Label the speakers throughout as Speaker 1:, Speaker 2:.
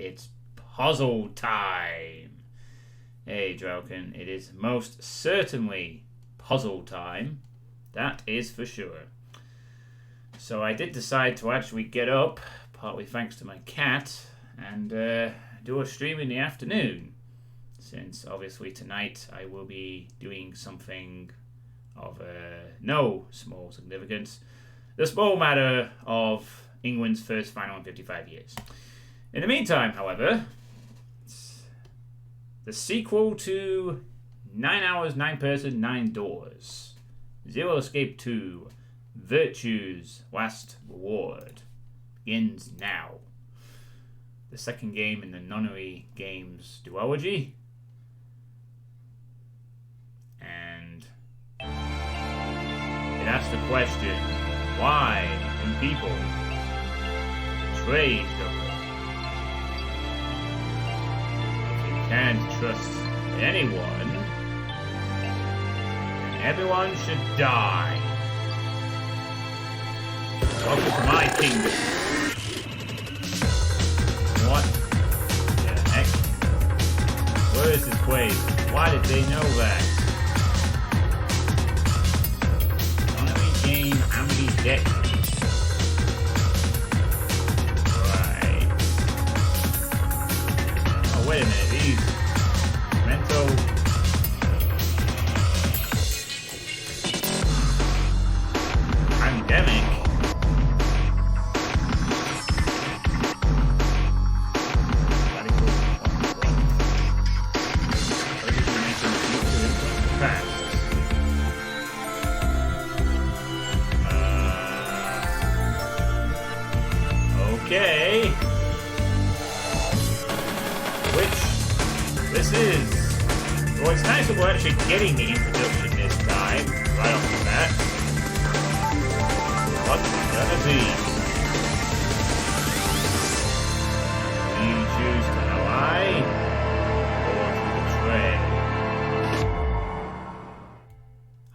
Speaker 1: it's puzzle time. Hey, Drallkan, it is most certainly puzzle time. That is for sure. So I did decide to actually get up, partly thanks to my cat, and do a stream in the afternoon. Since obviously tonight I will be doing something of no small significance. The small matter of England's first final in 55 years. In the meantime, however, the sequel to 9 Hours, 9 Person, 9 Doors, Zero Escape 2, Virtue's Last Reward begins now. The second game in the Nonary Games duology. And it asks the question, why do people betray each other? If you can't trust anyone, then everyone should die. Welcome to my kingdom. What the heck? Where is this place? Why did they know that? Nonary game ambidextrous. Right. Oh, wait a minute. These mental pandemic. Okay. Which this is. Well, it's nice that we're actually getting the introduction this time, right off the bat. What's it gonna be? Do you choose to ally or to betray?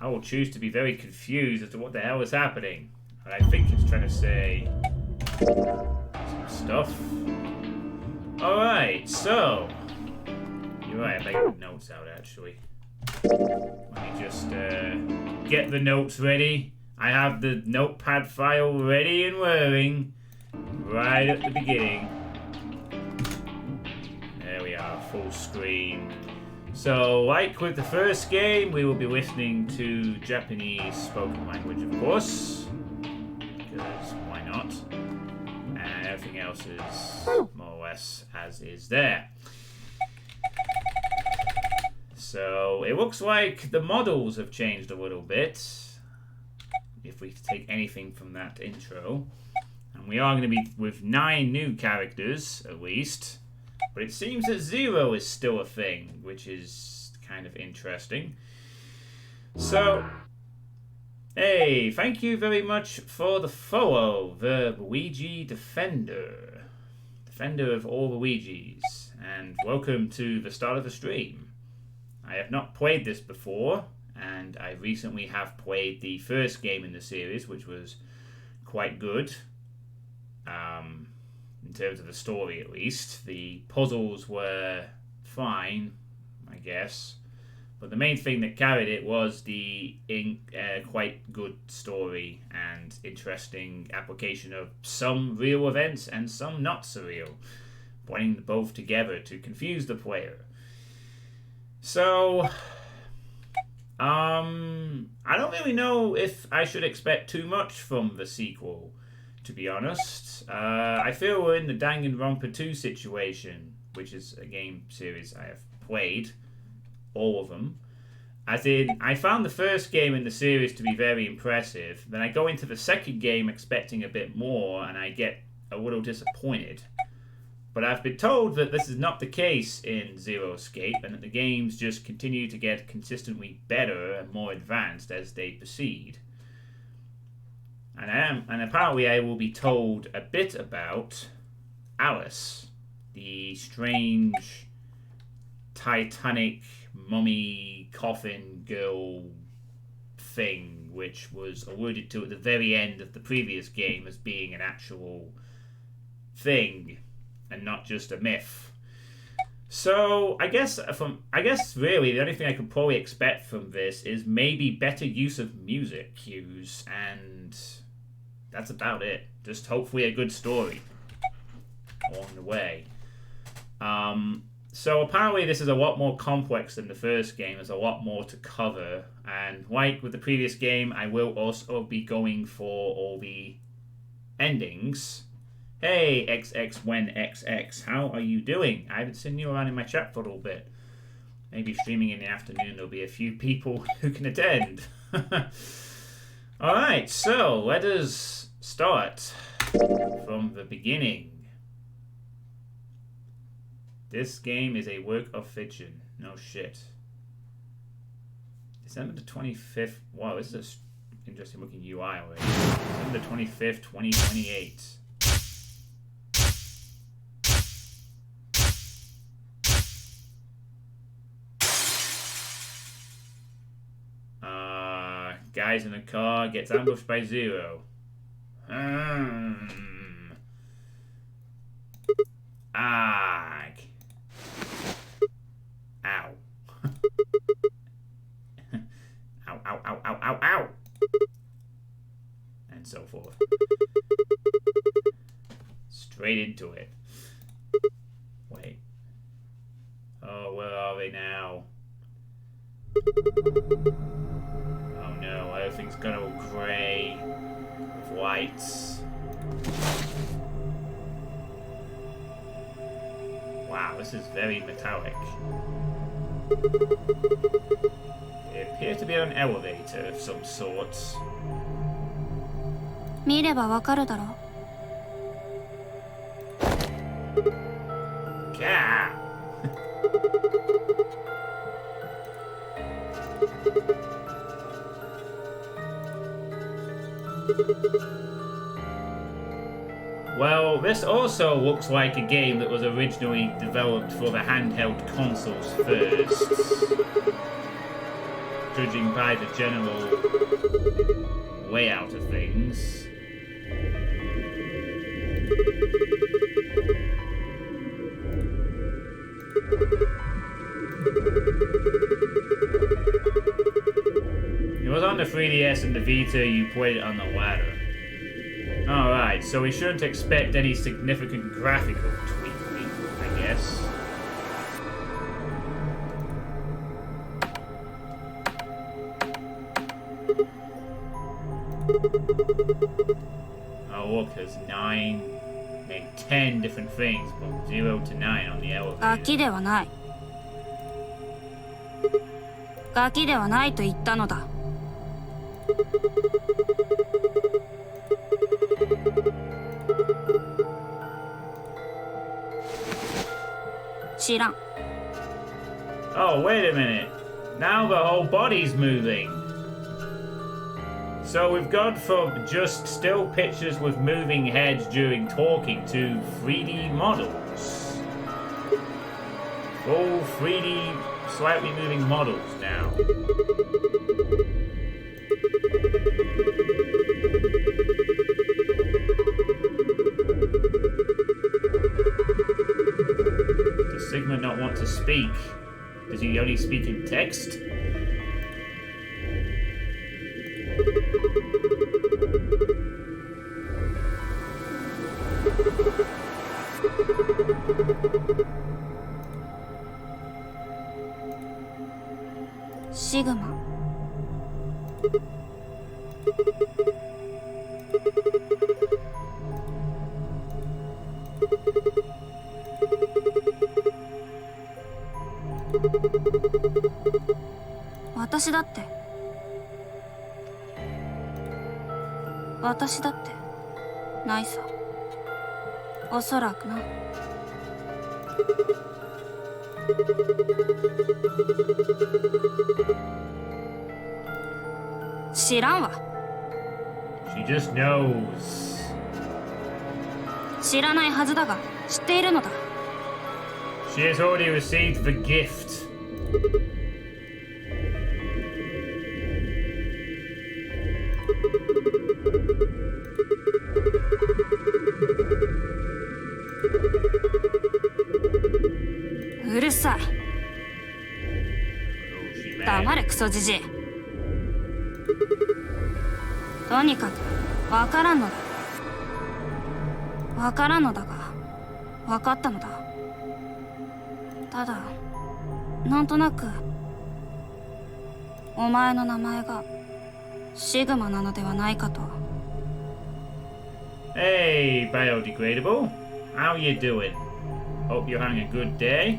Speaker 1: I will choose to be very confused as to what the hell is happening. And I think it's trying to say some stuff. Alright, so you're right, I better get notes out actually. Let me just get the notes ready. I have the notepad file ready and whirring right at the beginning. There we are, full screen. So, like with the first game, we will be listening to Japanese spoken language, of course. Because why not? And everything else is more or less as is there. So it looks like the models have changed a little bit, if we take anything from that intro. And we are going to be with 9 new characters, at least. But it seems that 0 is still a thing, which is kind of interesting. So, hey, thank you very much for the follow, the Luigi Defender. Defender of all Luigis. And welcome to the start of the stream. I have not played this before, and I recently have played the first game in the series, which was quite good. In terms of the story, at least. The puzzles were fine, I guess. But the main thing that carried it was the quite good story and interesting application of some real events and some not so real, putting both together to confuse the player. So, I don't really know if I should expect too much from the sequel, to be honest. I feel we're in the Danganronpa 2 situation, which is a game series I have played, all of them. As in, I found the first game in the series to be very impressive. Then I go into the second game expecting a bit more, and I get a little disappointed. But I've been told that this is not the case in Zero Escape, and that the games just continue to get consistently better and more advanced as they proceed. And apparently I will be told a bit about Alice, the strange Titanic mummy coffin girl thing, which was alluded to at the very end of the previous game as being an actual thing. and not just a myth. So I guess really the only thing I could probably expect from this is maybe better use of music cues, and that's about it. Just hopefully a good story along the way. So apparently this is a lot more complex than the first game. There's a lot more to cover, and like with the previous game, I will also be going for all the endings. Hey, XX when XX, how are you doing? I haven't seen you around in my chat for a little bit. Maybe streaming in the afternoon, there'll be a few people who can attend. Alright, so let us start from the beginning. This game is a work of fiction. No shit. December the 25th. Wow, this is an interesting looking UI already. December the 25th, 2028. Guys in a car gets ambushed by Zero. Ag. Ow. Ow, ow, ow, ow, ow, ow. And so forth. Straight into it. Wait. Oh, where are they now? Oh no, everything's gonna go grey with lights. Wow, this is very metallic. They appear to be on an elevator of some sort.
Speaker 2: 見ればわかるだろ。
Speaker 1: Gah! Well, this also looks like a game that was originally developed for the handheld consoles first. Judging by the general layout of things. It was on the 3DS and the Vita, you played it on the ladder. Alright, so we shouldn't expect any significant graphical tweaking, I guess. Oh look, there's 9, maybe 10 different things, from 0 to 9 on the elevator.
Speaker 2: ガキではない。ガキではないと言ったのだ。知らん。
Speaker 1: Oh, wait a minute. Now the whole body's moving. So we've gone from just still pictures with moving heads during talking to 3D models. Full 3D, slightly moving models now. Does Sigma not want to speak? Does he only speak in text?
Speaker 2: Sigma.私だってないさ。おそらくな。知らんわ。
Speaker 1: She just knows.
Speaker 2: 知らないはずだが知っているのだ。
Speaker 1: She has already received the gift.
Speaker 2: うるさい。
Speaker 1: Oh, she
Speaker 2: 黙
Speaker 1: mad.
Speaker 2: れクソじじい。とにかくわからんのだ。わからんのだがわかったのだ。ただなんとなくお前の名前がシグマなのではないかと。
Speaker 1: Hey, biodegradable. How you doing? Hope you're having a good day.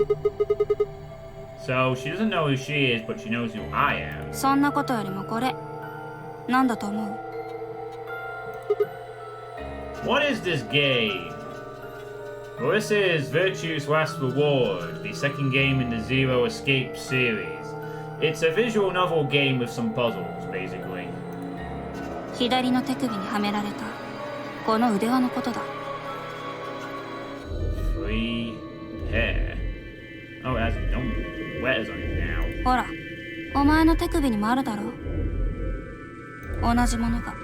Speaker 1: So, she doesn't know who she is, but she knows who I am.
Speaker 2: そんなことよりもこれなんだと思う？
Speaker 1: What is this game? Well, this is Virtue's Last Reward, the second game in the Zero Escape series. It's a visual novel game with some puzzles, basically.
Speaker 2: 左の手首にはめられたこの腕輪のことだ。
Speaker 1: Free hair. Oh, it has no letters on it now.
Speaker 2: ほらお前の手首にもあるだろう。同じものが。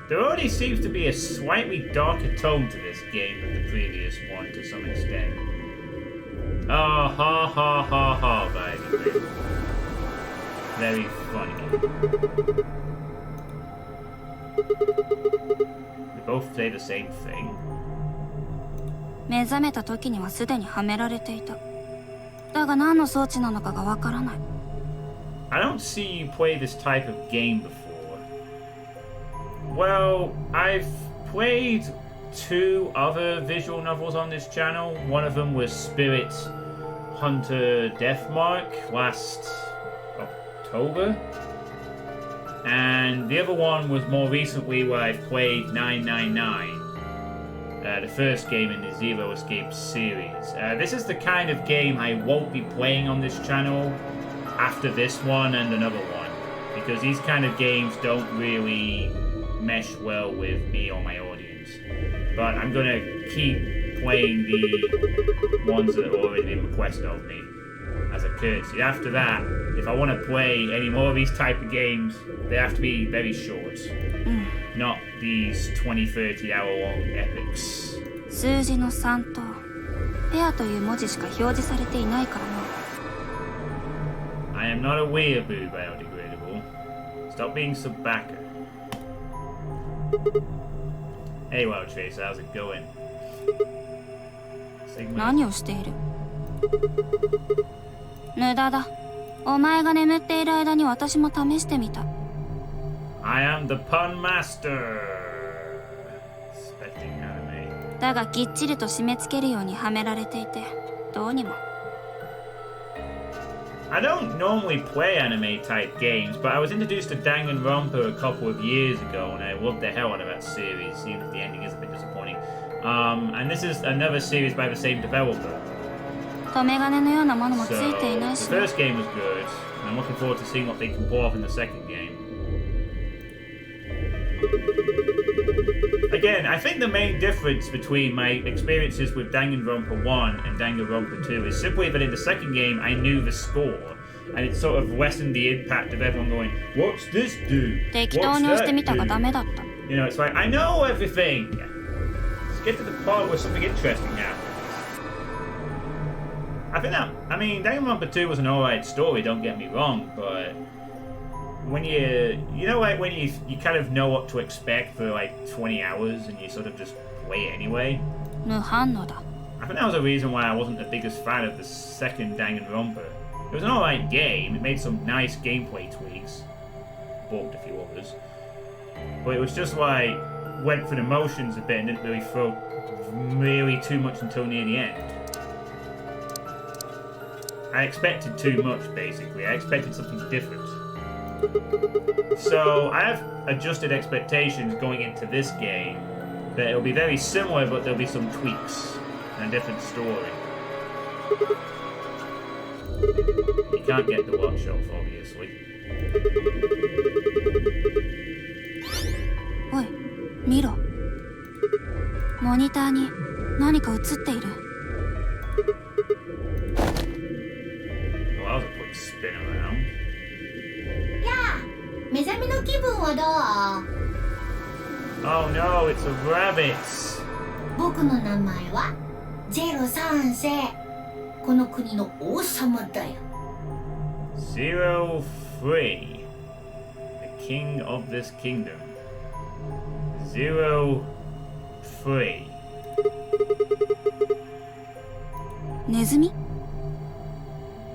Speaker 1: There already seems to be a slightly darker tone to this game than the previous one to some extent. Oh, ha ha ha ha, baby. Very funny. They both say the same thing.
Speaker 2: 目覚めた時にはすでにはめられていた。だが何の装置なのかがわからない。
Speaker 1: I don't see you play this type of game before. Well, I've played 2 other visual novels on this channel. One of them was Spirit Hunter Deathmark last October. And the other one was more recently where I've played 999. The first game in the Zero Escape series. This is the kind of game I won't be playing on this channel after this one and another one. Because these kind of games don't really mesh well with me or my audience. But I'm gonna keep playing the ones that have already been requested of me as a courtesy. After that, if I want to play any more of these type of games, they have to be very short. Not these 20-30 hour long epics.
Speaker 2: 数字の3とペアという文字しか表示されていないからな。
Speaker 1: I am not a weeaboo, biodegradable. Stop being so backer. Hey, Wild Tracer, how's it going? Sigma.
Speaker 2: 何をしている？無駄だ。お前が眠っている間に私も試してみた。
Speaker 1: I am the pun master. Expecting anime.
Speaker 2: だがきっちりと締め付けるようにはめられていてどうにも。
Speaker 1: I don't normally play anime type games, but I was introduced to Danganronpa a couple of years ago, and I loved the hell out of that series, even if the ending is a bit disappointing. And this is another series by the same developer.
Speaker 2: 留め金のようなものもつ
Speaker 1: So
Speaker 2: いていない
Speaker 1: the
Speaker 2: し。
Speaker 1: first game was good, and I'm looking forward to seeing what they can pull off in the second game. Again, I think the main difference between my experiences with Danganronpa 1 and Danganronpa 2 is simply that in the second game I knew the score, and it sort of lessened the impact of everyone going, "What's this do?
Speaker 2: 適当
Speaker 1: What's
Speaker 2: に押して
Speaker 1: that
Speaker 2: みたがダ
Speaker 1: do?"
Speaker 2: メだった。
Speaker 1: You know, it's like, I know everything! Let's get to the part where something interesting happens. I mean, Danganronpa 2 was an alright story, don't get me wrong, but when like when you kind of know what to expect for like 20 hours and you sort of just play it anyway.
Speaker 2: 無反応だ。
Speaker 1: I think that was the reason why I wasn't the biggest fan of the second Danganronpa. It was an alright game, it made some nice gameplay tweaks, bugged a few others, but it was just like, went through the motions a bit and didn't really throw really too much until near the end. I expected too much, basically. I expected something different. So, I have adjusted expectations going into this game that it'll be very similar, but there'll be some tweaks and a different story. You can't get the watch off, obviously.
Speaker 2: おい、見ろ。モニターに何か映っている。
Speaker 1: Well, that was a quick spin around.
Speaker 3: やあ、目覚めの気分はどう？
Speaker 1: Oh no, it's a rabbit!
Speaker 3: 僕の名前は03世、この国の王様だよ。
Speaker 1: 03, the king of this kingdom. 03.
Speaker 2: ネズミ？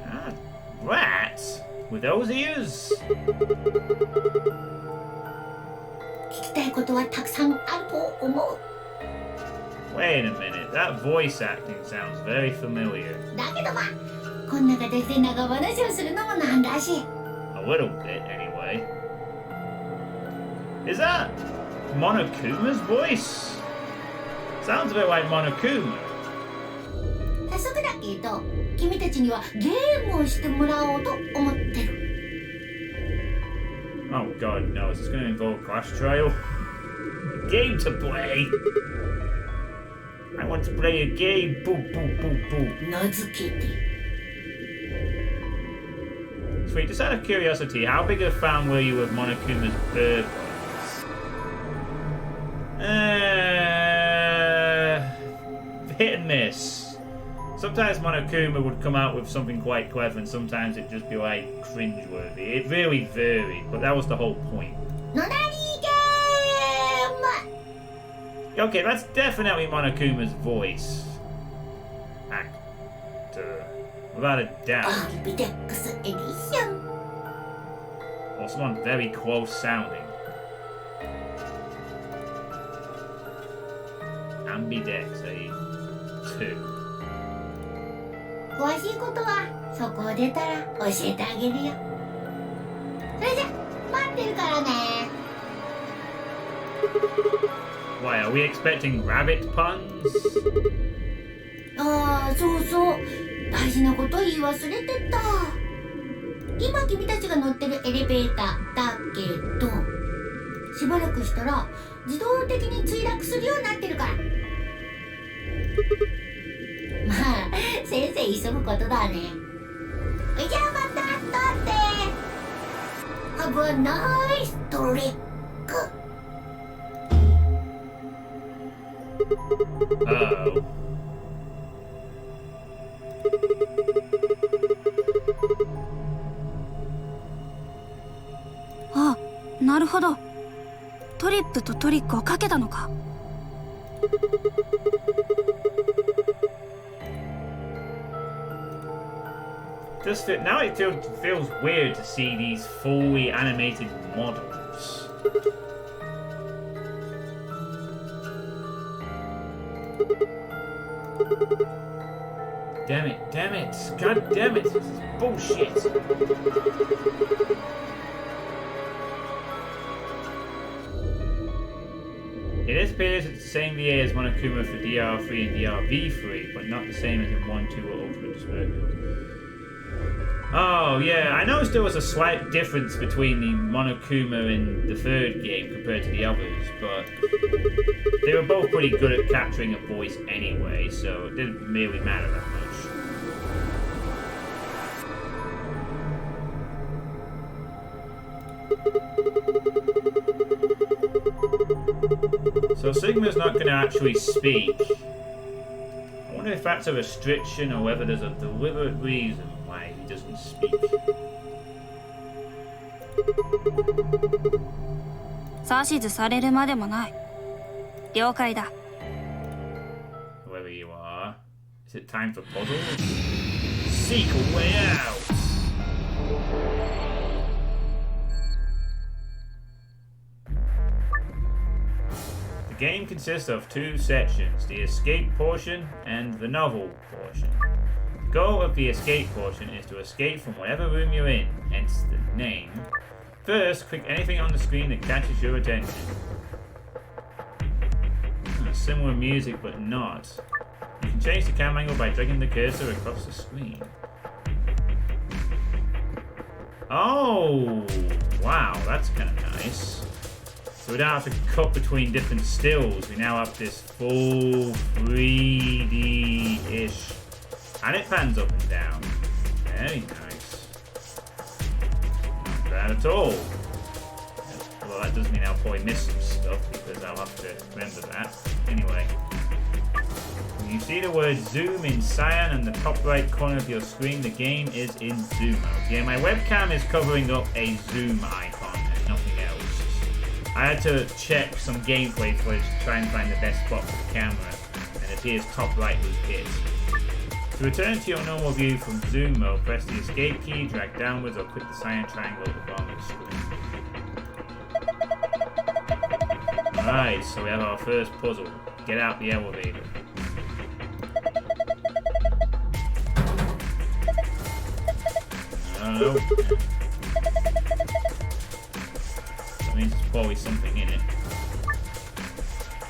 Speaker 1: Ah, rats with those ears.
Speaker 3: 聞きたいことはたくさんあると思う。
Speaker 1: Wait a minute, that voice acting sounds very familiar.
Speaker 3: だけどまあ、こんな形で長話をするのもなんだし。
Speaker 1: A little bit, anyway. Is that Monokuma's voice? Sounds a bit like Monokuma.
Speaker 3: 早速だけど、君たちにはゲームをしてもらおうと思ってる。
Speaker 1: Oh god, no, is this going to involve Clash Trail? A game to play! I want to play a game! Boo, boo, boo, boo.
Speaker 3: 名付けて。
Speaker 1: Sweet, just out of curiosity, how big a fan were you of Monokuma's bird voice? Hit and miss. Sometimes Monokuma would come out with something quite clever, and sometimes it'd just be like cringeworthy. It really varied, but that was the whole point.
Speaker 3: のなりゲーム。
Speaker 1: Okay, that's definitely Monokuma's voice actor, without a doubt.
Speaker 3: アンビデックスエディション。
Speaker 1: Or someone very close sounding. Ambidex, A2.
Speaker 3: 詳しいことはそこを出たら教えてあげるよ。それじゃ待ってるからね。
Speaker 1: Why, are we expecting rabbit puns?
Speaker 3: ああ、そうそう、大事なこと言い忘れてた。今君たちが乗ってるエレベーターだけど、しばらくしたら自動的に墜落するようになってるから。まあ先生急ぐことだね。じゃあまた後で。Have a nice trip.
Speaker 1: Uh-oh.
Speaker 2: あ、なるほど。トリップとトリックをかけたのか。
Speaker 1: Now it feels weird to see these fully animated models. Damn it, god damn it, this is bullshit. It appears it's the same VA as Monokuma for DR3 and DRV3, but not the same as in 1, 2 or Ultimate Dispersions. Oh yeah, I noticed there was a slight difference between the Monokuma in the third game compared to the others, but they were both pretty good at capturing a voice anyway, so it didn't really matter that much. So Sigma's not going to actually speak. I wonder if that's a restriction or whether there's a deliberate reason why he doesn't speak.
Speaker 2: 指図されるまでもない。了解だ。
Speaker 1: Whoever you are, is it time for puzzles? Seek a way out! The game consists of 2 sections, the escape portion and the novel portion. The goal of the escape portion is to escape from whatever room you're in, hence the name. First, click anything on the screen that catches your attention. Similar music, but not. You can change the camera angle by dragging the cursor across the screen. Oh, wow, that's kind of nice. So we don't have to cut between different stills. We now have this full 3D-ish. And it pans up and down. Very nice. Not bad at all. Well, that does mean I'll probably miss some stuff because I'll have to remember that. Anyway. When you you see the word zoom in cyan in the top right corner of your screen, the game is in zoom mode. Yeah, my webcam is covering up a zoom icon and nothing else. I had to check some gameplay footage to try and find the best spot for the camera, and it appears top right was hit. To return to your normal view from zoom mode, press the escape key, drag downwards, or click the cyan triangle at the bottom of the screen. Alright, so we have our first puzzle. Get out the elevator. No. That means there's probably something in it.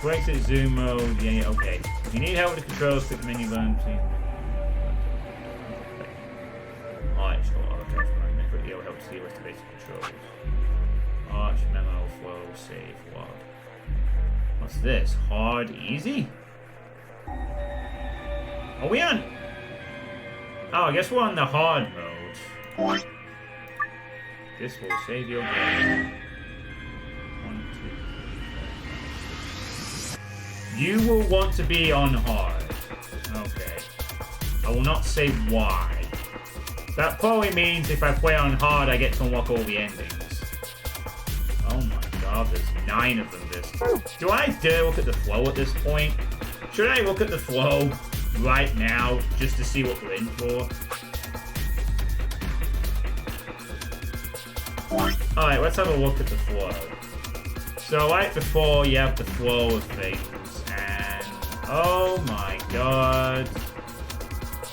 Speaker 1: To exit zoom mode, yeah, okay. If you need help with the controls, click the menu button. Alright, sure, okay, fine. Then click the help to see what's the basic controls. Arch, memo, flow, save, log. What's this? Hard, easy? Are we on? Oh, I guess we're on the hard mode. This will save your game. 1, 2, 3, 4, 5, 6. You will want to be on hard. Okay. I will not say why. That probably means if I play on hard, I get to unlock all the endings. Oh my god, there's 9 of them this time. Do I dare look at the flow at this point? Should I look at the flow right now just to see what we're in for? Alright, let's have a look at the flow. So like before, you have the flow of things, and oh my god.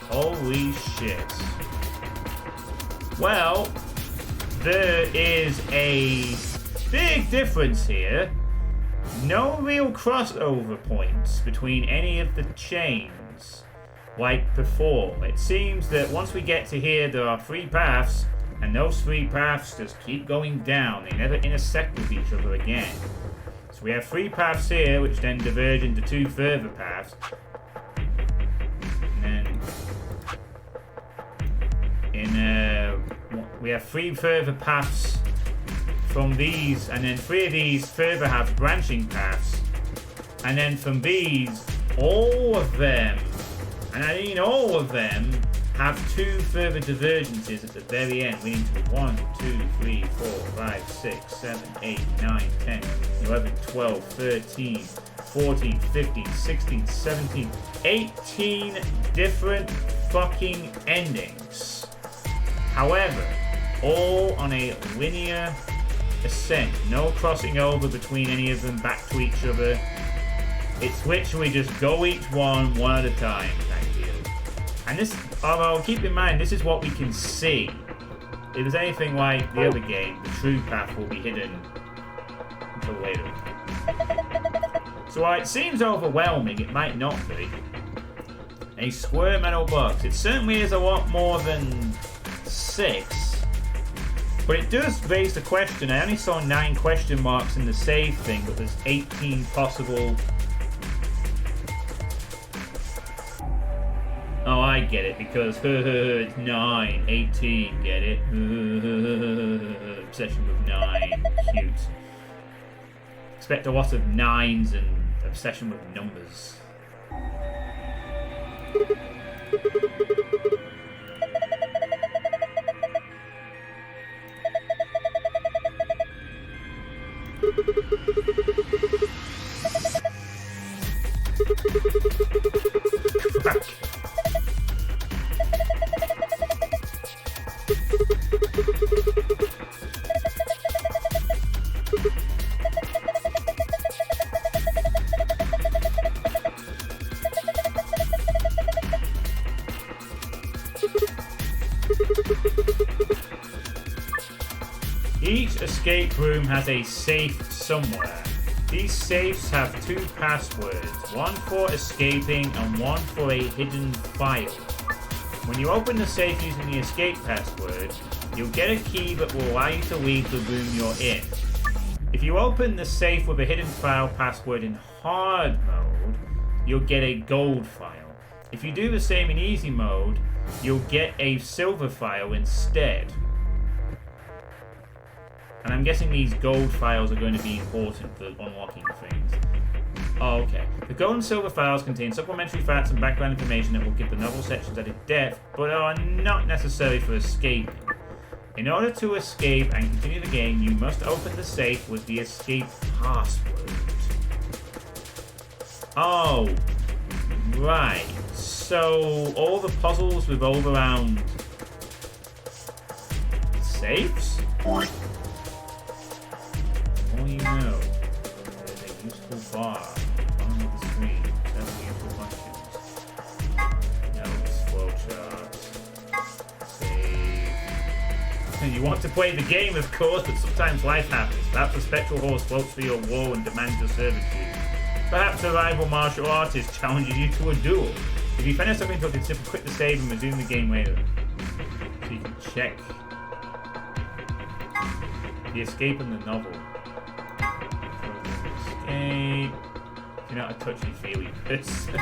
Speaker 1: Holy shit. Well, there is a big difference here. No real crossover points between any of the chains like before. It seems that once we get to here, there are 3 paths, and those 3 paths just keep going down. They never intersect with each other again. So we have 3 paths here, which then diverge into 2 further paths. And then we have 3 further paths from these, and then 3 of these further have branching paths. And then from these, all of them, and I mean all of them, have 2 further divergences at the very end, leading to 1, 2, 3, 4, 5, 6, 7, 8, 9, 10, 11, 12, 13, 14, 15, 16, 17, 18 different fucking endings. However, all on a linear ascent. No crossing over between any of them back to each other. It's literally just go each one at a time. And this, although keep in mind, this is what we can see. If there's anything like the other game, the true path will be hidden until later. So while it seems overwhelming, it might not be. A square metal box. It certainly is a lot more than 6. But it does raise the question. I only saw 9 question marks in the save thing, but there's 18 possible. Oh, I get it, because it's 9, 18, get it? Obsession with 9, cute. Expect a lot of 9s and obsession with numbers. Fuck. Each escape room has a safe somewhere. These safes have 2 passwords, one for escaping and one for a hidden file. When you open the safe using the escape password, you'll get a key that will allow you to leave the room you're in. If you open the safe with a hidden file password in hard mode, you'll get a gold file. If you do the same in easy mode, you'll get a silver file instead. And I'm guessing these gold files are going to be important for unlocking things. Oh, okay. The gold and silver files contain supplementary facts and background information that will give the novel sections added depth, but are not necessary for escaping. In order to escape and continue the game, you must open the safe with the escape password. Oh, right. So all the puzzles revolve around safes? What do you know? There's a useful bar on the screen. Several useful functions. Notes, flowcharts, save. You want to play the game, of course, but sometimes life happens. Perhaps a spectral horse floats for your wall and demands your servitude. Perhaps a rival martial artist challenges you to a duel. If you find something difficult, simply quit the save and resume the game later. So you can check the escape in the novel. Escape. You're not a touchy-feely person.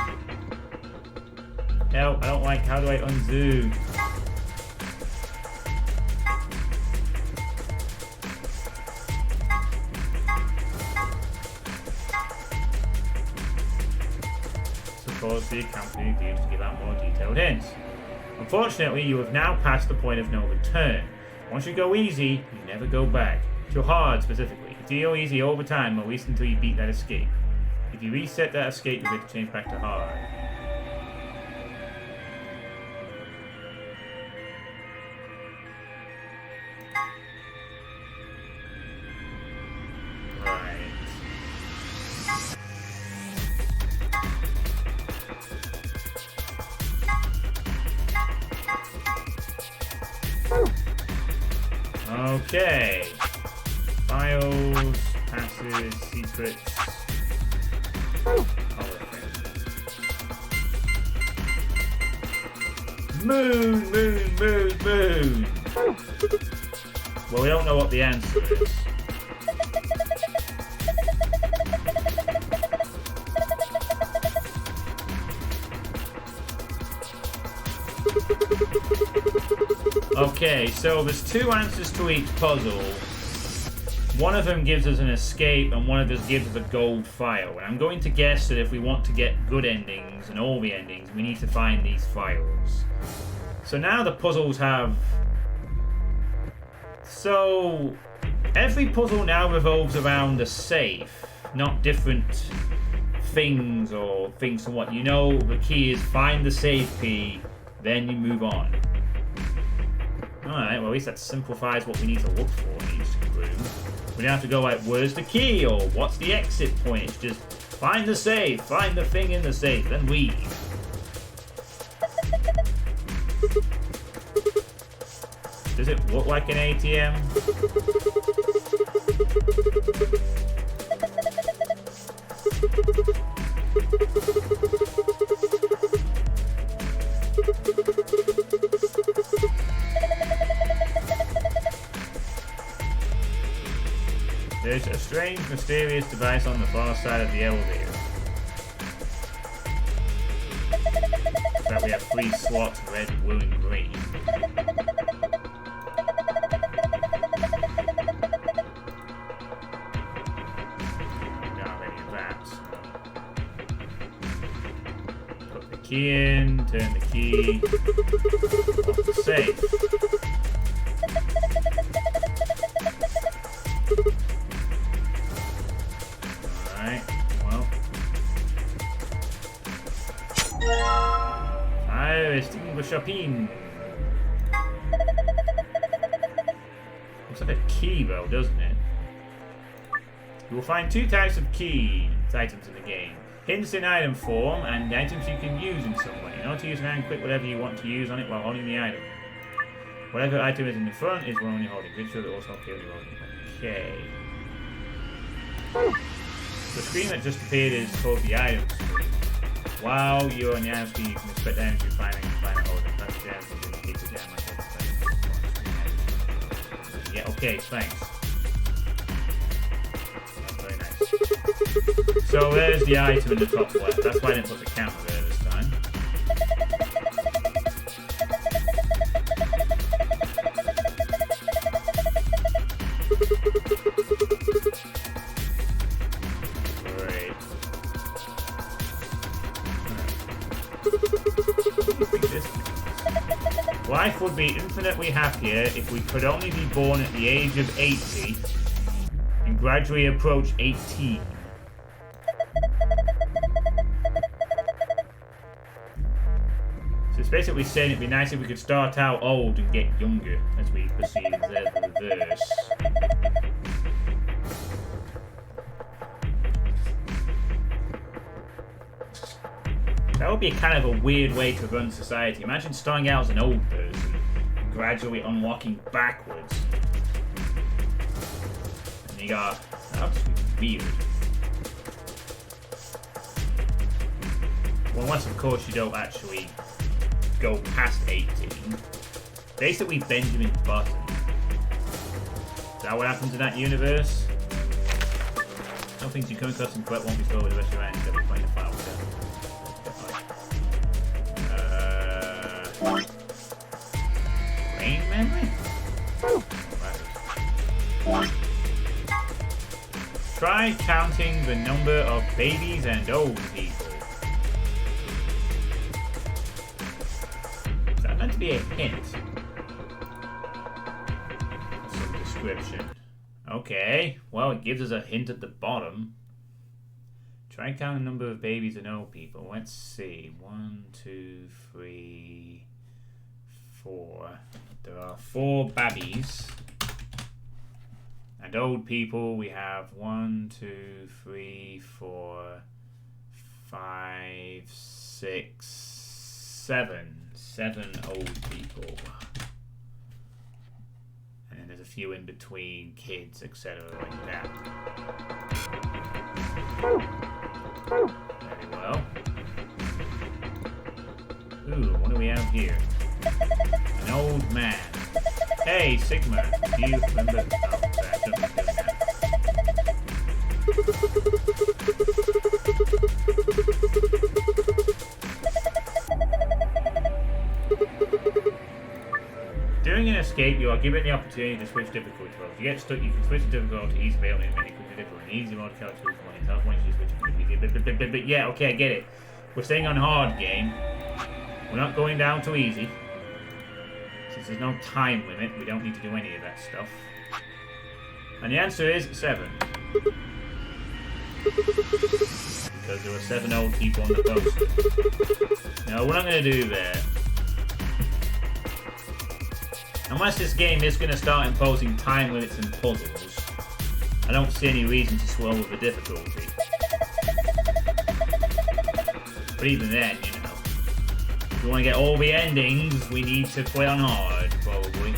Speaker 1: Help, I don't like. How do I undo? Suppose the company needs to give out more detailed hints. Unfortunately, you have now passed the point of no return. Once you go easy, you never go back. To hard, specifically. If you go easy all the time, at least until you beat that escape. If you reset that escape, you'll get to change back to hard. Okay. Files, passes, secrets. Moon. Well, we don't know what the answer is. Okay, so there's two answers to each puzzle. One of them gives us an escape, and one of us gives us a gold file. And I'm going to guess that if we want to get good endings and all the endings, we need to find these files. So now the puzzles have... So every puzzle now revolves around a safe, not different things or things to what. You know, the key is find the safe key, then you move on. Alright, well at least that simplifies what we need to look for in each room. We don't have to go like, where's the key, or what's the exit point? It's just, find the safe, find the thing in the safe, then leave. Does it look like an ATM? There's a strange, mysterious device on the far side of the elevator. In fact, we have 3 slots, red, blue, and green. We don't have any of that, so... Put the key in, turn the key, lock the safe. Extinguisher. Looks like a key though, doesn't it? You will find 2 types of key items in the game. Hints in item form and items you can use in some way. In order to use an item, click whatever you want to use on it while holding the item. Whatever item is in the front is one you're holding. Make sure that also appears when you're holding. Okay. The screen that just appeared is called the item screen. While you're on the item screen, you can expect items to find and hold them. That's the item screen. Keep it down like that. Yeah, okay, thanks. That's very nice. So there's the item in the top left. That's why I didn't put the camera there this time. Great. Life would be infinitely happier if we could only be born at the age of 80 and gradually approach 18. So it's basically saying it'd be nice if we could start out old and get younger as we proceed into the verse. That would be kind of a weird way to run society. Imagine starting out as an old person and gradually unlocking backwards. And you got... that would be weird. Well, unless of course you don't actually go past 18. Basically Benjamin Button. Is that what happens in that universe? Some things you come across and quite won't be stored with the rest of your end. They'll be find the file set. Brain memory? Try counting the number of babies and old people. Is that meant to be a hint? Some description. Okay, well, it gives us a hint at the bottom. Try and count the number of babies and old people. Let's see. 1, 2, 3, 4. There are 4 babbies. And old people, we have 1, 2, 3, 4, 5, 6, 7. 7 old people. And then there's a few in between, kids, etc. like that. Very well. Ooh, what do we have here? An old man. Hey, Sigma, do you remember? Oh, I shouldn't be doing that. During an escape, you are given the opportunity to switch difficulty modes. If you get stuck, you can switch the difficulty to easy, fail, and many quickly difficult. An easy mode character with one in health once you switch it. Yeah, okay, I get it. We're staying on hard game. We're not going down to easy. Since there's no time limit, we don't need to do any of that stuff. And the answer is 7. Because there were 7 old people on the poster. No, we're not going to do that. Unless this game is going to start imposing time limits and puzzles, I don't see any reason to swell with the difficulty. But even then, you know, if we want to get all the endings, we need to play on hard, probably.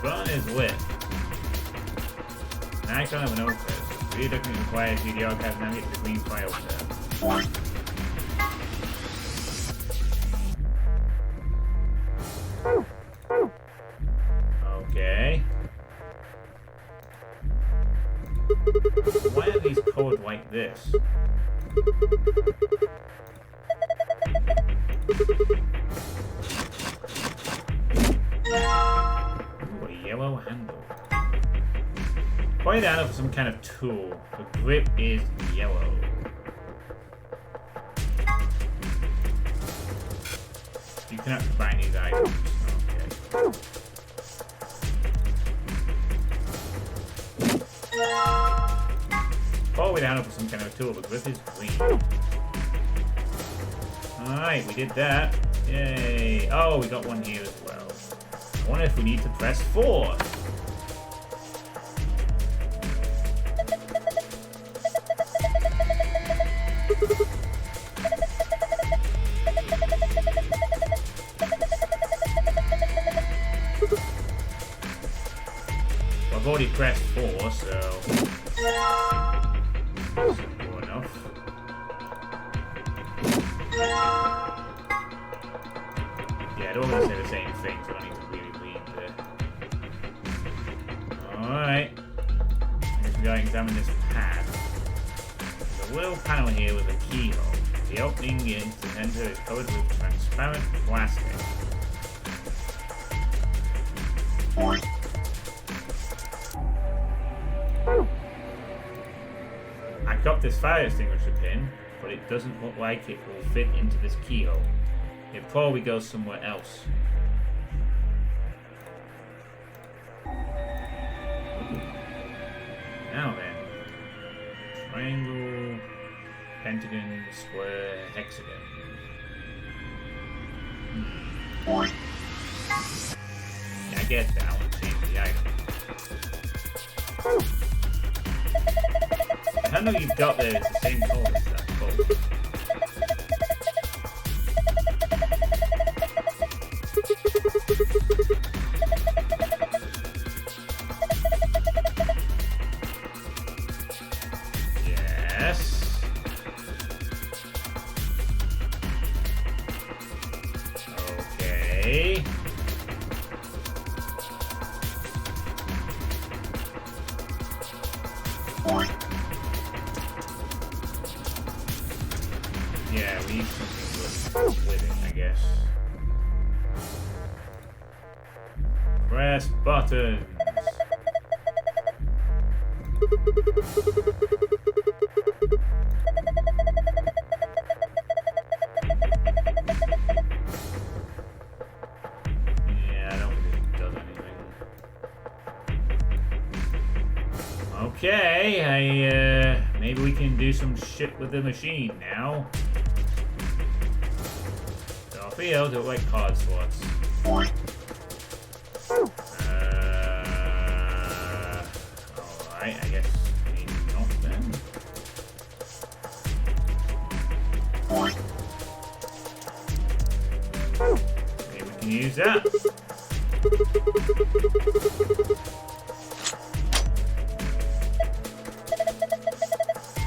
Speaker 1: Button is lit. An icon of an notepad. Video document required to the archive navigate to the green file tab. Okay. Why are these colored like this? Ooh, a yellow handle. Point it out for some kind of tool. The grip is yellow. You cannot combine these items. Okay. Follow it down for some kind of tool. The grip is green. Alright, we did that. Yay. Oh, we got one here as well. I wonder if we need to press 4. I've already pressed 4, so simple enough. Yeah, I don't want to say the same thing, so I don't need to really read there. Alright. I guess we gotta examine this pad. There's a little panel here with a keyhole. The opening into the center is covered with transparent plastic. pick up this fire extinguisher pin, but it doesn't look like it will fit into this keyhole. It probably goes somewhere else. Ooh. Now then. Triangle, pentagon, square, hexagon. Yeah, I get that. I want to change the item. The handle you've got there is the same color as that bolt. Yes. Okay. Yeah, we need something with it, I guess. Press buttons. Yeah, I don't think it does anything. Okay, maybe we can do some shit with the machine now. So I'll be able to like card slots. Alright, I guess maybe not then. Maybe we can use that.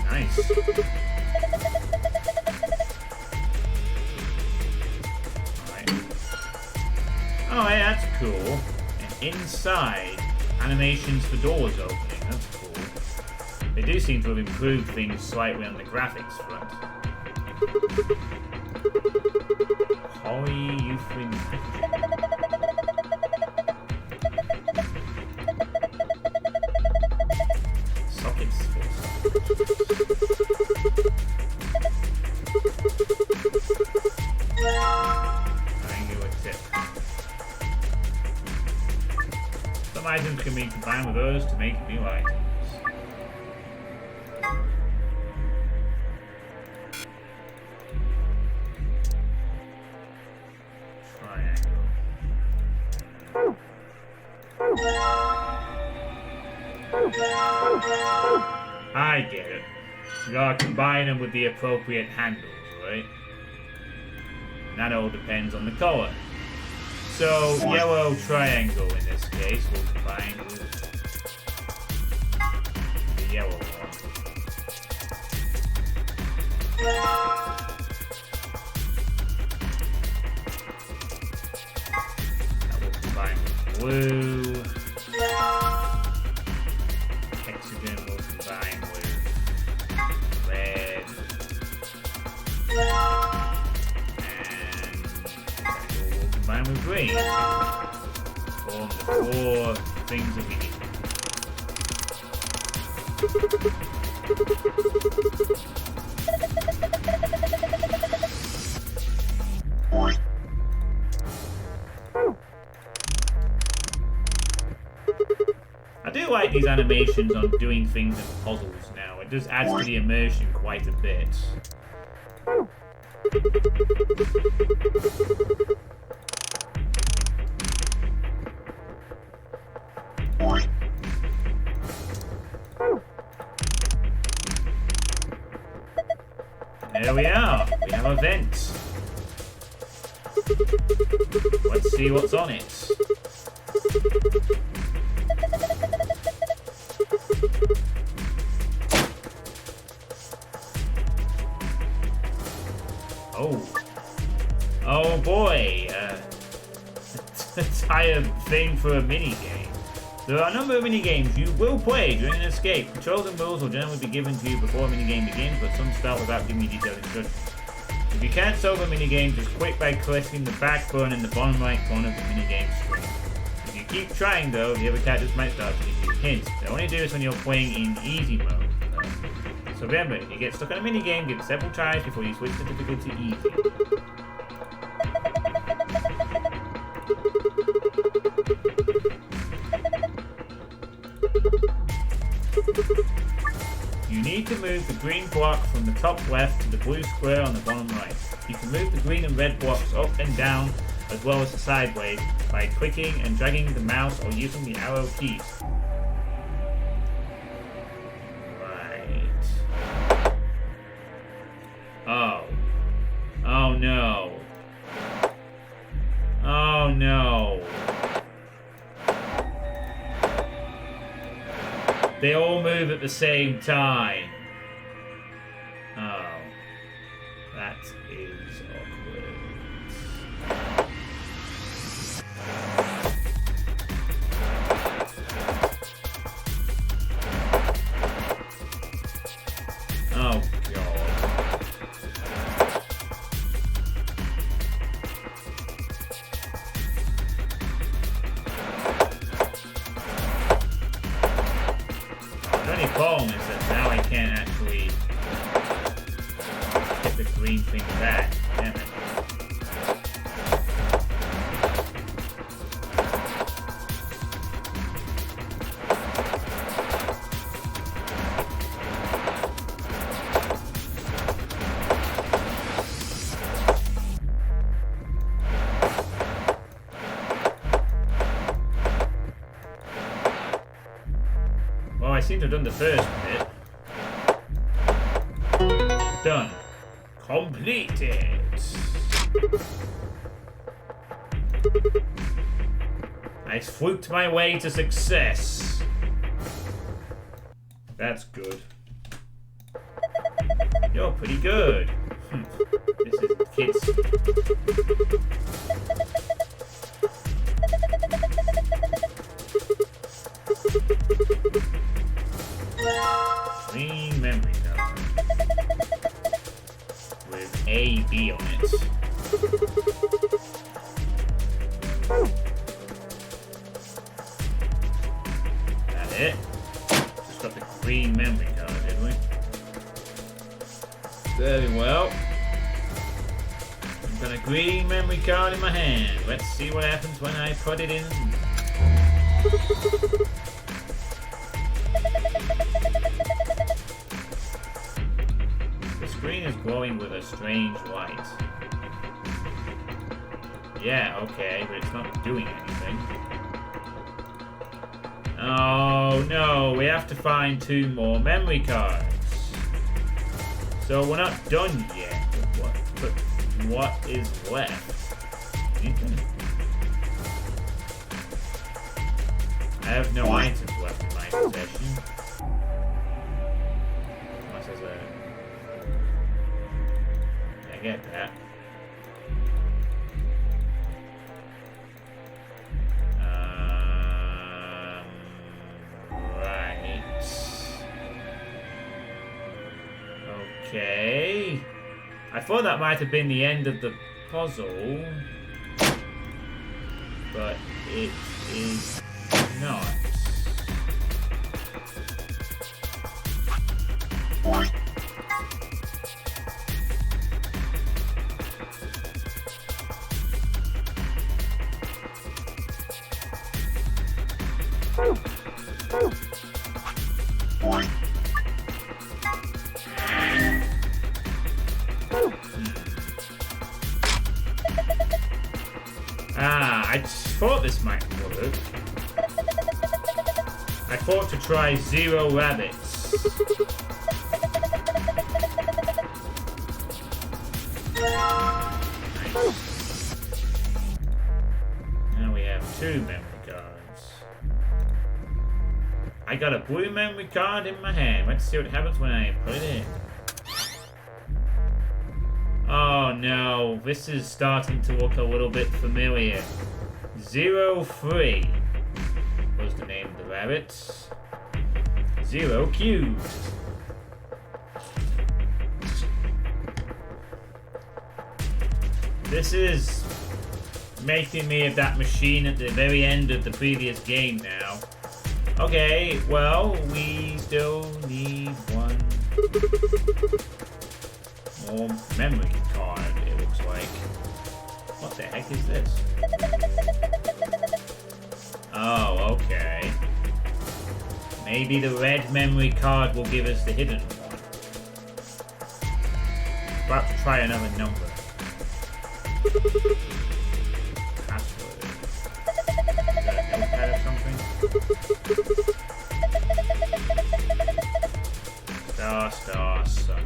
Speaker 1: Nice. Alright, that's cool. And inside, animations for doors opening. That's cool. They do seem to have improved things slightly on the graphics front. Polyurethane packaging. Sockets for triangular tip. Some items can be combined with others to make new items. Triangle. I get it. You gotta combine them with the appropriate handles, right? That all depends on the color. So, yellow triangle in this case will combine with the yellow one. That will combine with blue. Hexagon will combine with red. Combine with green. Form the four things that we need. I do like these animations on doing things in puzzles now. It just adds to the immersion quite a bit. There we are. We have a vent. Let's see what's on it. Oh. Oh boy. A tire thing for a minigame. There are a number of minigames you will play during an escape. Controls and rules will generally be given to you before a minigame begins, but some start without giving you detailed instructions. If you can't solve a minigame, just quit by clicking the back button in the bottom right corner of the minigame screen. If you keep trying though, the other characters might start to give you hints. They only do this when you're playing in easy mode. So remember, if you get stuck on a minigame, give it several tries before you switch to difficulty easy. You need to move the green block from the top left to the blue square on the bottom right. You can move the green and red blocks up and down as well as the sideways by clicking and dragging the mouse or using the arrow keys. Right. Oh. Oh no. Oh no. They all move at the same time. Oh. That is awkward. Oh, God. The only problem is that now I can't actually get the green thing back. Damn it. Well, I seem to have done the first bit. Done. Completed. I swooped my way to success. That's good. You're pretty good. This is kids. Green memory card with A-B on it. That it? Just got the green memory card, did we? Very well. I've got a green memory card in my hand. Let's see what happens when I put it in. The screen is glowing with a strange light. Yeah, okay, but it's not doing anything. Oh no, we have to find 2 more memory cards. So we're not done yet. But what is left? Anything? I have no items left in my possession. Unless there's a... I get that. Right. Okay. I thought that might have been the end of the puzzle, but it is not. I thought this might work. I thought to try 0 rabbits. Nice. Now we have 2 memory cards. I got a blue memory card in my hand. Let's see what happens when I put it in. Oh no, this is starting to look a little bit familiar. 03 was the name of the rabbit. 0 cubed. This is making me of that machine at the very end of the previous game now. Okay, well, we still need 1 More memory card, it looks like. What the heck is this? Oh, okay. Maybe the red memory card will give us the hidden one. Perhaps try another number. Password. Is that a notepad or something? Star, sun.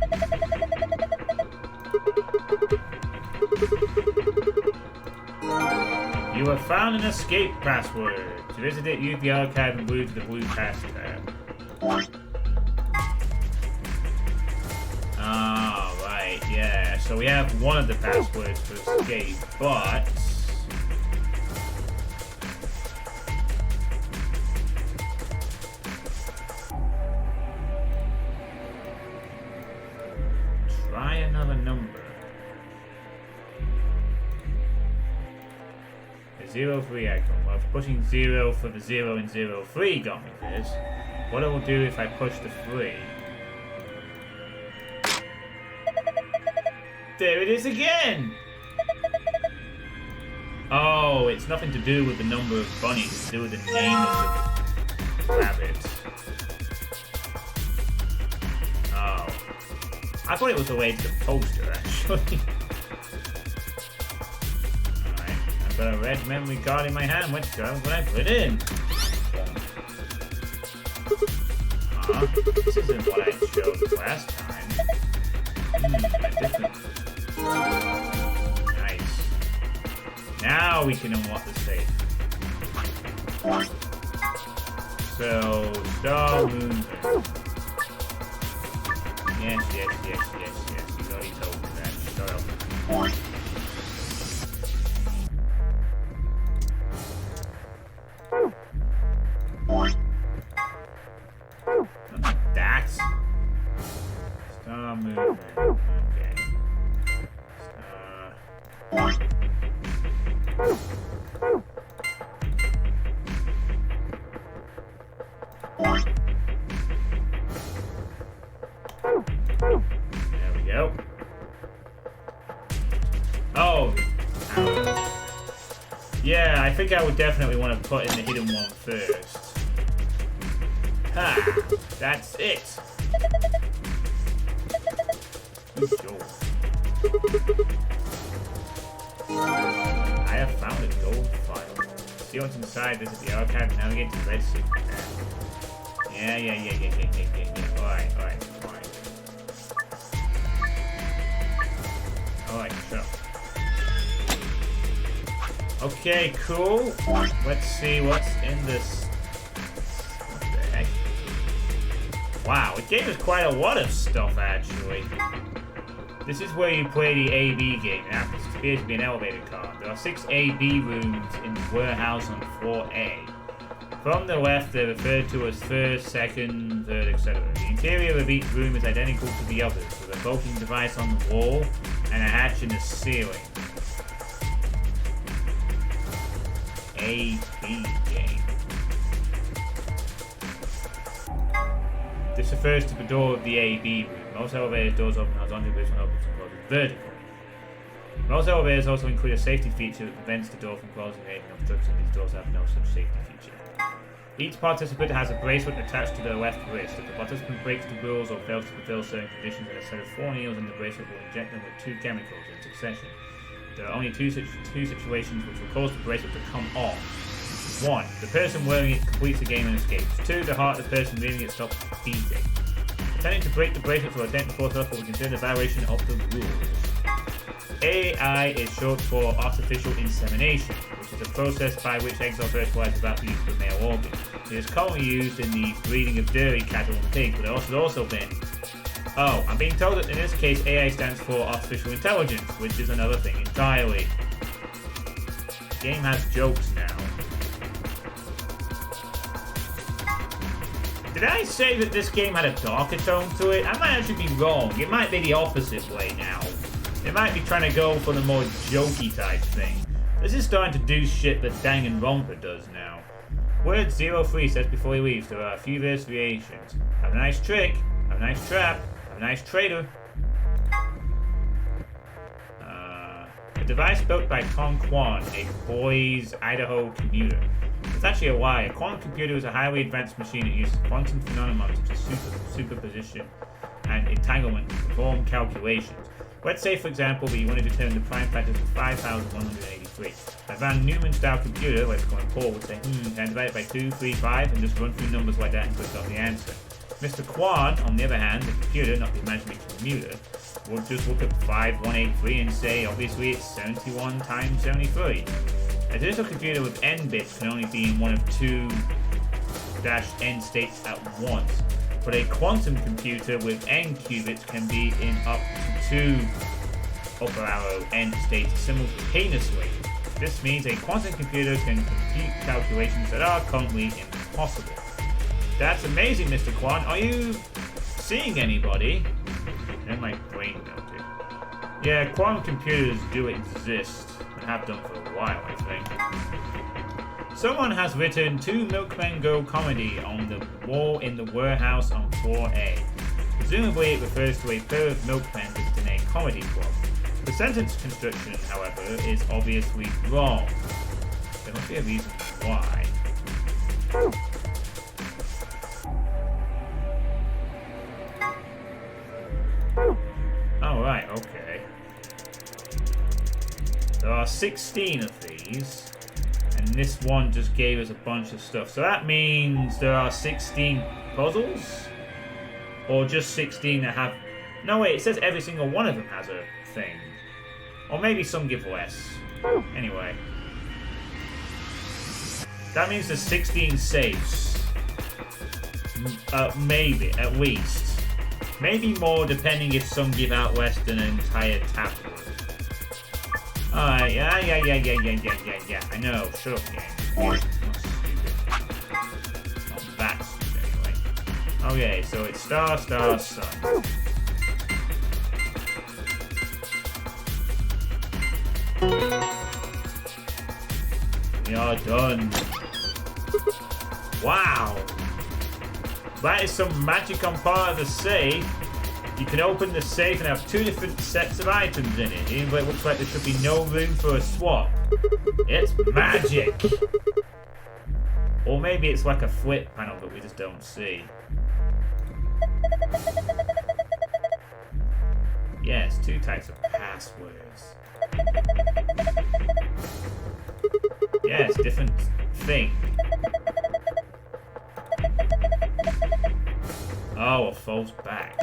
Speaker 1: You have found an escape password. To visit it, use the archive and move to the blue pass tab. Ah, right, yeah. So we have one of the passwords for escape, but... try another number. 03 icon. Well, if pushing 0 for the 0 and 03 got me this, what it will do if I push the 3? There it is again! Oh, it's nothing to do with the number of bunnies, it's to do with the name of the rabbit. Oh. I thought it was related to the poster, actually. Got a red memory card in my hand. Which one would I put in? This isn't what I showed last time. Different. Nice. Now we can unlock the safe. So, star, moon. Yes. You already told me that. Shut up. That's star movement. Okay. There we go. Oh. Yeah, I think I would definitely want to put in the hidden one first. Ha! That's it! Good job. I have found a gold file. See what's inside, visit the archive and navigate to the red secret tab. Yeah. Alright, fine. Alright, sure. Okay, cool. Let's see what's in this. Wow, it gave us quite a lot of stuff, actually. This is where you play the A-B game. It appears to be an elevator car. There are 6 A-B rooms in the warehouse on floor A. From the left, they're referred to as first, second, third, etc. The interior of each room is identical to the others, with a voting device on the wall and a hatch in the ceiling. A-B game. This refers to the door of the A-B room. Most elevator doors open horizontally, this one opens and closes vertically. Most elevators also include a safety feature that prevents the door from closing and obstruction. These doors have no such safety feature. Each participant has a bracelet attached to their left wrist. If the participant breaks the rules or fails to fulfill certain conditions, a set of 4 needles in the bracelet will inject them with 2 chemicals in succession. There are only two situations which will cause the bracelet to come off. 1. The person wearing it completes the game and escapes. 2. The heart of the person wearing it stops beating. Attempting to break the bracelet for a dent before circle will be considered a violation of the rules. AI is short for artificial insemination, which is a process by which eggs are fertilized without the use of a male organ. It is commonly used in the breeding of dairy cattle and pigs, but it has also been... Oh, I'm being told that in this case AI stands for artificial intelligence, which is another thing entirely. The game has jokes now. Did I say that this game had a darker tone to it? I might actually be wrong. It might be the opposite way now. It might be trying to go for the more jokey type thing. This is starting to do shit that Danganronpa does now. Word 03 says before he leaves, there are a few variations. Have a nice trick, have a nice trap, nice trader. A device built by Tom Kwan, a Boise, Idaho commuter. It's actually a lie. A quantum computer is a highly advanced machine that uses quantum phenomena such as superposition and entanglement to perform calculations. Let's say, for example, that you want to determine the prime factors of 5,183. A Van Neumann-style computer, let's go and Paul, would say, can I divide it by 2, 3, 5, and just run through numbers like that until it's got the answer. Mr. Kwan, on the other hand, the computer, not the imaginary computer, would just look at 5183 and say, obviously, it's 71 times 73. A digital computer with n bits can only be in one of 2-n states at once, but a quantum computer with n qubits can be in up to 2 upper arrow n states simultaneously. This means a quantum computer can compute calculations that are currently impossible. That's amazing, Mr. Kwan. Are you seeing anybody? And my brain melted. Yeah, quantum computers do exist, and have done for a while, I think. Someone has written 2 milkmen go comedy on the wall in the warehouse on floor A. Presumably it refers to a pair of milkmen visiting a comedy club. The sentence construction, however, is obviously wrong. There must be a reason why. Alright, okay. There are 16 of these, and this one just gave us a bunch of stuff. So that means there are 16 puzzles? Or just 16 that have... No, wait, it says every single one of them has a thing. Or maybe some give less. Anyway. That means there's 16 safes. Maybe, at least. Maybe more, depending if some give out less than an entire tablet. Alright, yeah. I know, shut up, game. Not that stupid, anyway. Okay, so it's star, sun. We are done. Wow! That is some magic on part of the safe. You can open the safe and have 2 different sets of items in it, even though it looks like there should be no room for a swap. It's magic! Or maybe it's like a flip panel that we just don't see. Yes, 2 types of passwords. Yes, different thing. Oh, a false back.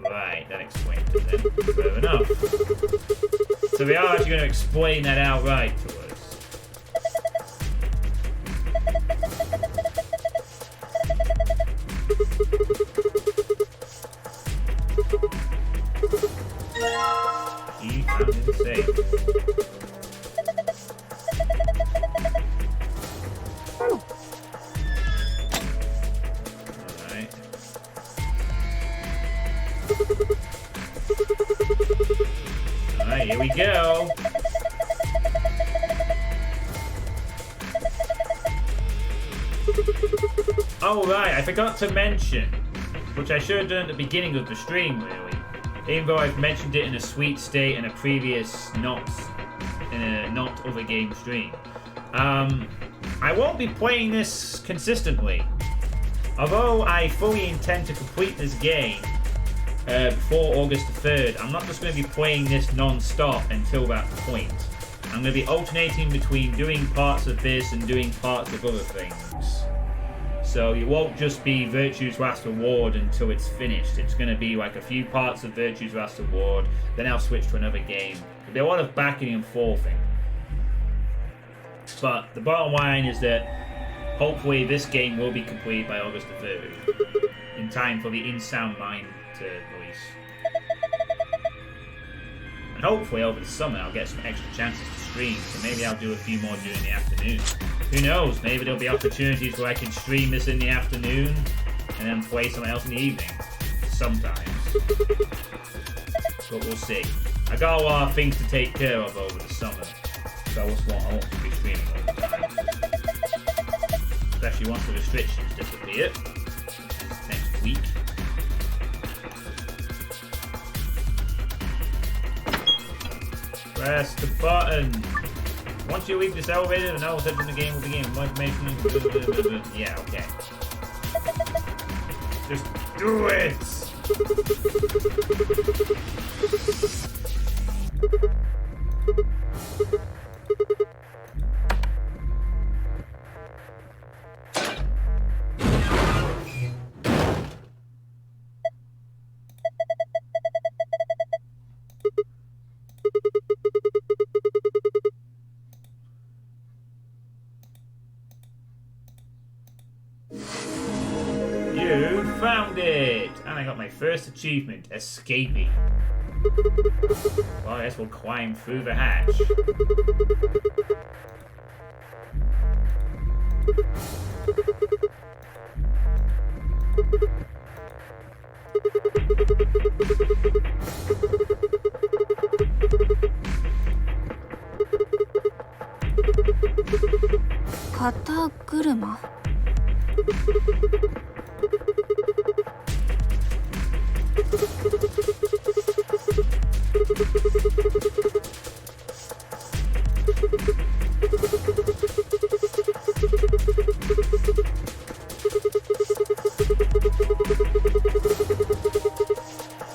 Speaker 1: Right, that explains it then. Fair enough. So we are actually going to explain that outright to us. Key found in the safe. Alright, here we go. Oh right, I forgot to mention, which I should have done at the beginning of the stream really, even though I've mentioned it in a sweet state in a previous not other game stream. I won't be playing this consistently. Although I fully intend to complete this game before August the 3rd, I'm not just going to be playing this non-stop until that point. I'm going to be alternating between doing parts of this and doing parts of other things. So it won't just be Virtue's Last Reward until it's finished. It's going to be like a few parts of Virtue's Last Reward, then I'll switch to another game. There'll be a lot of backing and forthing. But the bottom line is that hopefully this game will be completed by August the 3rd, in time for the In Sound Mind to release. And hopefully over the summer I'll get some extra chances to stream, so maybe I'll do a few more during the afternoon. Who knows, maybe there'll be opportunities where I can stream this in the afternoon and then play something else in the evening. Sometimes. But we'll see. I got a lot of things to take care of over the summer, so I want to be streaming all the time. Especially once the restrictions disappear. next week. Press the button. Once you leave this elevator, the novel section in the game will begin. More information. Yeah, okay. Just do it! You found it! And I got my first achievement, escaping. Well, I guess we'll climb through the hatch.
Speaker 2: 肩車。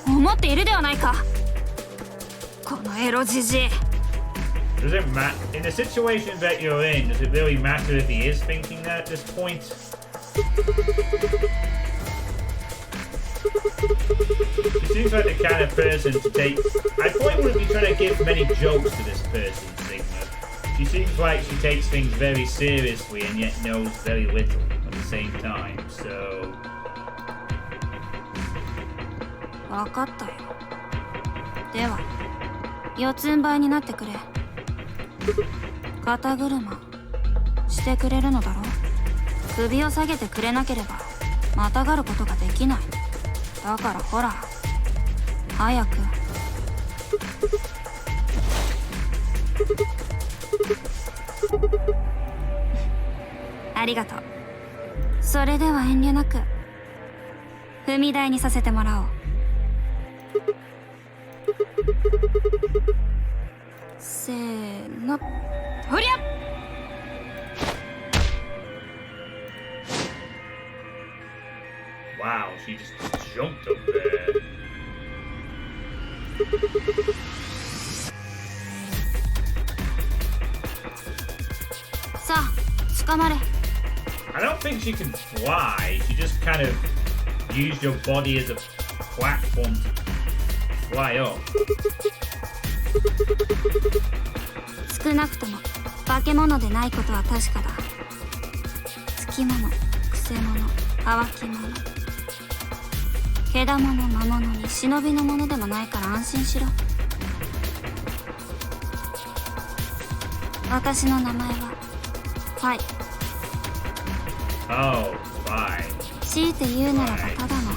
Speaker 2: 思っているではないか。このエロじじい。
Speaker 1: Does it matter? In the situation that you're in, does it really matter if he is thinking that at this point? She seems like the kind of person to take... I probably wouldn't be trying to give many jokes to this person, Sigma. She seems like she takes things very seriously and yet knows very little at the same time, so...
Speaker 2: わかったよ。では、四つん這いになってくれ。肩車してくれるのだろう。首を下げてくれなければまたがることができない。だからほら早く。ありがとう。それでは遠慮なく踏み台にさせてもらおう。せーの、ほりゃ。
Speaker 1: Wow, she just jumped up there. I don't think she can fly. She just kind of used your body as a platform to fly up.
Speaker 2: 少なくとも化け物でないことは確かだ。つきもの、くせ者、乾き者、けだもの、魔物に忍びのものでもないから安心しろ。私の名前はファイ。
Speaker 1: Oh, fine.
Speaker 2: 強いて言うならばただの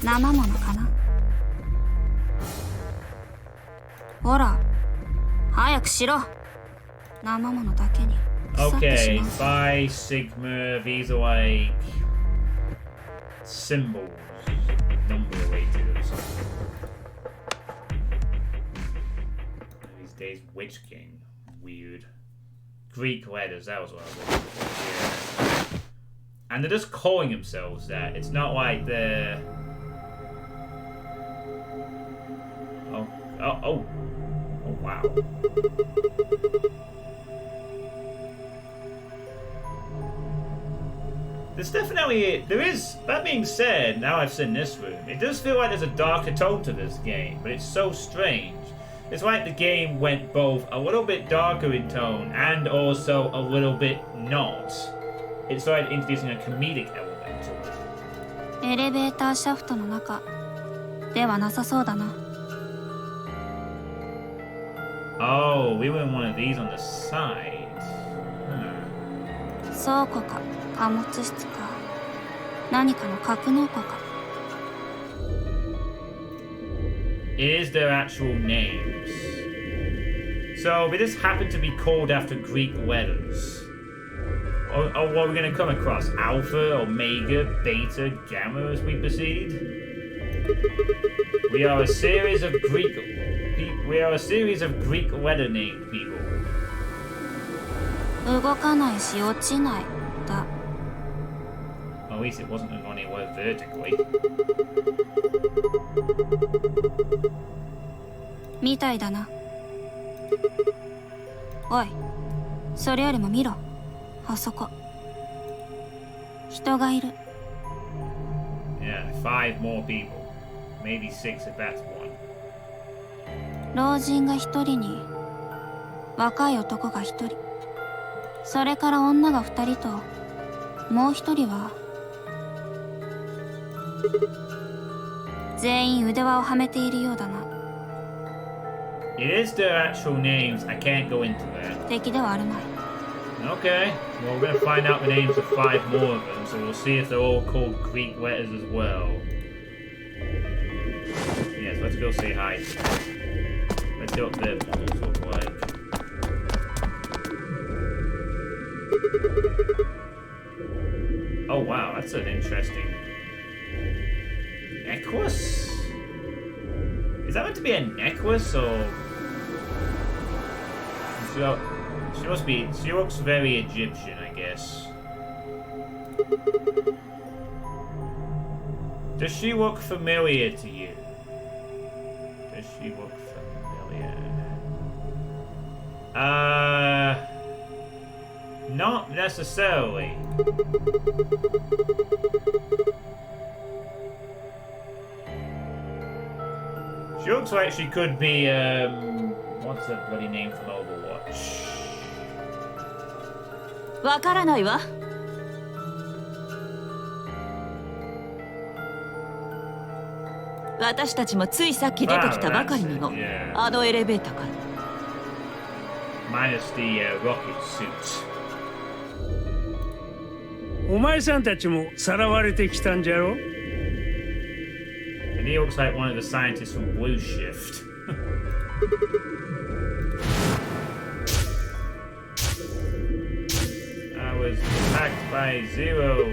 Speaker 2: 生ものかな。ほら早くしろ。生ものだけに腐ってし
Speaker 1: Okay,
Speaker 2: まう。
Speaker 1: Phi, Sigma, these are like symbols, number raters. These days, Witch King, weird. Greek letters, that was what I was looking for. Yeah. And they're just calling themselves that. It's not like they're... Oh, wow. There's definitely... That being said, now I've seen this room, it does feel like there's a darker tone to this game, but it's so strange. It's like the game went both a little bit darker in tone and also a little bit not. It started introducing a comedic element to it.
Speaker 2: エレベーターシャフトの中ではなさそうだな。
Speaker 1: Oh, we were in one of these on the side.
Speaker 2: 倉庫か貨物室か何かの格納庫か。
Speaker 1: Is their actual names. So, they just happen to be called after Greek letters. Or what are we going to come across? Alpha, Omega, Beta, Gamma as we proceed? We are a series of Greek letter named people.
Speaker 2: 動かないし落ちないだ
Speaker 1: At least it wasn't going anywhere vertically.
Speaker 2: みたいだなおいそれよりも見ろあそこ人がいる
Speaker 1: Yeah, 5 more people. Maybe 6 if that's one.
Speaker 2: 老人が一人に若い男が一人それから女が二人ともう一人は全員腕輪をはめているようだな
Speaker 1: It is their actual names. I can't go into that.
Speaker 2: 敵ではあるまい
Speaker 1: Okay, well, we're going to find out the names of 5 more of them, so we'll see if they're all called Greek letters as well. Yes, let's go say hi to them. Let's see what their models look like. Oh wow, that's an interesting necklace? Is that meant to be a necklace or? She must be. She looks very Egyptian, I guess. Does she look familiar to you? Does she look familiar? Not necessarily. She looks like she could be, what's the bloody name from Overwatch?
Speaker 4: わからないわ。私たちもついさっき出てきたばかりなの。あのエレベーターから。
Speaker 1: Minus the rocket suits.
Speaker 5: お前さんたちもさらわれてきたんじゃろ
Speaker 1: And he looks like one of the scientists from Blue Shift. I was attacked by Zero.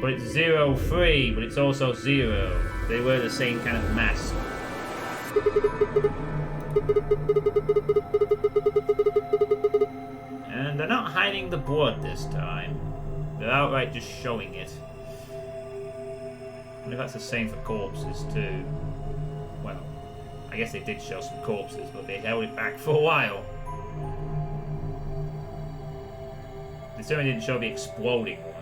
Speaker 1: But it's 0-3, but it's also 0. They wear the same kind of mask. And they're not hiding the blood this time. They're outright just showing it. I wonder if that's the same for corpses too. Well, I guess they did show some corpses, but they held it back for a while. They certainly didn't show the exploding ones.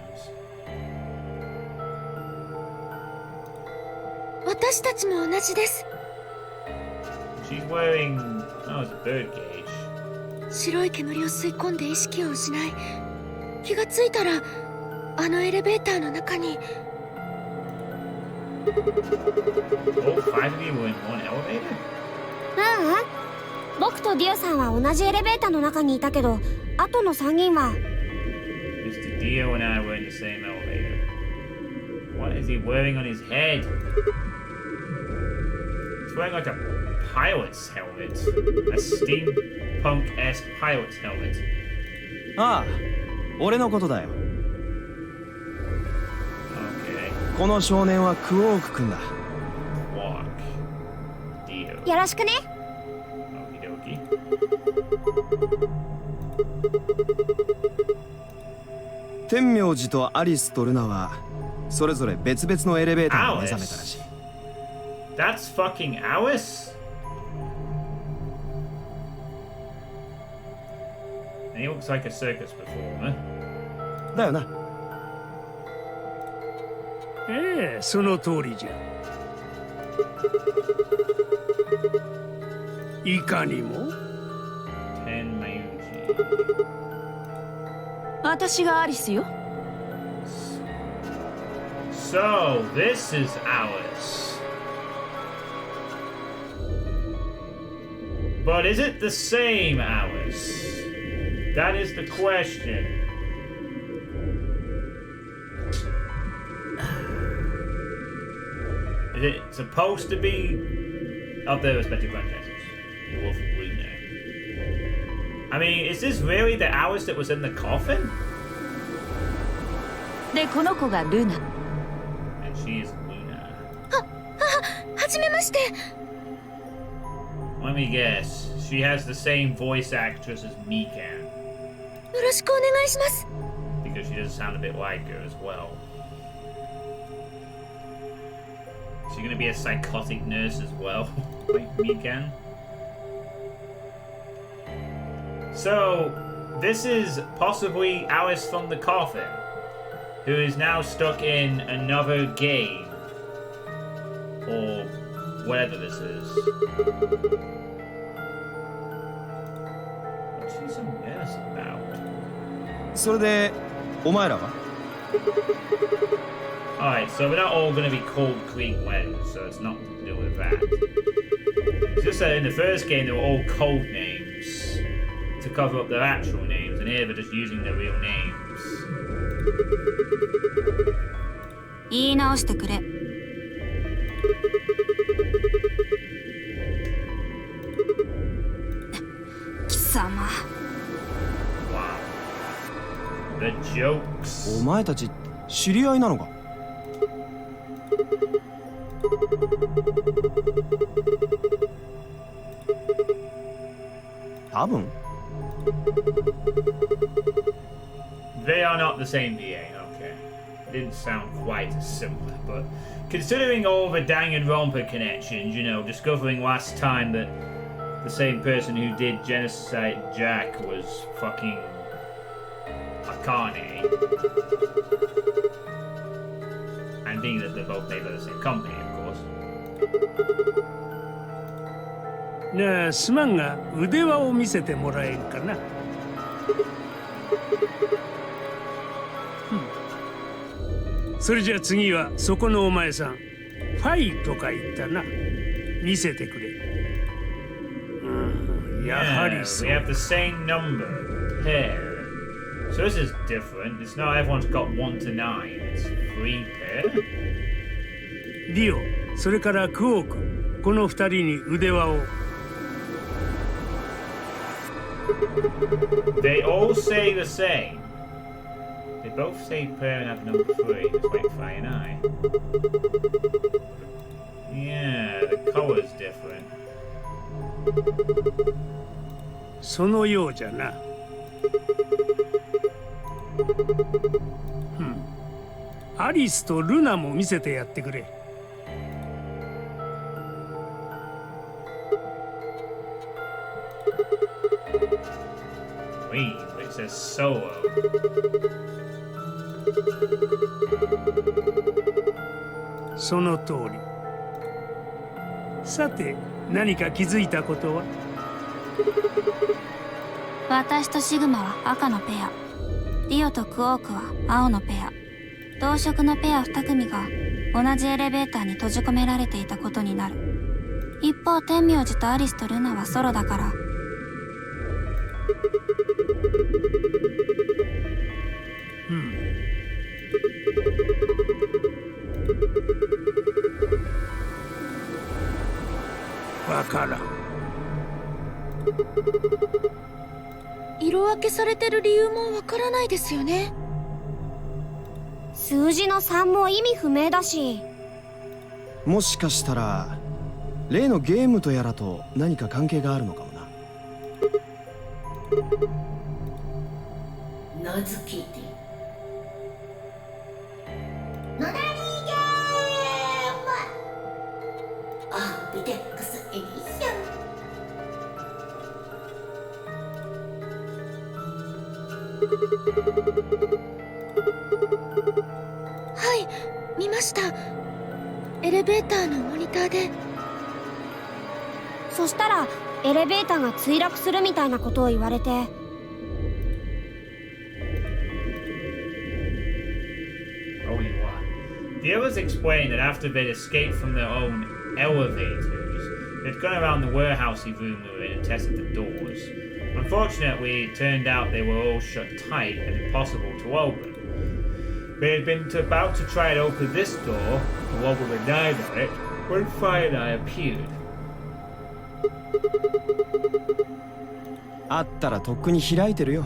Speaker 6: 私たちも同じです。
Speaker 1: She's wearing... oh, it's a bird cage.
Speaker 6: 白い煙を吸い込んで意識を失い、気がついたらあのエレベーターの中に。
Speaker 1: Oh, 5 of you were in one elevator?
Speaker 7: 僕とディオさんは同じエレベーターの中にいたけど、あとの3人は。
Speaker 1: Mr. Dio and I were in the same elevator. What is he wearing on his head? He's wearing like a pilot's helmet. A steampunk-esque pilot's helmet.
Speaker 8: ああ、俺のことだよ。
Speaker 1: Okay.
Speaker 8: この少年はクオーク君だ。
Speaker 1: Walk. Dio.
Speaker 7: よろしくね。
Speaker 1: Okie dokie.
Speaker 8: 天明寺とアリスとルナはそれぞれ別々のエレベーターに目覚めたらしい。
Speaker 1: That's fucking Alice? And he looks like a circus performer.
Speaker 8: だよな。
Speaker 5: ええ、その通りじゃ。いかにも。
Speaker 1: Ten Mayuji.
Speaker 4: 私がアリスよ。
Speaker 1: So, this is Alice. But is it the same Alice? That is the question. Is it supposed to be of their respective franchises? The Wolf of Luna. I mean, is this really the Alice that was in the coffin?
Speaker 4: でこの子がルナ。
Speaker 1: And she is Luna.
Speaker 6: はじめまして。
Speaker 1: Let me guess. She has the same voice actress as Mikan.
Speaker 6: よろしくお願いします。
Speaker 1: Because she does sound a bit like her as well. Is she gonna be a psychotic nurse as well? Like Mikan? So, this is possibly Alice from the Coffin, who is now stuck in another game. Or whatever this is. What's she so nervous about?
Speaker 8: それでお前らは
Speaker 1: Alright, so we're not all gonna be Cold Creek weddings, so it's not to do with that. It's just that in the first game they were all code names to cover up their actual names, and here they're just using their real names.
Speaker 2: 言い直してくれ。貴様。
Speaker 1: Wow. The jokes.
Speaker 8: お前たち知り合いなのか多分
Speaker 1: They are not the same VA, okay. Didn't sound quite as similar, but considering all the Danganronpa connections, you know, discovering last time that the same person who did Genocide Jack was fucking Akane, and being that they're both made by the same company, of course.
Speaker 5: なあすまんが腕輪を見せてもらえんかな。それじゃあ次はそこのお前さんファイとか言ったな。見せてくれ。やはり
Speaker 1: Yeah,
Speaker 5: そう
Speaker 1: we have the same number, pair. So this is different. It's not everyone's got 1 to 9. It's 3 pair.
Speaker 5: リオ、それからクオーク、この二人に腕輪を。
Speaker 1: They all say the same. They both say prayer and have number 3, just like Fry and I. Yeah, the color's different.
Speaker 5: そのようじゃな。アリスとルナも見せてやってくれ。
Speaker 1: Wait, it says solo.
Speaker 5: その通り。さて、何か気づいたことは？
Speaker 2: 私とシグマは赤のペア、リオとクオークは青のペア。同色のペア2組が同じエレベーターに閉じ込められていたことになる。一方天明寺とアリスとルナはソロだから。
Speaker 5: わからん。
Speaker 6: 色分けされてる理由もわからないですよね。
Speaker 7: 数字の3も意味不明だし。
Speaker 8: もしかしたら例のゲームとやらと何か関係があるのかもな。
Speaker 3: 名付けてノナリーゲームアービテックスエディション。
Speaker 6: はい、見ました。エレベーターのモニターで。
Speaker 7: そしたらエレベーターが墜落するみたいなことを言われて。
Speaker 1: The others explained that after they'd escaped from their own elevators, they'd gone around the warehousey room we were in and tested the doors. Unfortunately, it turned out they were all shut tight and impossible to open. They had been about to try to open this door, the one with a 9 on it, when Fry and I appeared.
Speaker 8: あったらとっくに開いてるよ。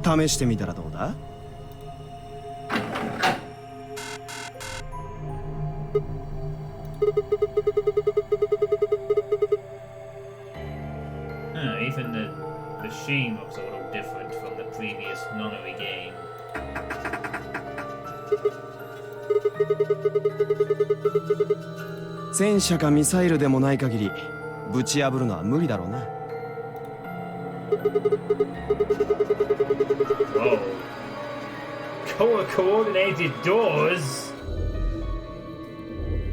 Speaker 8: 試してみたらどうだ？Even
Speaker 1: the sheen looks a little different from the previous nunnery game.
Speaker 8: 戦車かミサイルでもない限りぶち破るのは無理だろうな。
Speaker 1: Whoa. Color coordinated doors?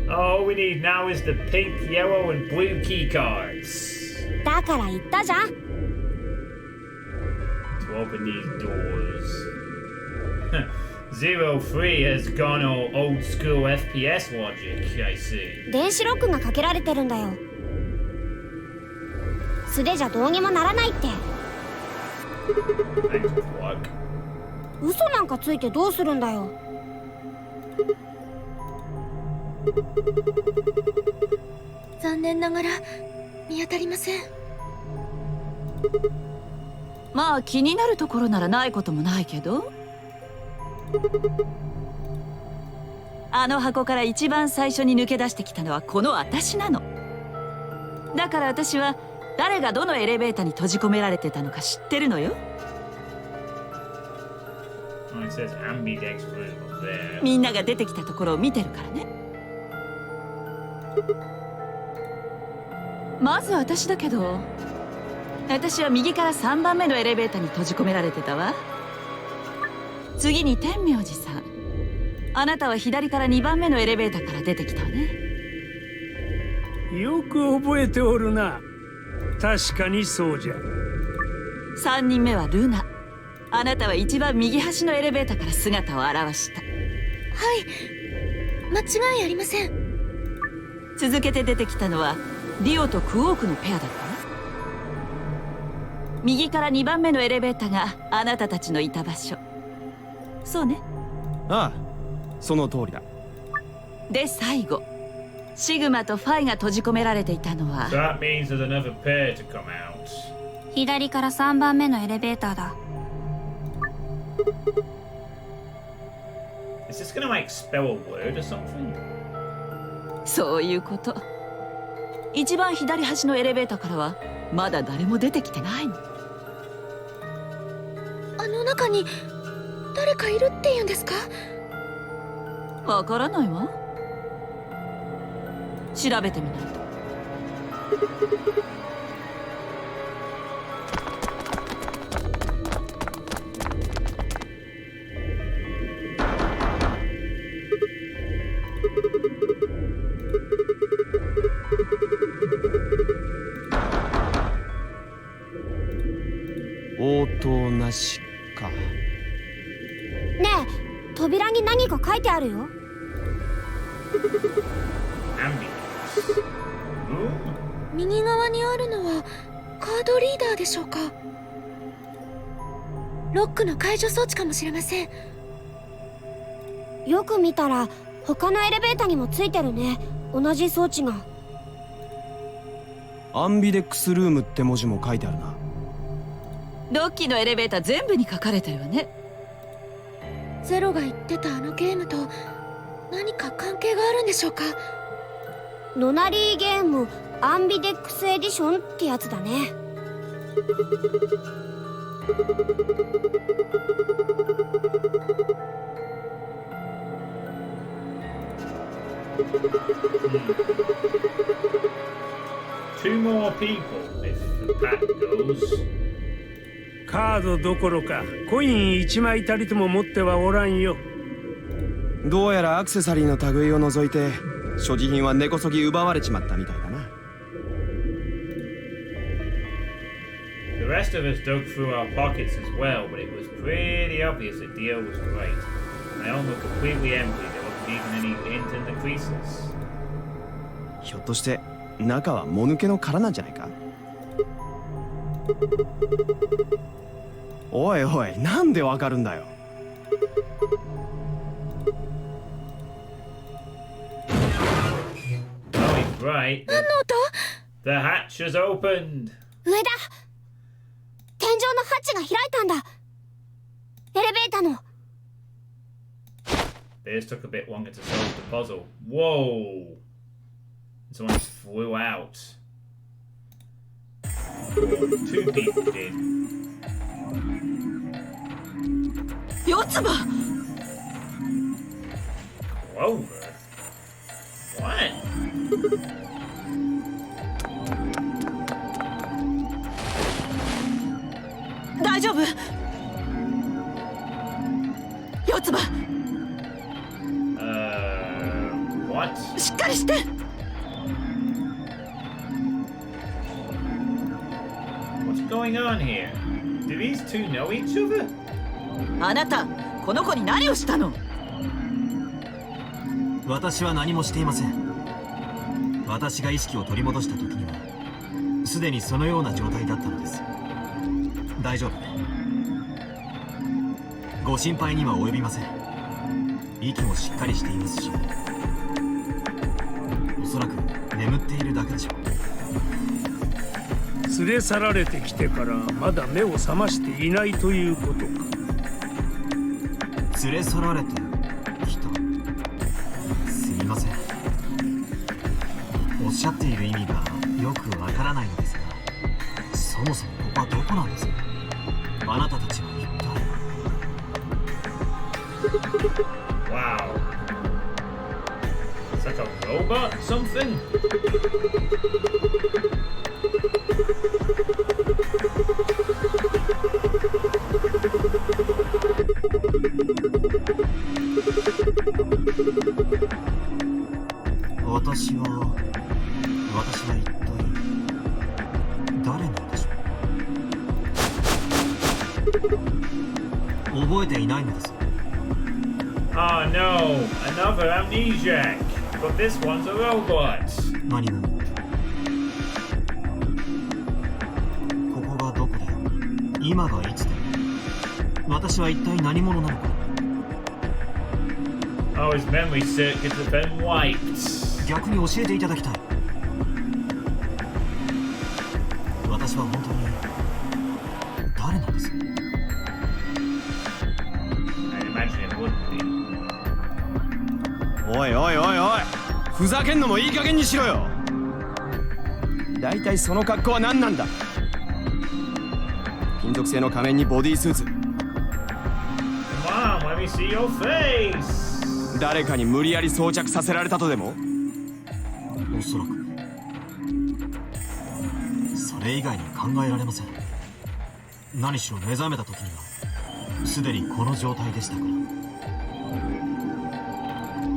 Speaker 1: All we need now is the pink, yellow, and blue key cards
Speaker 7: だから言ったじゃん。
Speaker 1: to open these doors. 03 has gone all old school FPS logic, I see.
Speaker 7: 電子ロックがかけられてるんだよ。素手じゃどうにもならないって。
Speaker 1: Thanks, plug.
Speaker 7: 嘘なんかついてどうするんだよ。
Speaker 6: 残念ながら見当たりません。
Speaker 4: まあ気になるところならないこともないけど。あの箱から一番最初に抜け出してきたのはこの私なの。だから私は誰がどのエレベーターに閉じ込められてたのか知ってるのよ。
Speaker 1: Oh, it says ambidex room up there.
Speaker 4: みんなが出てきたところを見てるからね。まず私だけど、私は右から3番目のエレベーターに閉じ込められてたわ。次に天明寺さん、あなたは左から2番目のエレベーターから出てきたわね。
Speaker 5: よく覚えておるな。確かにそうじゃ。
Speaker 4: 3人目はルナ、あなたは一番右端のエレベーターから姿を現した。
Speaker 6: はい、間違いありません。
Speaker 4: 続けて出てきたのはリオとクオークのペアだったわ。右から2番目のエレベーターがあなたたちのいた場所。そうね。
Speaker 8: ああ、その通りだ。
Speaker 4: で最後、シグマとファイが閉じ込められていたのは。
Speaker 1: So that means there's another pair to come out.
Speaker 2: 左から3番目のエレベーターだ。
Speaker 1: Is this gonna like spell a word or something?
Speaker 4: そういうこと。一番左端のエレベーターからはまだ誰も出てきてないの。
Speaker 6: あの中に誰かいるって言うんですか？
Speaker 4: わからないわ。調べてみないと。
Speaker 8: 応答なしか。
Speaker 7: ねえ、扉に何か書いてあるよ。
Speaker 1: Ambidex.
Speaker 6: 右側にあるのはカードリーダーでしょうか？ロックの解除装置かもしれません。
Speaker 7: よく見たら他のエレベーターにもついてるね、同じ装置が。
Speaker 8: アンビデックスルームって文字も書いてあるな。
Speaker 4: ロッキーのエレベーター全部に書かれてるわね。
Speaker 6: ゼロが言ってたあのゲームと何か関係があるんでしょうか？
Speaker 7: ノナリーゲームアンビデックスエディションってやつだね。
Speaker 1: Two more people if the pack goes.
Speaker 5: カードどころかコイン1枚たりとも持ってはおらんよ。
Speaker 8: どうやらアクセサリーの類を除いて所持品は根こそぎ奪われちまったみたいだな。
Speaker 1: The rest of us dug through our pockets as well, but it was pretty obvious the deal was right. My own were completely empty. There wasn't even any lint in the creases.
Speaker 8: ひょっとして中はもぬけの殻なんじゃないか？おいおい、なんでわかるんだよ。
Speaker 1: Oh, he right. The hatch has opened.
Speaker 7: 上だ。天井のハッチが開いたんだ。エレベーターの。
Speaker 1: This took a bit longer to solve the puzzle. Whoa! Someone flew out. Two people did.
Speaker 4: 四つ葉
Speaker 1: Clover? What?
Speaker 4: 大丈夫四つ葉
Speaker 1: What?
Speaker 4: しっかりして
Speaker 1: What's going on here? Do these two know each other?
Speaker 4: あなたこの子に何をしたの
Speaker 9: 私は何もしていません。私が意識を取り戻した時にはすでにそのような状態だったのです。大丈夫。ご心配には及びません。息もしっかりしていますし、おそらく眠っているだけでしょう。
Speaker 5: 連れ去られてきてからまだ目を覚ましていないということか。
Speaker 9: 連れ去られてきた。すみません。おっしゃっている意味がよくわからないのですが、そもそもここはどこなんですか。あなたたちは一体。
Speaker 1: Wow. It's like a robot or something?
Speaker 9: 私は一体誰なんでしょう。覚えていないのです。
Speaker 1: Oh no, another amnesiac. But this one's a robot.
Speaker 9: 何も。ここがどこで、今がいつで、私は一体何者なのか。
Speaker 1: Oh, his memory circuits have been wiped.
Speaker 9: 逆に教えていただきたい。私は本当に誰なんです。
Speaker 1: I imagine it would be.
Speaker 8: おいおいおいおい、ふざけんのもいい加減にしろよ。だいたいその格好は何なんだ。金属製の仮面にボディースーツ。
Speaker 1: Come on, let me see your face.
Speaker 8: 誰かに無理やり装着させられたとでも。
Speaker 9: おそらくそれ以外に考えられません。何しろ目覚めた時にはすでにこの状態でしたから。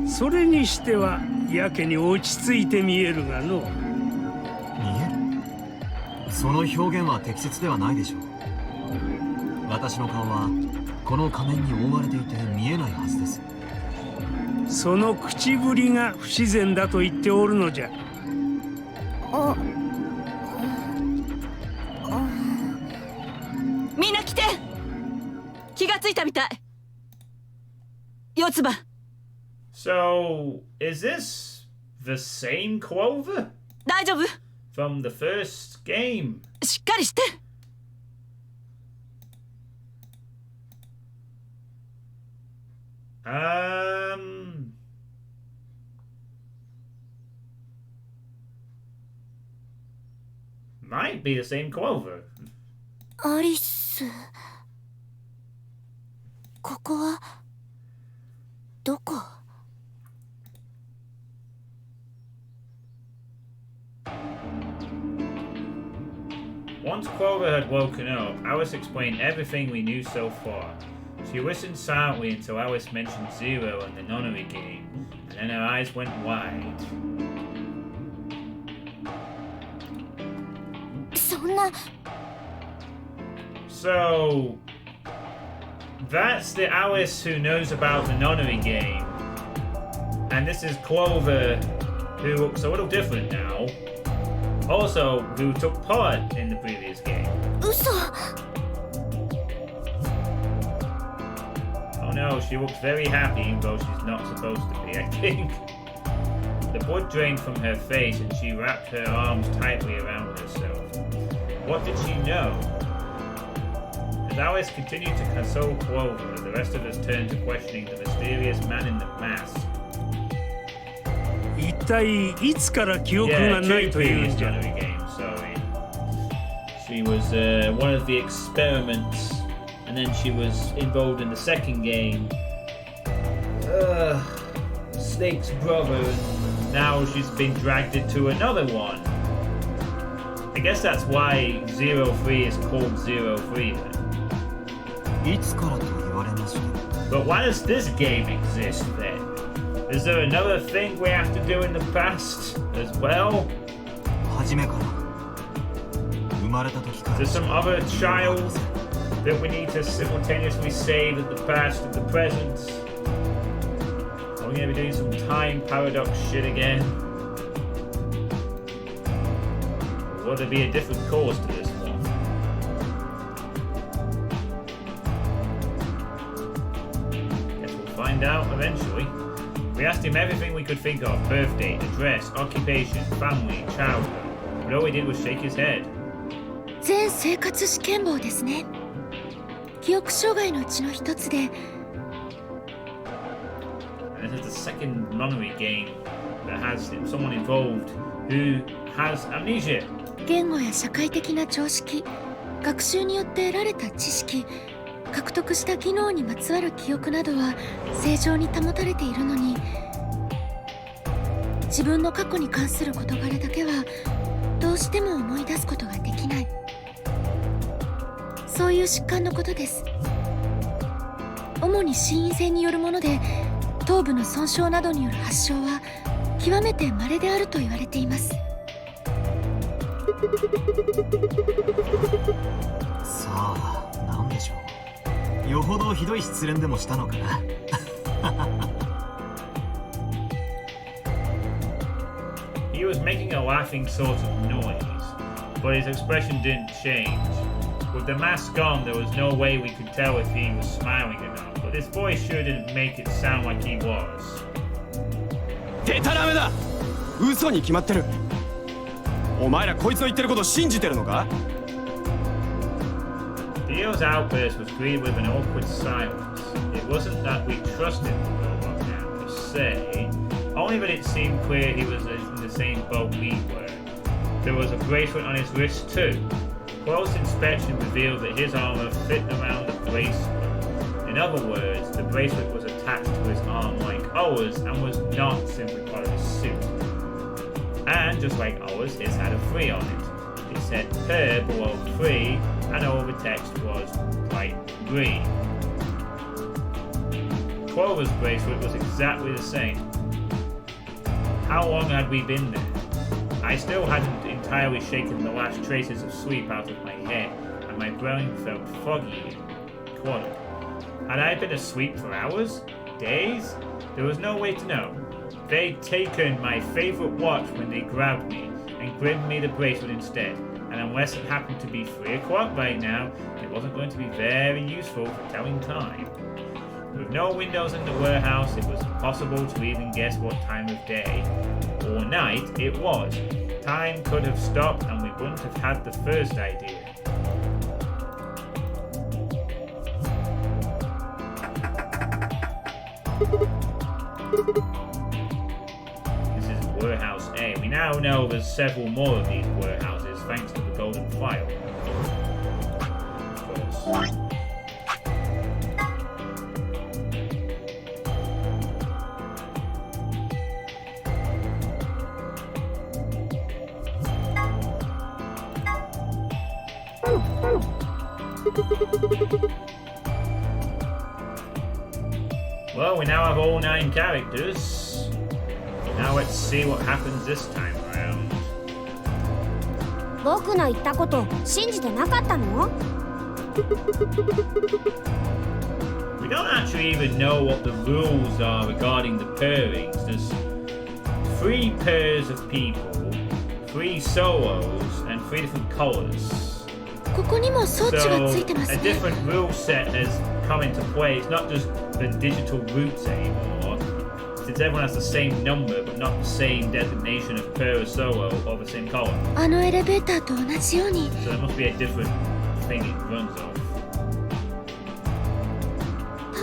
Speaker 5: それにしてはやけに落ち着いて見えるがの。
Speaker 9: 見える？その表現は適切ではないでしょう。私の顔はこの仮面に覆われていて見えないはずです。
Speaker 5: その口ぶりが不自然だと言っておるのじゃ。
Speaker 4: みんな来て。気がついたみたい。四つ葉。
Speaker 1: So, is this the same Clover
Speaker 4: 大丈夫？
Speaker 1: from the first game?
Speaker 4: しっかりして。
Speaker 1: Might be the same Clover.
Speaker 7: アリス、ここはどこ？
Speaker 1: Once Clover had woken up, Alice explained everything we knew so far. She listened silently until Alice mentioned Zero and the nunnery game, and then her eyes went wide.
Speaker 7: そんな。
Speaker 1: So, that's the Alice who knows about the nunnery game. And this is Clover, who looks a little different now. Also, who took part in the previous game.
Speaker 7: 嘘。
Speaker 1: Oh no, she looks very happy, though she's not supposed to be, I think. The blood drained from her face and she wrapped her arms tightly around herself. What did she know? As Alice continued to console Clover, the rest of us turned to questioning the mysterious man in the mask.
Speaker 5: 一体いつから記憶
Speaker 1: Yeah,
Speaker 5: がないとい
Speaker 1: Suitepee
Speaker 5: うんじゃ。
Speaker 1: game, sorry. She was one of the experiments, and then she was involved in the second game. Snake's brother, and now she's been dragged into another one. I guess that's why 03 is called 03 then.
Speaker 9: いつからと言われました。
Speaker 1: But why does this game exist then? Is there another thing we have to do in the past as well?
Speaker 9: 初めから生まれた時から
Speaker 1: Is there some other child that we need to simultaneously save at the past and the present? Are we going to be doing some time paradox shit again? Or will there be a different course to this one? Guess we'll find out eventually. We asked him everything we could think of: birthday, address, occupation, family, childhood. But all he did was shake his head.
Speaker 6: 全生活試験簿ですね。記憶障害のうちの一つで、
Speaker 1: And this is the second memory game that has someone involved who has amnesia.
Speaker 6: 言語や社会的な常識、学習によって得られた知識、獲得した技能にまつわる記憶などは正常に保たれているのに、自分の過去に関する事柄だけはどうしても思い出すことができない。そういう疾患のことです。主に心因性によるもので、頭部の損傷などによる発症は極めて稀であると言われています。
Speaker 9: さあ、なんでしょう。よほどひどい失恋でもしたのかな。
Speaker 1: He was making a laughing sort of noise, but his expression didn't change. With the mask on, there was no way we could tell if he was smiling or not, but his voice sure didn't make it sound like he was.
Speaker 8: デタラメだ。嘘に決まってる。お前らこいつの言ってること信じてるのか？
Speaker 1: Dio's outburst was greeted with an awkward silence. It wasn't that we trusted the robot man per se, only that it seemed clear he was in the same boat we were. There was a bracelet on his wrist too. Close inspection revealed that his armor fit around the bracelet. In other words, the bracelet was attached to his arm like ours and was not simply part of his suit. And just like ours, his had a 3 on it. It said per below 3, and all the text was bright green. Clover's bracelet was exactly the same. How long had we been there? I still hadn't entirely shaken the last traces of sleep out of my head, and my brain felt foggy and clouded. Had I been asleep for hours? Days? There was no way to know. They'd taken my favourite watch when they grabbed me, and given me the bracelet instead, and unless it happened to be 3 o'clock right now, it wasn't going to be very useful for telling time. With no windows in the warehouse, it was impossible to even guess what time of day or night it was. Time could have stopped and we wouldn't have had the first idea. This is Warehouse A. We now know there's several more of these warehouses thanks to the golden file. Of course. Well, we now have all 9 characters. Now let's see what happens this time around.
Speaker 7: 僕の言ったこと信じてなかったの？
Speaker 1: We don't actually even know what the rules are regarding the pairings. There's 3 pairs of people, 3 solos, and 3 different colors.
Speaker 6: ここにも装置がついてま
Speaker 1: So
Speaker 6: す
Speaker 1: a
Speaker 6: ね。
Speaker 1: different rule set has come into play. It's not just the digital roots anymore. since everyone has the same number but not the same designation of pair or solo or the same column.
Speaker 6: あのエレベーターと同じように
Speaker 1: So there must be a different thing it runs off.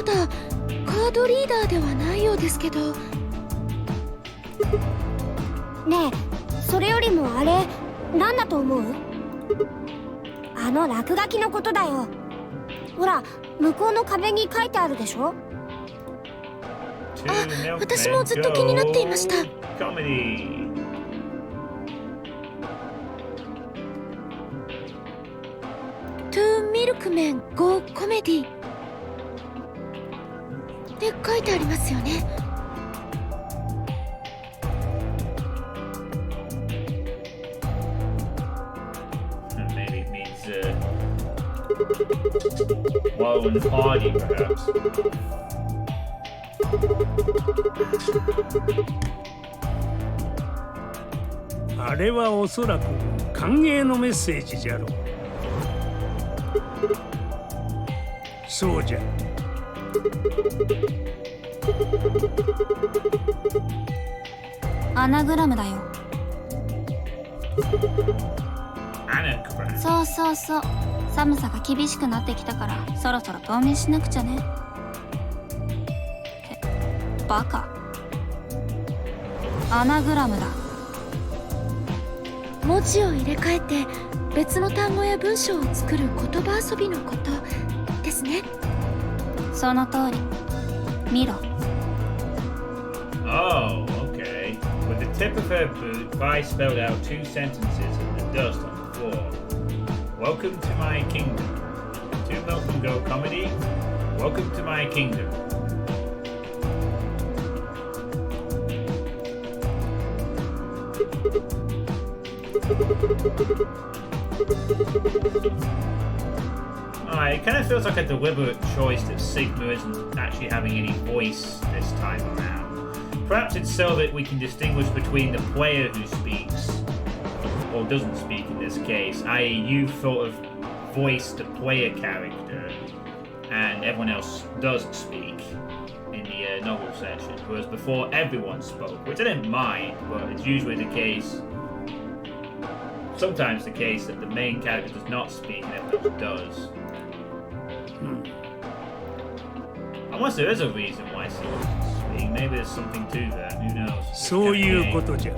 Speaker 6: ただカードリーダーではないようですけど。
Speaker 7: ねえ、それよりもあれ何だと思う？あの落書きのことだよ。ほら向こうの壁に書いてあるでしょ。
Speaker 6: あ、私もずっと気になっていました。
Speaker 1: Comedy.
Speaker 6: トゥーミルクメン Go コメディって書いてありますよね。
Speaker 1: Maybe it means low and hardy, perhaps.
Speaker 5: あれはおそらく歓迎のメッセージじゃろう。そうじゃ。
Speaker 2: アナグラムだよ。
Speaker 1: Anagram.
Speaker 2: そうそうそう。寒さが厳しくなってきたからそろそろ冬眠しなくちゃね。ってバカ。アナグラムだ。
Speaker 6: 文字を入れ替えて別の単語や文章を作る言葉遊びのことですね。
Speaker 2: その通り。見ろ。
Speaker 1: Oh, okay. With the tip of her boot, Vi spelled out 2 sentences in the dust on the floor. Welcome to my kingdom. To Milk and Go Comedy. Welcome to my kingdom. It kind of feels like a deliberate choice that Sigma isn't actually having any voice this time around. Perhaps it's so that we can distinguish between the player who speaks, or doesn't speak in this case, i.e. you sort of voice the player character, and everyone else does speak in the novel session, whereas before everyone spoke, which I didn't mind, but it's usually the case, sometimes the case that the main character does not speak and everyone else does. Unless there is a reason why Sigma doesn't speak, maybe there's something to that, who knows?
Speaker 5: そういうことじゃ。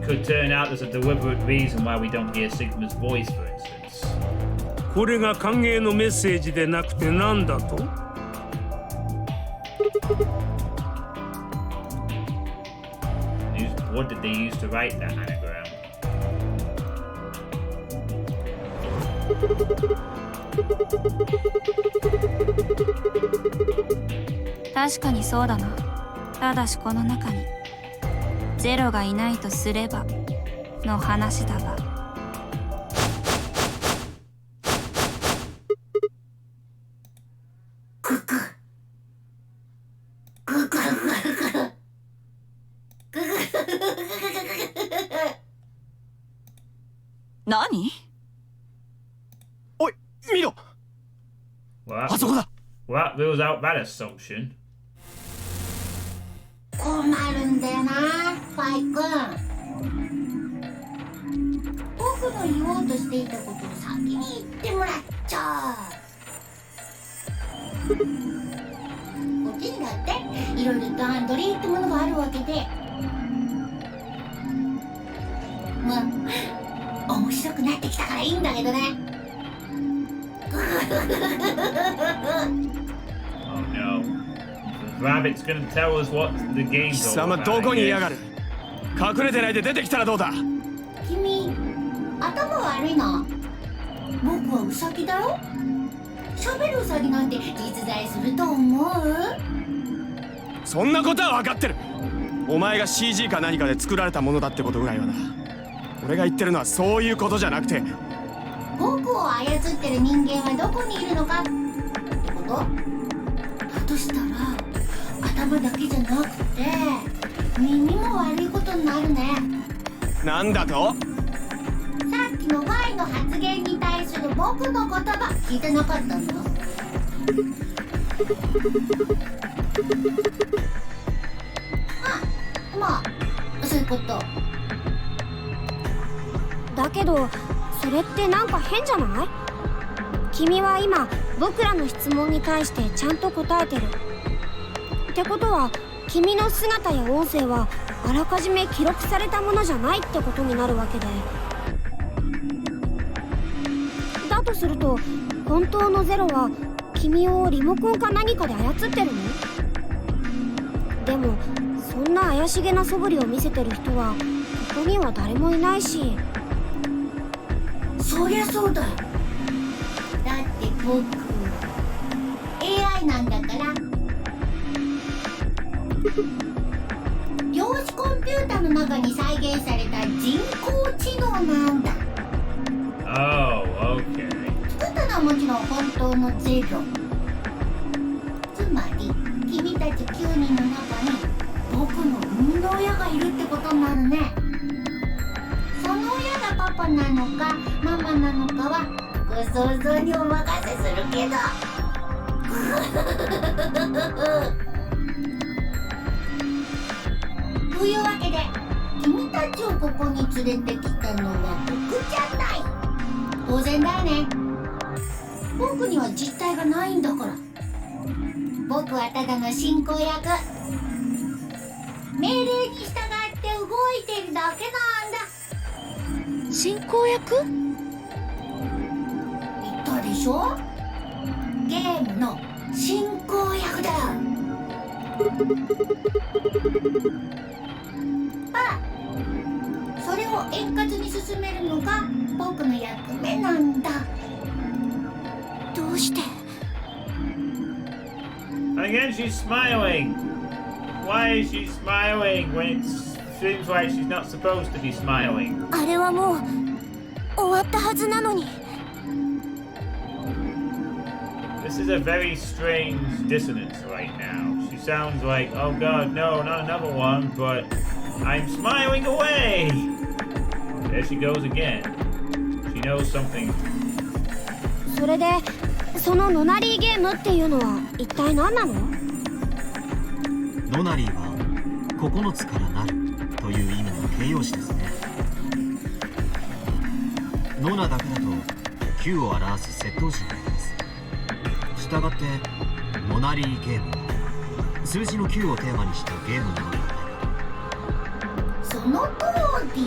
Speaker 1: Could turn out there's a deliberate reason why we don't hear Sigma's voice, for instance.
Speaker 5: これが歓迎のメッセージでなくて何だと？
Speaker 1: What did they use to write that anagram?
Speaker 2: 確かにそうだな。ただしこの中にゼロがいないとすればの話だが。
Speaker 4: 何？
Speaker 8: おい、見ろ。
Speaker 1: Well,
Speaker 8: あそこだ。
Speaker 1: that rules out that assumption.
Speaker 3: 困るんだよな、ファイ君。僕の言おうとしていたことを先に言ってもらっちゃう。こっちにだっていろいろ段取りってものがあるわけで、まあ面白くなってきたからいいんだけどね。
Speaker 1: Oh no. The rabbit's gonna tell us what the
Speaker 8: 貴
Speaker 1: game's all
Speaker 8: 様
Speaker 1: about.
Speaker 8: どこにいや
Speaker 1: I
Speaker 8: が
Speaker 1: guess.
Speaker 8: る。隠れてないで出てきたらどうだ。
Speaker 3: 君、頭悪いな。僕はウサギだよ。喋るウサギなんて実在すると思う？
Speaker 8: そんなことは分かってる。お前が CG か何かで作られたものだってことぐらいはな。俺が言ってるのはそういうことじゃなくて、
Speaker 3: 僕を操ってる人間はどこにいるのかってこと？だとしたら頭だけじゃなくて耳も悪いことになるね。
Speaker 8: なんだと？
Speaker 3: さっきのワイの発言に対する僕の言葉聞いてなかったの？こと。
Speaker 7: だけどそれってなんか変じゃない？君は今僕らの質問に対してちゃんと答えてるってことは、君の姿や音声はあらかじめ記録されたものじゃないってことになるわけで、だとすると本当のゼロは君をリモコンか何かで操ってるの？でもそんな怪しげな素振りを見せてる人はここには誰もいないし。
Speaker 3: そりゃそうだ。だって僕 AI なんだから。量子コンピュータの中に再現された人工知能なんだ。
Speaker 1: Oh, okay.
Speaker 3: 作ったのはもちろん本当のゼロ。つまり君たち9人の中に僕の生みの親がいるってことになるね。その親がパパなのかママなのかはご想像にお任せするけどというわけで、君たちをここに連れてきたのは僕じゃない。当然だよね。僕には実体がないんだから。僕はただの進行役。命令に従って動いてるだけなんだ。
Speaker 6: 進行役？
Speaker 3: 言ったでしょ？ゲームの進行役だよ。それを円滑に進めるのが僕の役目なんだ。
Speaker 7: どうして？
Speaker 1: Again, she's smiling. Why is she smiling when it seems like she's not supposed to be smiling?
Speaker 7: あれはもう終わったはずなのに。
Speaker 1: This is a very strange dissonance right now. She sounds like, oh god, no, not another one, but I'm smiling away! There she goes again. She knows something.
Speaker 7: それでそのノナリーゲームっていうのは一体何なの？
Speaker 9: ノナリーは9つからなるという意味の形容詞ですね。ノナだけだと9を表す窃盗詞になります。したがってノナリーゲームは数字の9をテーマにしたゲームなのではないかと。
Speaker 3: その通り。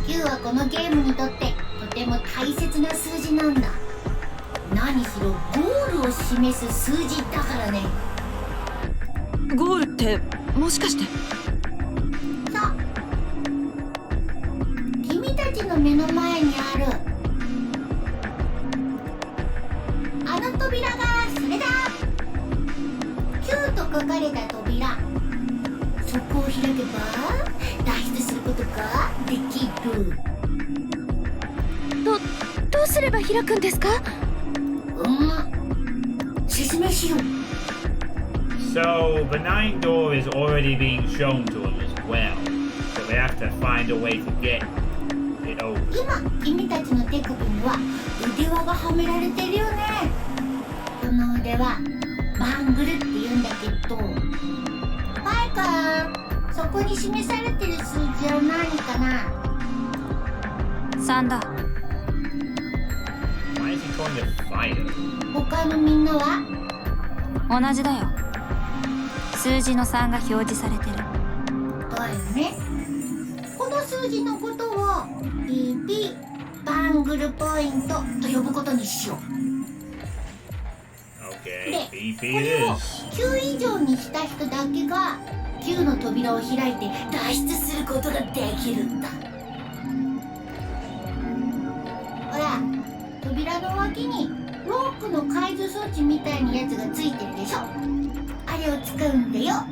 Speaker 3: 9はこのゲームにとってとても大切な数字なんだ。何しろゴールを示す数字だからね。
Speaker 4: ゴールってもしかして？
Speaker 3: さあ、君たちの目の前にあるあの扉がそれだ。9と書かれた扉、そこを開けば脱出することができる。
Speaker 6: どうすれば開くんですか？
Speaker 3: 説明しよう。
Speaker 1: So, the 9 door is already being shown to them as well. So they have to find a way to get it open.
Speaker 3: 今、君たちの手首には腕輪がはめられてるよね。この腕輪、バングルって言うんだけど、パイカー、そこに示されてる数字は何かな
Speaker 2: 3だ。
Speaker 1: Why is he calling it fire?
Speaker 3: 他のみんなは？
Speaker 2: 同じだよ。数字の3が表示されてる。
Speaker 3: だよね。この数字のことを PP バングルポイントと呼ぶことにしよう。
Speaker 1: Okay,
Speaker 3: で、
Speaker 1: BP
Speaker 3: これを
Speaker 1: it is.
Speaker 3: 9以上にした人だけが9の扉を開いて脱出することができるんだ。ほら、扉の脇にロックの解除装置みたいなやつがついてるでしょ。あれを使うんだよ。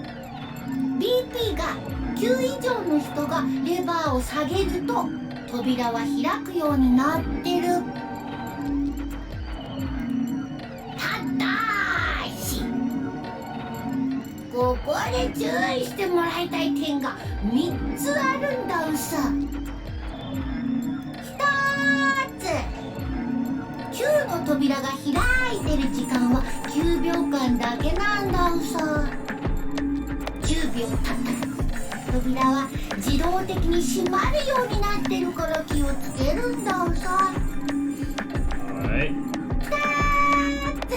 Speaker 3: BP が9以上の人がレバーを下げると扉は開くようになってる。ただし、ここで注意してもらいたい点が3つあるんだうさ。1つ、9の扉が開いてる時間は9秒間だけなんだうさ。10秒経ったら扉は自動的に閉まるようになってるから気をつけるんださ。
Speaker 1: Alright.
Speaker 3: だって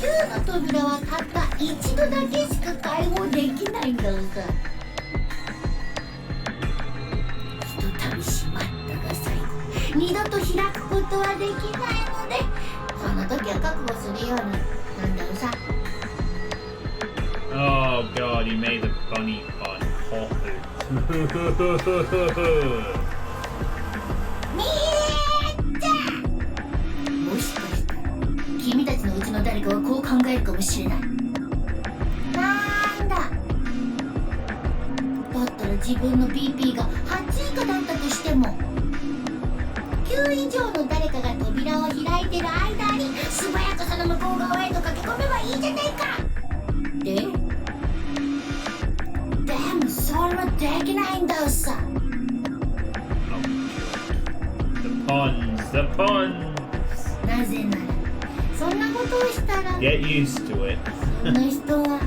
Speaker 3: 9の扉はたった一度だけしか開放できないんださ。ひとたび閉まったが最後、二度と開くことはできないので、その時は覚悟するようになんだろうさ。
Speaker 1: Oh god, you made the bunny pun. Hot food.
Speaker 3: もしかしたら君たちのうちの誰かはこう考えるかもしれない。なんだ。だったら自分の BP が8以下だったとしても、9以上の誰かが扉を開いてる間に素早くその向こう側へと駆け込めばいいじゃないか。でもそれはできないんださ。
Speaker 1: The puns, the puns.
Speaker 3: なぜならそんなことをしたら
Speaker 1: Get used to it.
Speaker 3: その人は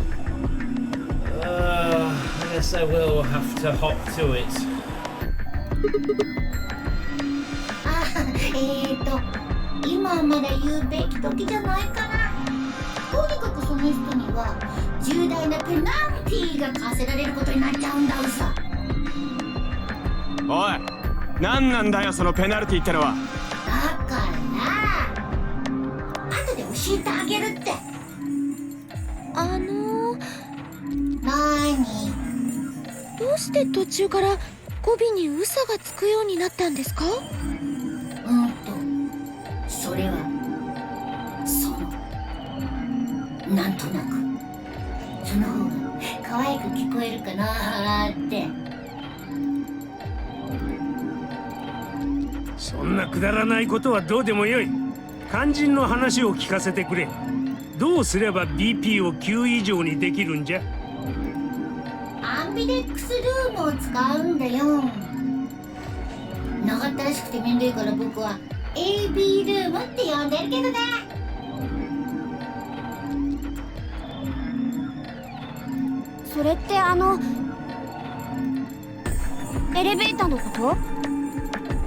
Speaker 1: I guess I will have to hop to it.
Speaker 3: 今はまだ言うべき時じゃないかな。とにかくその人には重大なペナルティーが課せられることになっちゃうんださ。
Speaker 8: おい、何なんだよそのペナルティってのは。
Speaker 3: だから後で教えてあげるって。何？
Speaker 6: どうして途中から語尾にウサがつくようになったんですか？
Speaker 3: それはなんとなくその方が可愛く聞こえるかなーって。
Speaker 5: そんなくだらないことはどうでもよい。肝心の話を聞かせてくれ。どうすれば BP を9以上にできるんじゃ？
Speaker 3: アンビデックスルームを使うんだよ。長ったらしくてめんどいから僕は AB ルームって呼んでるけどね。
Speaker 7: それってエレベーターのこと？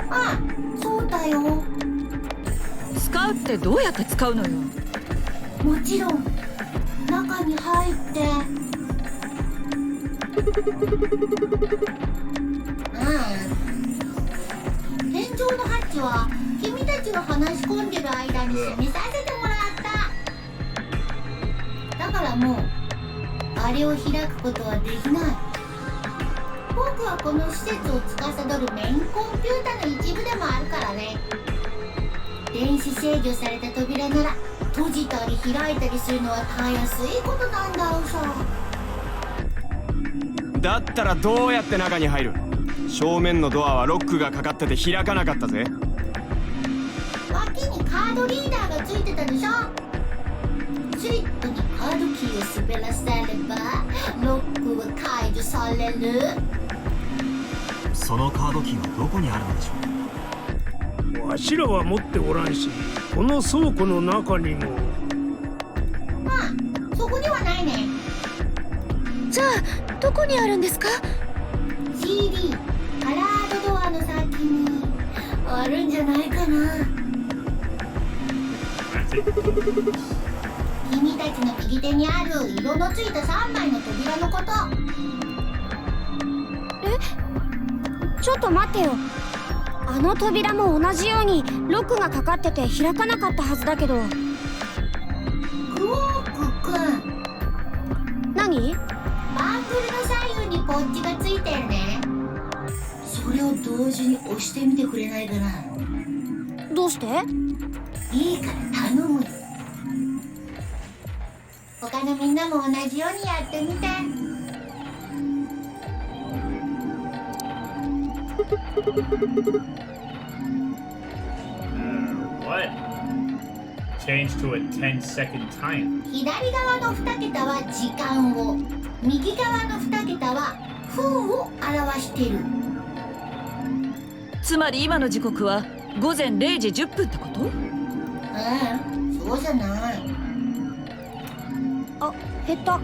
Speaker 3: あ、そうだよ。
Speaker 4: 使うってどうやって使うのよ？
Speaker 3: もちろん中に入って天井のハッチは君たちが話し込んでる間に閉めさせてもらった。だからもうあれを開くことはできない。僕はこの施設を司るメインコンピュータの一部でもあるからね。電子制御された扉なら閉じたり開いたりするのはたやすいことなんだろうさ。
Speaker 8: だったらどうやって中に入る？正面のドアはロックがかかってて開かなかったぜ。
Speaker 3: 脇にカードリーダーがついてたでしょ。スイットにカードキーを滑らせればロックは解除される。
Speaker 9: そのカードキーはどこにあるのでしょう？
Speaker 5: わしらは持っておらんし、この倉庫の中にも。
Speaker 3: そこにはないね。
Speaker 6: じゃあどこにあるんですか？
Speaker 3: CD カラードドアの先にあるんじゃないかな。君たちの右手にある色のついた3枚の扉のこと。
Speaker 7: ちょっと待ってよ。あの扉も同じようにロックがかかってて開かなかったはずだけど。
Speaker 3: クオークくん、
Speaker 7: 何？
Speaker 3: バングルの左右にポッチがついてるね。それを同時に押してみてくれないかな。
Speaker 7: どうして？
Speaker 3: いいから頼むよ。他のみんなも同じようにやってみて。
Speaker 1: What? Change to a 10-second time.
Speaker 3: 左側の2桁は時間を、右側の2桁は分を表してる。
Speaker 4: つまり今の時刻は午前0時10分ってこと？
Speaker 3: そうじゃない。
Speaker 7: あ、減った。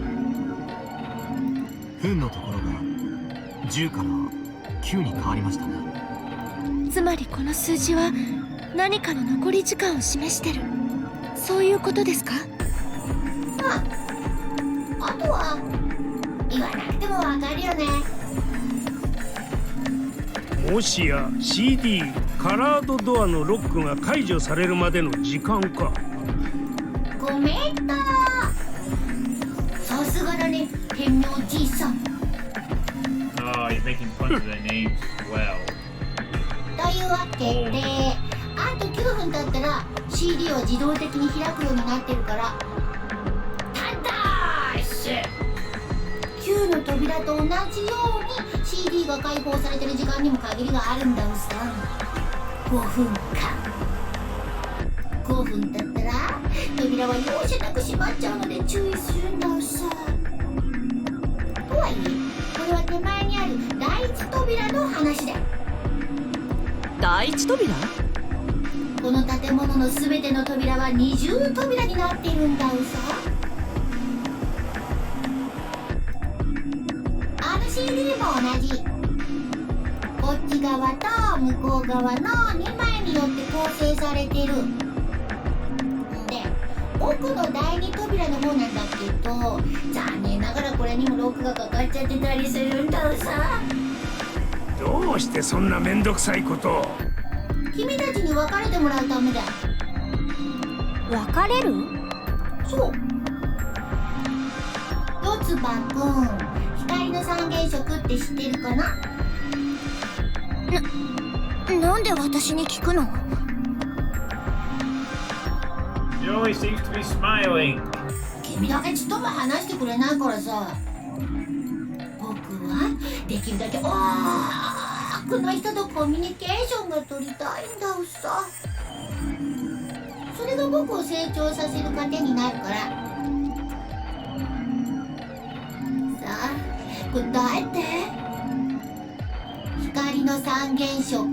Speaker 9: 分のところが10から9に変わりましたね。
Speaker 6: つまりこの数字は何かの残り時間を示してる、そういうことですか？
Speaker 3: あとは言わなくてもわかるよね。
Speaker 5: もしや CD カラードドアのロックが解除されるまでの時間か。
Speaker 3: ごめんと。さすがだね、天明じいさん。
Speaker 1: Oh, he's making fun of their names as well.
Speaker 3: というわけで、あと9分経ったら CD は自動的に開くようになってるから、ただし9の扉と同じように CD が解放されてる時間にも限りがあるんだうさ。5分間。5分経ったら扉は容赦なく閉まっちゃうので注意するんだうさ。とはいえこれは手前にある第一扉の話だ。
Speaker 4: 第一扉？
Speaker 3: この建物のすべての扉は二重扉になっているんだうさ。あの CD も同じ。こっち側と向こう側の2枚によって構成されてる。で、奥の第二扉の方なんだけど、残念ながらこれにもロックがかかっちゃってたりするんだうさ。
Speaker 5: どうしてそんなめんどくさいことを。
Speaker 3: 君たちに別れてもらうためだ。
Speaker 7: 別れる？
Speaker 3: そう。四つ葉くん、光の三原色って知ってるかな？
Speaker 7: なんで私に聞くの？
Speaker 1: He always seems to be smiling.
Speaker 3: 君だけちっとも話してくれないからさ。僕はできるだけ多くの人とコミュニケーションが取りたいんだうさ。それが僕を成長させる糧になるから。さあ、答えて。光の三原色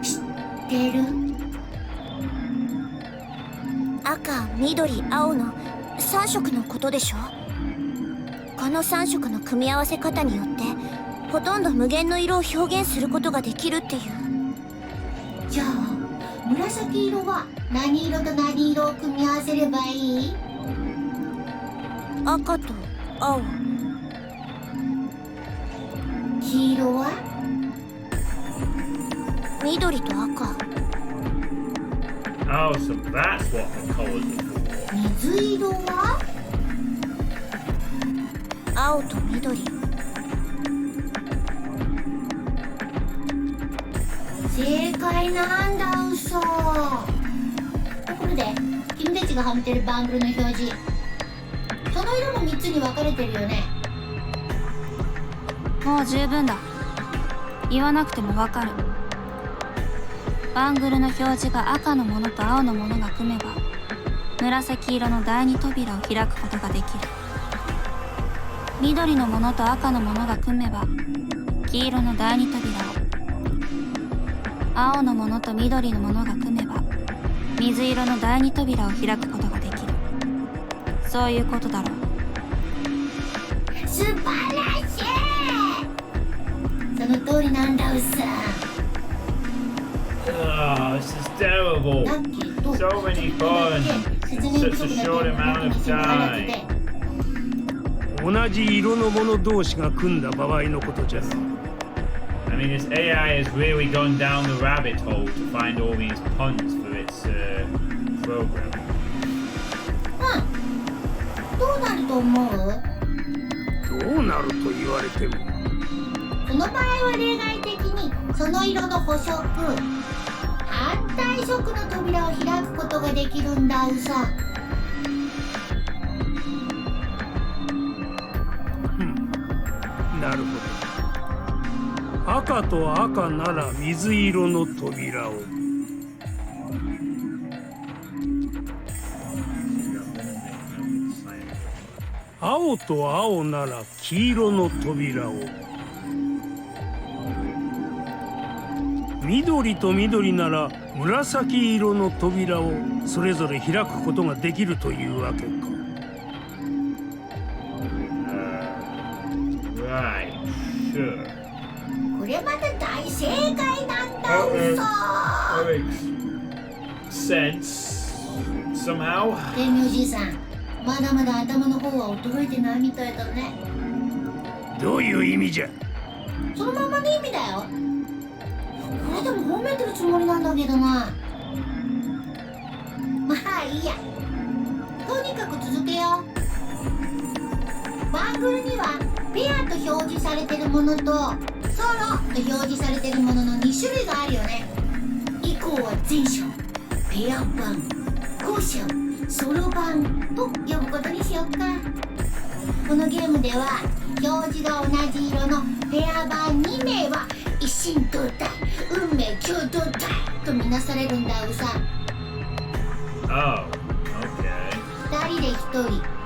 Speaker 3: 知ってる？
Speaker 7: 赤、緑、青の3色のことでしょ。この3色の組み合わせ方によってほとんど無限の色を表現することができるっていう。
Speaker 3: じゃあ紫色は何色と何色を組み合わせればいい？
Speaker 7: 赤と青。
Speaker 3: 黄色は？
Speaker 7: 緑と赤。
Speaker 1: Oh, so that's what the colours are for.
Speaker 3: 水色は？
Speaker 7: 青と緑。
Speaker 3: 正解なんだうそ。ところで君たちがはめてるバングルの表示、その色も3つに分かれてるよね。
Speaker 2: もう十分だ。言わなくてもわかる。バングルの表示が赤のものと青のものが組めば紫色の第二扉を開くことができる。緑のものと赤のものが組めば黄色の第二扉を、青のものと緑のものが組めば水色の第二扉を開くことができる。そういうことだろう。
Speaker 3: 素晴らしい。その通りなんだうさ。
Speaker 1: Oh, this is terrible.
Speaker 3: だけど
Speaker 1: So many puns.
Speaker 3: 説明不足
Speaker 1: Such
Speaker 3: な
Speaker 1: a
Speaker 3: 点
Speaker 1: short
Speaker 3: が
Speaker 1: amount
Speaker 3: 特に
Speaker 1: of
Speaker 3: 縛られて
Speaker 1: time.
Speaker 3: て、
Speaker 5: 同じ色のもの同士が組んだ場合のことじゃ。
Speaker 1: I mean, this AI has really gone down the rabbit hole to find all these puns for its program.
Speaker 3: どうなると思う？
Speaker 5: どうなると言われても。
Speaker 3: この場合は例外的にその色の補色、反対色の扉を開くことができるんだうさ。
Speaker 5: なるほど。赤と赤なら水色の扉を。青と青なら黄色の扉を。緑と緑なら紫色の扉をそれぞれ開くことができるというわけか。
Speaker 1: Right. sure.
Speaker 3: これまた大正解なんだ
Speaker 1: That makes sense somehow.
Speaker 3: 天明じいさん、まだまだ頭の方は衰えてないみたいだね。
Speaker 5: どういう意味じゃ？
Speaker 3: そのままの意味だよ。これでも褒めてるつもりなんだけどな。まあいいや。とにかく続けよう。バングルにはペアと表示されてるものとソロと表示されてるものの2種類があるよね。以降は前者、ペア版、後者、ソロ版と呼ぶことにしようか。このゲームでは表示が同じ色のペア版2名は一心同体、運命共同体とみなされるんだうさ。
Speaker 1: Oh, okay.
Speaker 3: 2人で1人。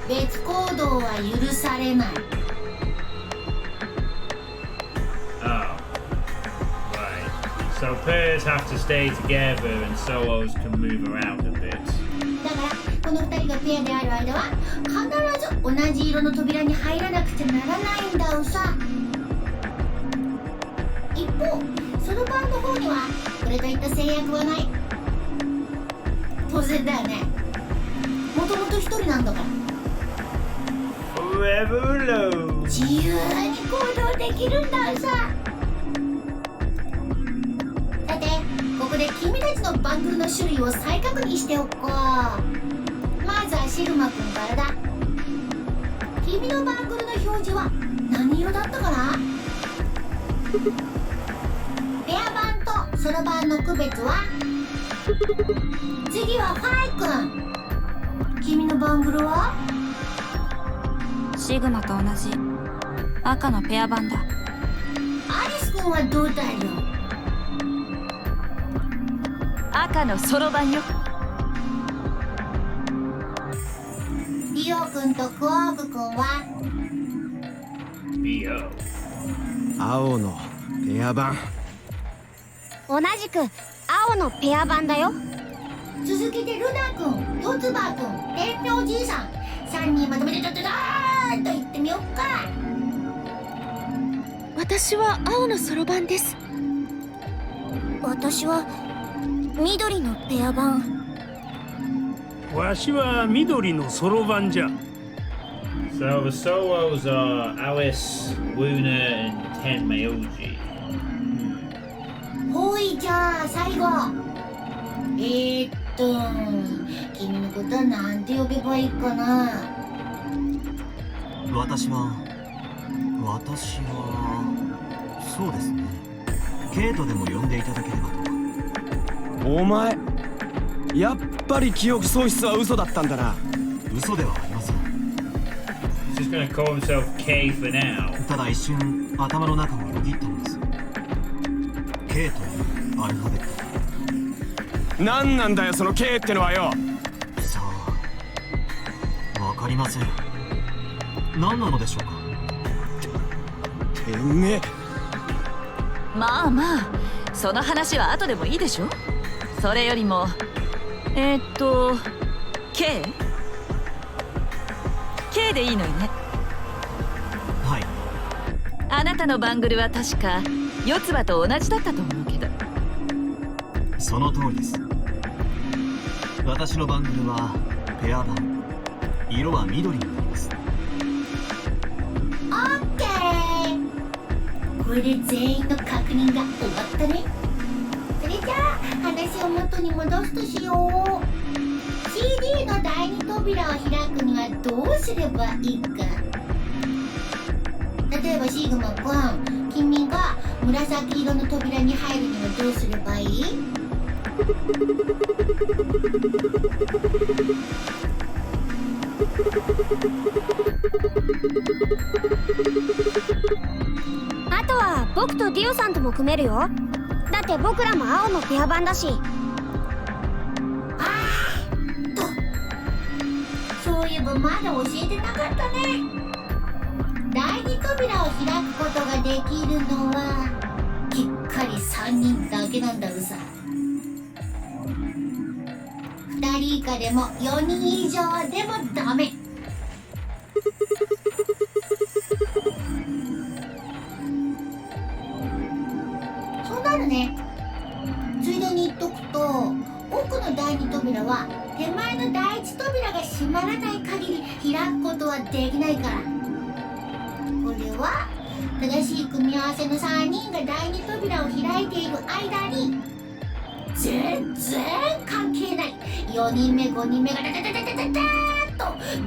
Speaker 3: 別行動は許されない。
Speaker 1: Oh, right. So pairs have to stay together and solos can move around a bit.
Speaker 3: だからこの2人がペアである間は必ず同じ色の扉に入らなくちゃならないんだうさ。一方ソロ版の方にはこれといった制約はない。当然だよね。もともと1人なんだから。
Speaker 1: Forever alone.
Speaker 3: 自由に行動できるんだうさ。さてここで君たちのバングルの種類を再確認しておこう。まずはシグマくんからだ。君のバングルの表示は何色だったかな？ペア版とソロ版の区別は？次はファイくん。君のバングルは？
Speaker 2: シグマと同じ赤のペア版だ。
Speaker 3: アリスくんはどうだよ？
Speaker 4: 赤のソロ版よ。
Speaker 3: リオくんとクオーグくんは？
Speaker 1: BO.
Speaker 8: 青のペア版。
Speaker 7: 同じく青のペア版だよ。
Speaker 3: 続けてルナくん、トツバくん、天明じいさん、3人まとめてドドドーンと言ってみよっか。
Speaker 6: 私は青のソロ版です。
Speaker 7: 私は緑のペア版。
Speaker 5: わしは緑のソロ版じゃ。
Speaker 1: So the solos are Alice, Luna, and Tenmyoji.
Speaker 3: ほいじゃあ最後。君のことはなんて呼べばいいかな。
Speaker 9: 私はそうですね、ケイトでも呼んでいただければと。
Speaker 8: お前やっぱり記憶喪失は嘘だったんだな。
Speaker 9: 嘘ではありません。
Speaker 1: He's just gonna call himself K for now.
Speaker 9: ただ一瞬頭の中をよぎったのです。K というアルファベット。
Speaker 8: 何なんだよその K ってのはよ。
Speaker 9: さあ、わかりません。何なのでしょうか。
Speaker 8: てめえ。
Speaker 4: まあまあその話は後でもいいでしょ。それよりもK でいいのよね。
Speaker 9: はい。
Speaker 4: あなたのバングルは確か四つ葉と同じだったと思うけど。
Speaker 9: その通りです。私のバングルはペア版。色は緑になります。
Speaker 3: オッケー。これで全員の確認が終わったね。それじゃあ話を元に戻すとしよう。CD の第二扉を開くにはどうすればいいか。例えばシグマ君、君が紫色の扉に入るにはどうすればいい？
Speaker 7: あとは僕とディオさんとも組めるよ。だって僕らも青のペア版だし。
Speaker 3: そういえばまだ教えてなかったね。第二扉を開くことができるのはきっかり3人だけなんだうさ。2人以下でも4人以上でもダメ。とくと、奥の第2扉は手前の第1扉が閉まらない限り開くことはできないから。これは正しい組み合わせの3人が第2扉を開いている間に全然関係ない4人目5人目がダダダダダダダーッと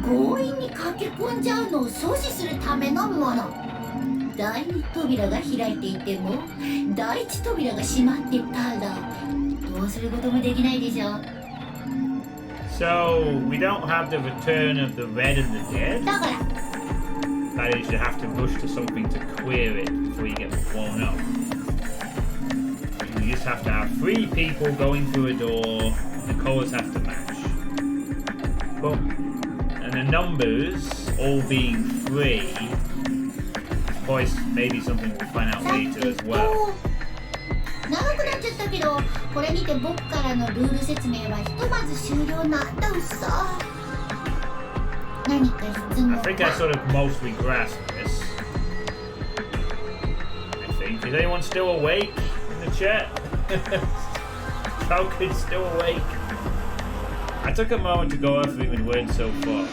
Speaker 3: 強引に駆け込んじゃうのを阻止するためのもの。第2扉が開いていても第1扉が閉まってたらどうすることもできないでしょ。
Speaker 1: So, we don't have the return of the red and the dead.
Speaker 3: だから
Speaker 1: That is, you have to rush to something to clear it before you get blown up. You just have to have 3 people going through a door, and the colours have to match. Boom. And the numbers all being 3, of course, maybe something we'll find out later as well.
Speaker 3: 長くなっちゃったけど、これにて僕からのルール説明はひとまず終了なんだうさ。何か質問
Speaker 1: I think I sort of mostly grasped this. I think. Is anyone still awake in the chat? Drallkan's still awake. I took a moment to go over the words so far.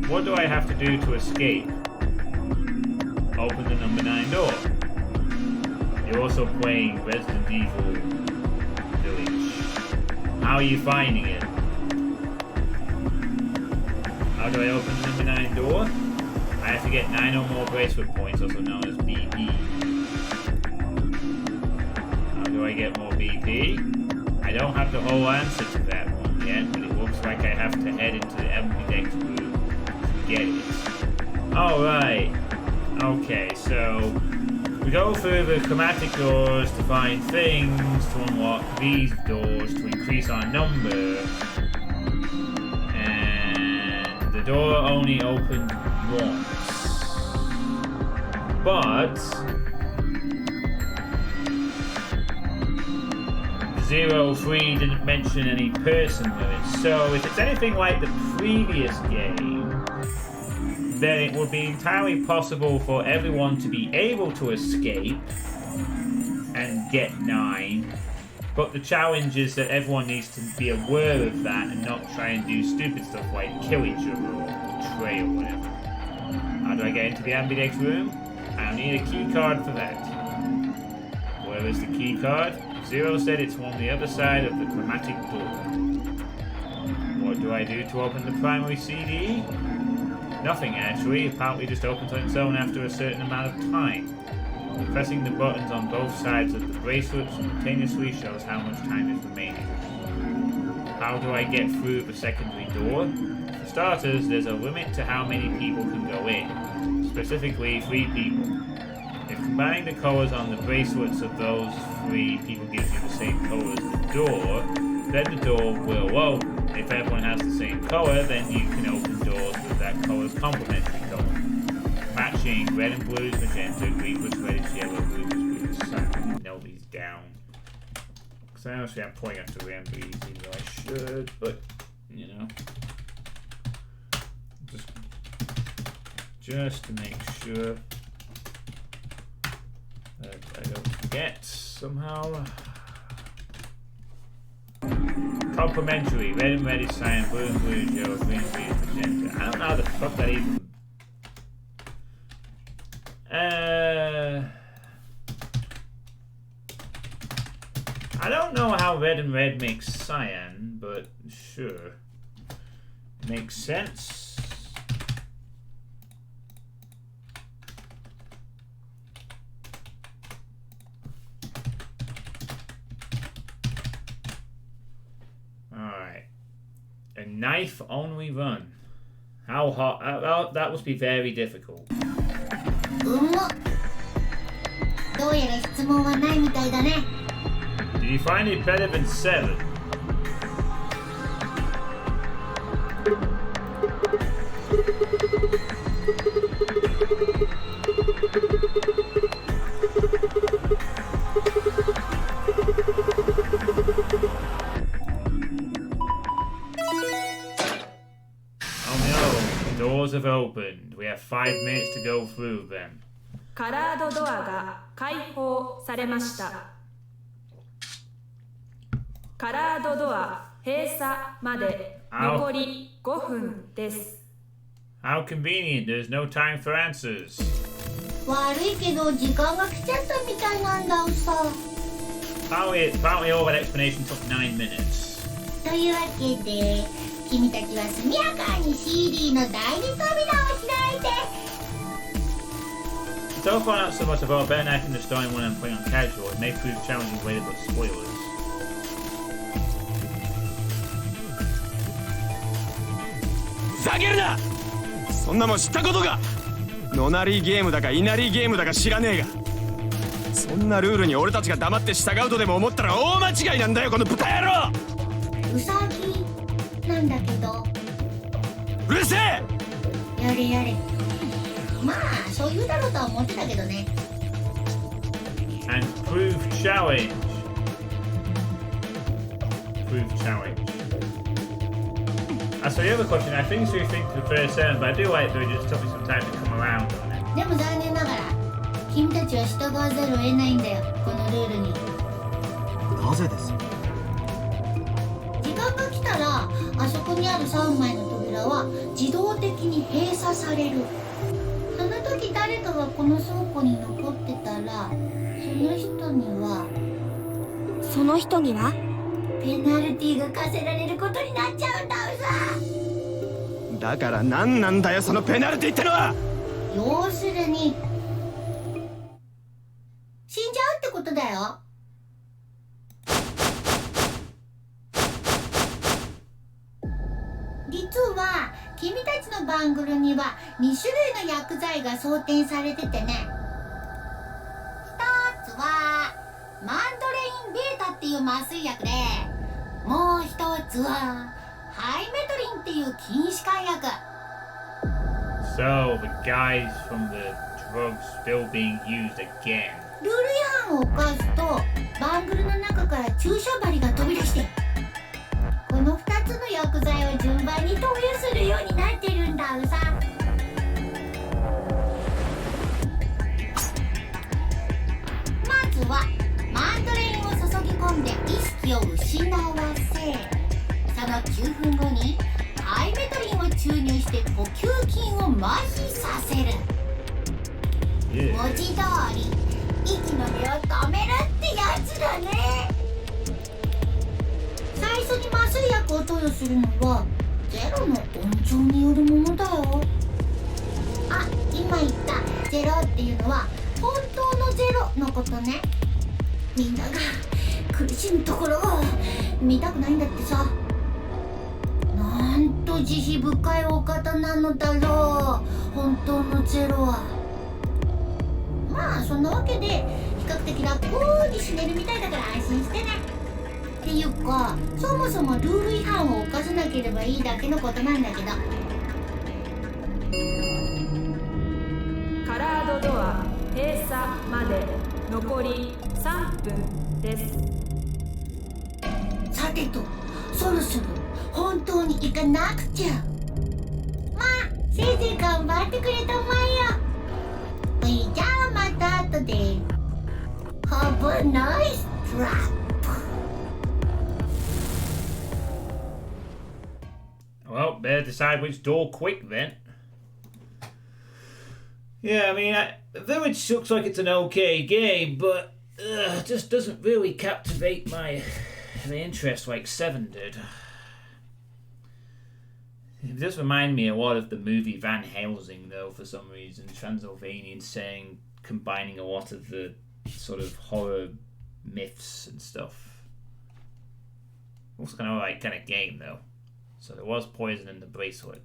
Speaker 1: What do I have to do to escape? Open the number 9 door. You're also playing Resident Evil Village. How are you finding it? How do I open the number 9 door? I have to get 9 or more bracelet points, also known as BP. How do I get more BP? I don't have the whole answer to that one yet, but it looks like I have to head into the ambidex room to get it. Alright. Okay, so we go through the chromatic doors to find things to unlock these doors to increase our number. And the door only opened once. But 03 didn't mention any person limits. So if it's anything like the previous game, then it would be entirely possible for everyone to be able to escape and get 9. But the challenge is that everyone needs to be aware of that and not try and do stupid stuff like kill each other or betray or whatever. How do I get into the ambidex room? I'll need a key card for that. Where is the key card? 0 said it's on the other side of the chromatic door. What do I do to open the primary CD? Nothing actually, apparently just opens on its own after a certain amount of time. Pressing the buttons on both sides of the bracelet simultaneously shows how much time is remaining. How do I get through the secondary door? For starters, there's a limit to how many people can go in, specifically 3 people. If combining the colours on the bracelets of those 3 people gives you the same colour as the door, then the door will open. If everyone has the same colour, then you can open doors with that colour's complementary colour. Matching red and blue is magenta, green plus reddish yellow, blue plus blue is cyan. Note these down. Because I honestly am pointing out to random even though I should, but, you know. Just to make sure that I don't forget somehow. Complementary. Red and red is cyan, blue and blue is yellow, green and green is magenta. I don't know how the fuck that even... I don't know how red and red makes cyan, but sure. Makes sense. Alright. A knife only run. How hard? That must be very difficult.
Speaker 3: どうやら質問はないみたいだね。
Speaker 1: Did you find it better than 7? Oh no, the doors have opened. We have 5 minutes to go through them.
Speaker 10: カラードドアが開放されました。
Speaker 4: カラードドア閉鎖まで残り5分です。
Speaker 1: How convenient, there's no time for answers.
Speaker 3: 悪いけど時間が来ちゃったみたいなんださ。
Speaker 1: Apparently all that explanation took 9 minutes.
Speaker 3: というわけで君たちは速やかに CD の第二扉を開いて。
Speaker 1: Don't find out so much about better knife in the story when I'm playing on casual. It may prove challenging way to put spoilers.
Speaker 8: ふざけるな。そんなもん知ったことか。ノナリーゲームだかイナリーゲームだか知らねえが、そんなルールに俺たちが黙って従うとでも思ったら大間違いなんだよ、この豚野郎。
Speaker 3: ウサギなんだけど。
Speaker 8: うるせえ。
Speaker 3: やれやれ。まあそう言うだろうとは思ってたけどね。
Speaker 1: And prove challenge. Prove challenge. As for the other question, I think so. You think the first turn, but I do like that it just took me some time to come around on it.
Speaker 3: でも残念ながら君たちは従わざるを得ないんだよ、このルールに。
Speaker 9: なぜです？
Speaker 3: 時間が来たらあそこにある3枚の扉は自動的に閉鎖される。その時誰かがこの倉庫に残ってたら、
Speaker 7: その人には
Speaker 3: ペナルティが課せられることになっちゃうんだうさ。
Speaker 8: だから何なんだよそのペナルティってのは。
Speaker 3: 要するに死んじゃうってことだよ。実は君たちのバングルには2種類の薬剤が装填されててね。一つはマンドレインベータっていう麻酔薬で、もう一つはハイメトリンっていう筋弛緩薬。
Speaker 1: So the guys from the drugs still being used again.
Speaker 3: ルール違反を犯すとバングルの中から注射針が飛び出して、この2つの薬剤を順番に投与するようになってるんだうさ。まずはマンドレインを注ぎ込んで意識を失わせ、その9分後にハイメトリンを注入して呼吸筋を麻痺させる。文字通り息の根を止めるってやつだね。最初に麻酔薬を投与するのはゼロの音調によるものだよ。あ、今言ったゼロっていうのは本当のゼロのことね。みんなが苦しむところを見たくないんだってさ。なんと慈悲深いお方なのだろう、本当のゼロは。まあそんなわけで比較的楽に死ねるみたいだから安心してね。っていうかそもそもルール違反を犯さなければいいだけのことなんだけど。
Speaker 4: カラードドア閉鎖まで残り3分です。
Speaker 3: さてと、そろそろ本当に行かなくちゃ。まあせいぜい頑張ってくれたまえよ。じゃあまた後で。Have a nice trap.
Speaker 1: Well, better decide which door quick then. Yeah, I mean, Village looks like it's an okay game, but just doesn't really captivate my interest like 7 did. It does remind me a lot of the movie Van Helsing, though, for some reason. Transylvanian saying, combining a lot of the sort of horror myths and stuff. Also kind of like kind of game, though. So there was poison in the bracelet.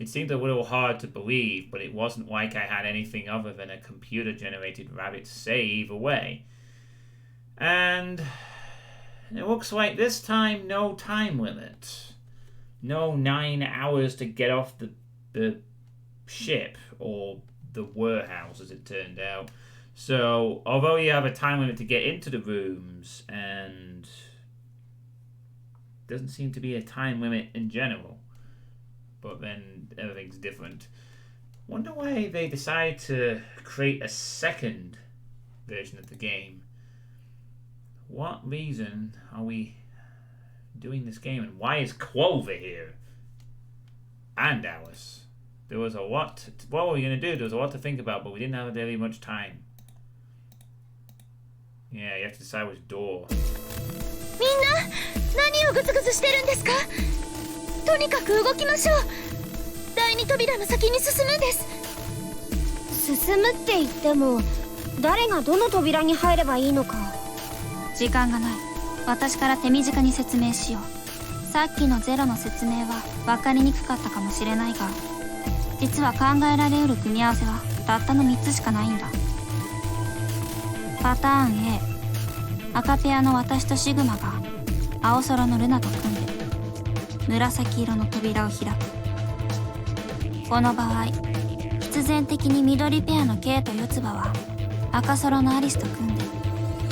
Speaker 1: It seemed a little hard to believe, but it wasn't like I had anything other than a computer-generated rabbit save away. And it looks like this time no time limit. No 9 hours to get off the ship, or the warehouse as it turned out. So, although you have a time limit to get into the rooms, and doesn't seem to be a time limit in general, but then everything's different. Wonder why they decided to create a second version of the game. What reason are we doing this game, and why is Clover here? And Alice. There was a lot. What were we going to do? There was a lot to think about, but we didn't have very much time. Yeah, you have to decide which door.
Speaker 6: みんな何をグズグズしてるんですか。とにかく動きましょう。第二扉の先に進むんです。
Speaker 7: 進むって言っても誰がどの扉に入ればいいのか。
Speaker 2: 時間がない。私から手短に説明しよう。さっきのゼロの説明は分かりにくかったかもしれないが、実は考えられうる組み合わせはたったの3つしかないんだ。パターン A、 赤ペアの私とシグマが青空のルナと組んで紫色の扉を開く。この場合必然的に緑ペアの K と四つ葉は赤空のアリスと組んで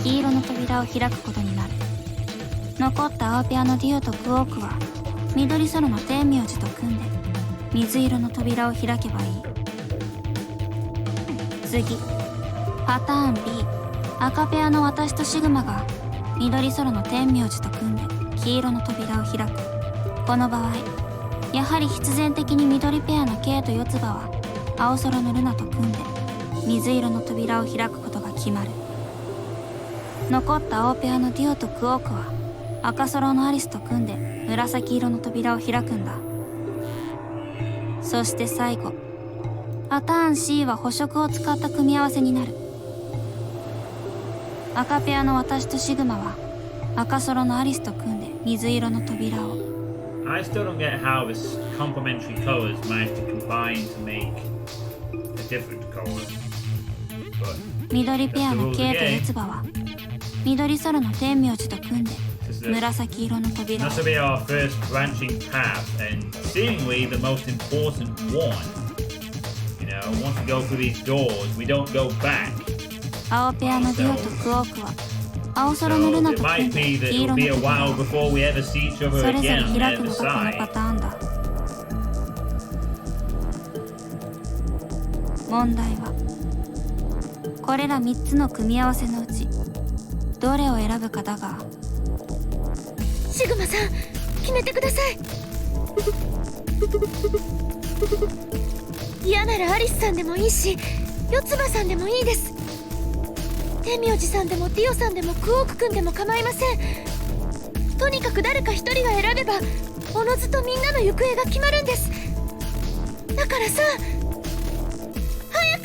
Speaker 2: 黄色の扉を開くことになる。残った青ペアのデュオとクオークは緑空の天明寺と組んで水色の扉を開けばいい。次、パターン B、 赤ペアの私とシグマが緑空の天明寺と組んで黄色の扉を開く。この場合やはり必然的に緑ペアの K と四つ葉は青空のルナと組んで水色の扉を開くことが決まる。残った青ペアのデュオとクオークは赤空のアリスと組んで紫色の扉を開くんだ。そして最後、パターン C は補色を使った組み合わせになる。赤ペアの私とシグマは赤空のアリスと組んで水色の扉を。
Speaker 1: I still don't get how this complementary colors managed to combine to make a different color. But
Speaker 2: 緑ペアの K と四つ葉は緑空の天明寺と組んで紫色の扉を。
Speaker 1: this will be our first branching path, and seemingly the most important one. You know, once we go through these doors, we don't go back.
Speaker 2: 青ペアのデュオとクオークは青空のルナ
Speaker 1: So
Speaker 2: と
Speaker 1: it
Speaker 2: 組ん
Speaker 1: might
Speaker 2: で
Speaker 1: be that
Speaker 2: 黄
Speaker 1: it'll
Speaker 2: 色
Speaker 1: be
Speaker 2: の
Speaker 1: a while
Speaker 2: 扉を
Speaker 1: before we ever see each other
Speaker 2: それぞれ
Speaker 1: again on the
Speaker 2: 開く
Speaker 1: other
Speaker 2: のがこのパ
Speaker 1: side.
Speaker 2: ターンだ。問題はこれら3つの組み合わせのうちどれを選ぶかだが、
Speaker 6: シグマさん決めてください。嫌ならアリスさんでもいいし四つ葉さんでもいいです。天明寺さんでもディオさんでもクオークくんでも構いません。とにかく誰か一人が選べばおのずとみんなの行方が決まるんです。だからさ、早く。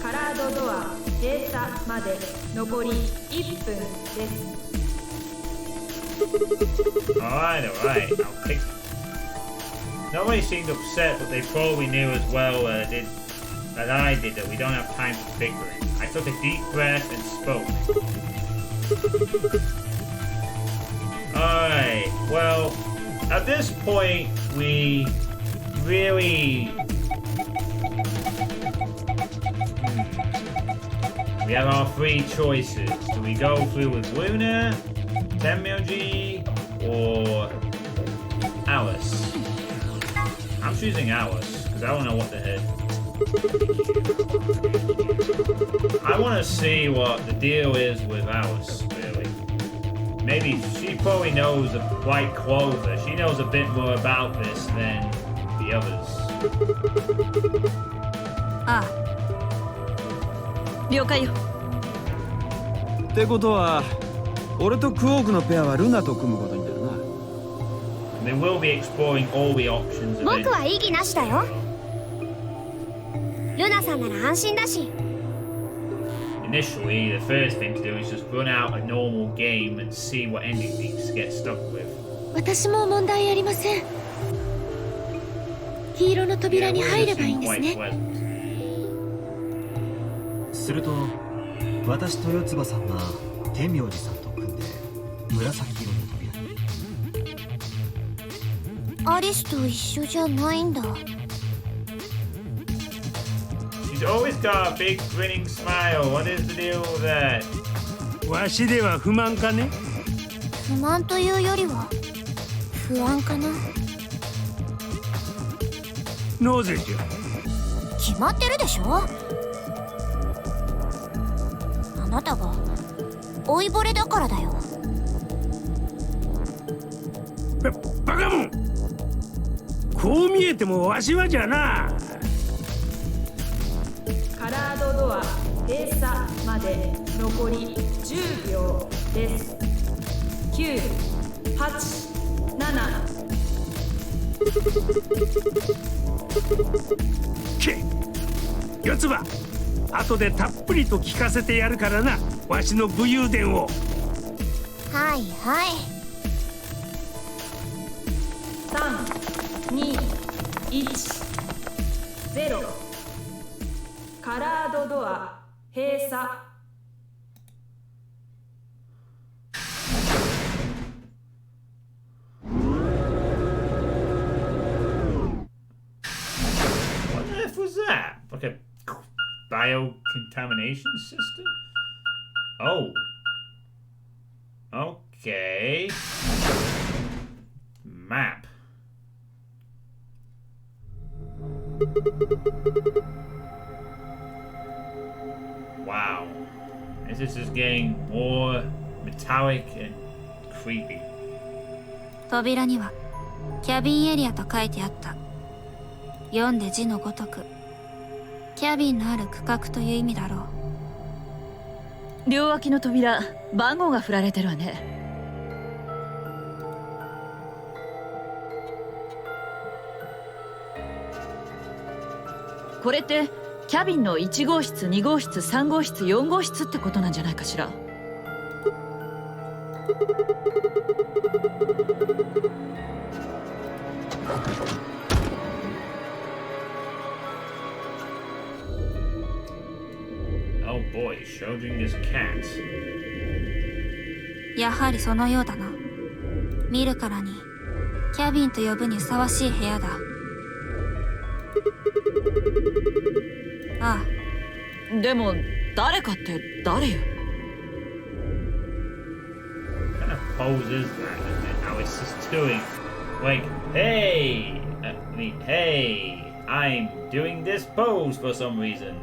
Speaker 10: カラードドア閉鎖まで残り1分です。
Speaker 1: Alright, I'll pick. Nobody seemed upset, but they probably knew as well that I did that we don't have time for bickering. I took a deep breath and spoke. Alright, well, at this point, we really... We have our three choices. Do we go through with Luna, Tenmyoji, or Alice? I'm choosing Alice, because I don't know what the heck. I want to see what the deal is with Alice, really. Maybe she probably knows, like Clover, she knows a bit more about this than the others.
Speaker 4: ああ、了解よ。
Speaker 8: ってことは俺とクオークのペアはルナと組むことになるな。
Speaker 1: They will be exploring all the options of
Speaker 7: 僕は異議なしだよ。ルナさんなら安心だし。
Speaker 1: Initially, the first thing to do is just run out a normal game and see what endings get stuck with.
Speaker 6: 私も問題ありません。黄色の扉に入ればいいんですね。
Speaker 9: すると私と四つ葉さんが天明寺さんと組んで紫色の扉に。
Speaker 7: アリスと一緒じゃないんだ。
Speaker 1: She's always got a big grinning smile. What is the deal with that?
Speaker 5: わしでは不満かね。
Speaker 7: 不満というよりは不安かな。
Speaker 5: なぜじゃ。
Speaker 7: 決まってるでしょ。あなたが老いぼれだからだよ。
Speaker 5: バカモン、こう見えてもわしはじゃな。
Speaker 10: カラードドア閉鎖まで残り10秒です。9、8、7。
Speaker 5: 四つ葉、後でたっぷりと聞かせてやるからな、わしの武勇伝を。
Speaker 7: はいはい。
Speaker 10: 3、2、1、0。カラードドア閉鎖。
Speaker 1: What on earth was that? Like a biocontamination system? Oh. Okay. Map. Wow. This is just getting more metallic and creepy.
Speaker 2: 扉にはキャビンエリアと書いてあった。読んで字のごとくキャビンのある区画という意味だろう。
Speaker 4: 両脇の扉、番号が振られてるわね。これってキャビンの1号室、2号室、3号室、4号室ってことなんじゃないかしら。
Speaker 1: Oh boy, Schrödinger's cat.
Speaker 2: やはりそのようだな。見るからにキャビンと呼ぶにふさわしい部屋だ。あ
Speaker 4: あ。でも誰かって誰よ。
Speaker 1: What kind of pose is that? Now it's just doing like, hey, I'm doing this pose for some reason.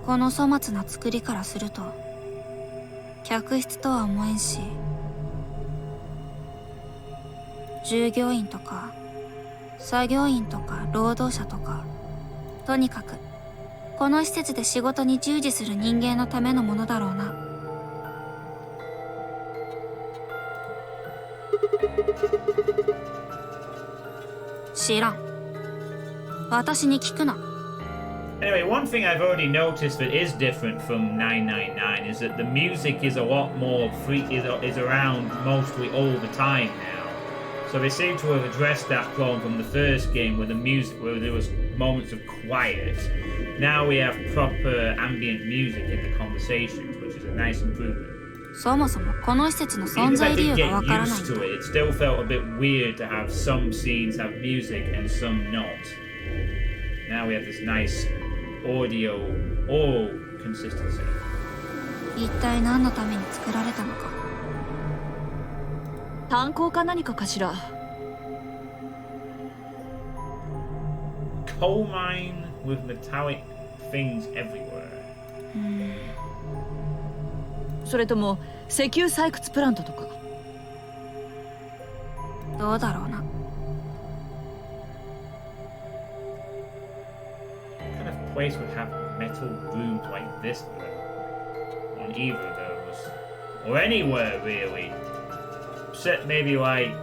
Speaker 2: この粗末な作りからすると客室とは思えんし、従業員とか作業員とか労働者とか、とにかくこの施設で仕事に従事する人間のためのものだろうな。知らん。私に聞くな。
Speaker 1: Anyway, one thing I've already noticed that is different from 999 is that the music is a lot more is around mostly all the time now. So they seem to have addressed that problem from the first game where there was moments of quiet. Now we have proper ambient music in the conversations, which is a nice improvement.
Speaker 2: そもそもこの施設の存
Speaker 1: Even if
Speaker 2: 在
Speaker 1: I
Speaker 2: 理由
Speaker 1: did
Speaker 2: がわ
Speaker 1: get
Speaker 2: からないん
Speaker 1: used
Speaker 2: だ。
Speaker 1: to it, it still felt a bit weird to have some scenes have music and some not. Now we have this nice audio all consistency.
Speaker 2: 一体何のために作られたのか。
Speaker 4: 炭鉱か何かかしら。
Speaker 1: Coal mine with metallic things everywhere.
Speaker 4: それとも石油採掘プラントとか。
Speaker 2: どうだろうな。
Speaker 1: What kind of place would have metal rooms like this though? On either of those. Or anywhere really. Except maybe like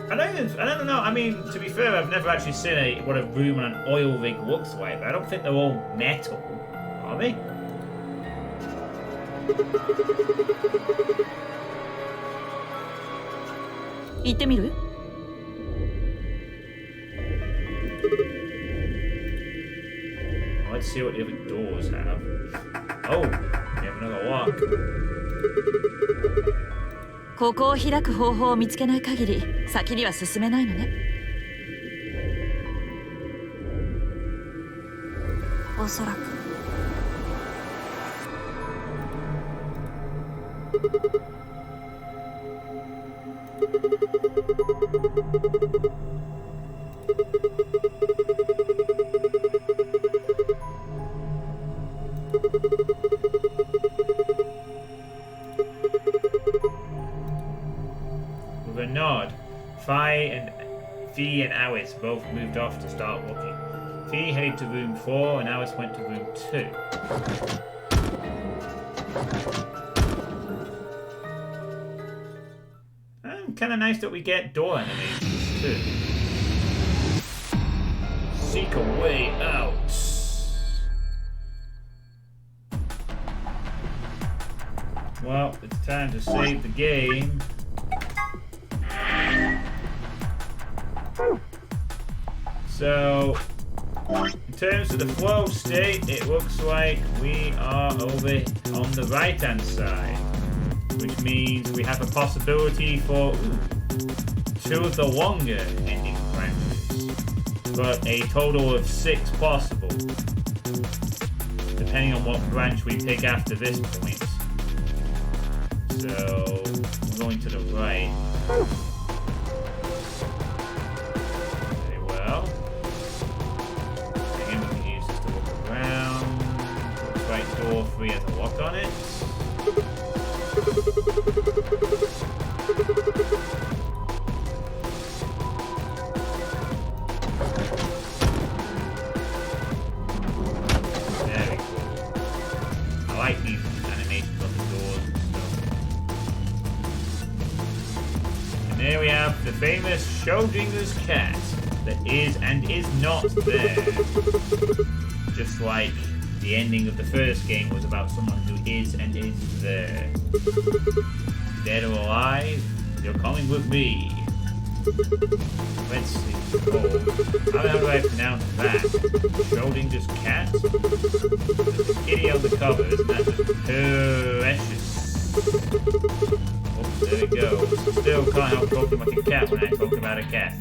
Speaker 1: I don't know. I mean, to be fair, I've never actually seen what a room on an oil rig looks like. But I don't think they're all metal, are they? Let's see what the other doors have. Oh, we have another lock.
Speaker 4: ここを開く方法を見つけない限り先には進めないのね。
Speaker 2: おそらく。
Speaker 1: nod. Fee and Alice both moved off to start looking. Fee headed to room 4 and Alice went to room 2. And kind of nice that we get door animations too. Seek a way out. Well, it's time to save the game. So, in terms of the flow state, it looks like we are over on the right-hand side, which means we have a possibility for 2 of the longer ending branches, but a total of 6 possible, depending on what branch we pick after this point. So, we're going to the right. Very well. Again, we can use this to look around. Looks like door 3 has a lock on it. Very cool. I like these animations on the doors and stuff. And there we have the famous Schrodinger's cat that is and is not there. Just like the ending of the first game was about someone who is and is there. Dead or alive, you're coming with me. Let's see. Oh, how do I pronounce that? Schrodinger's cat? The kitty on the cover, isn't that just precious? Oops, there we go. Still can't help talking like a cat when I talk about a cat.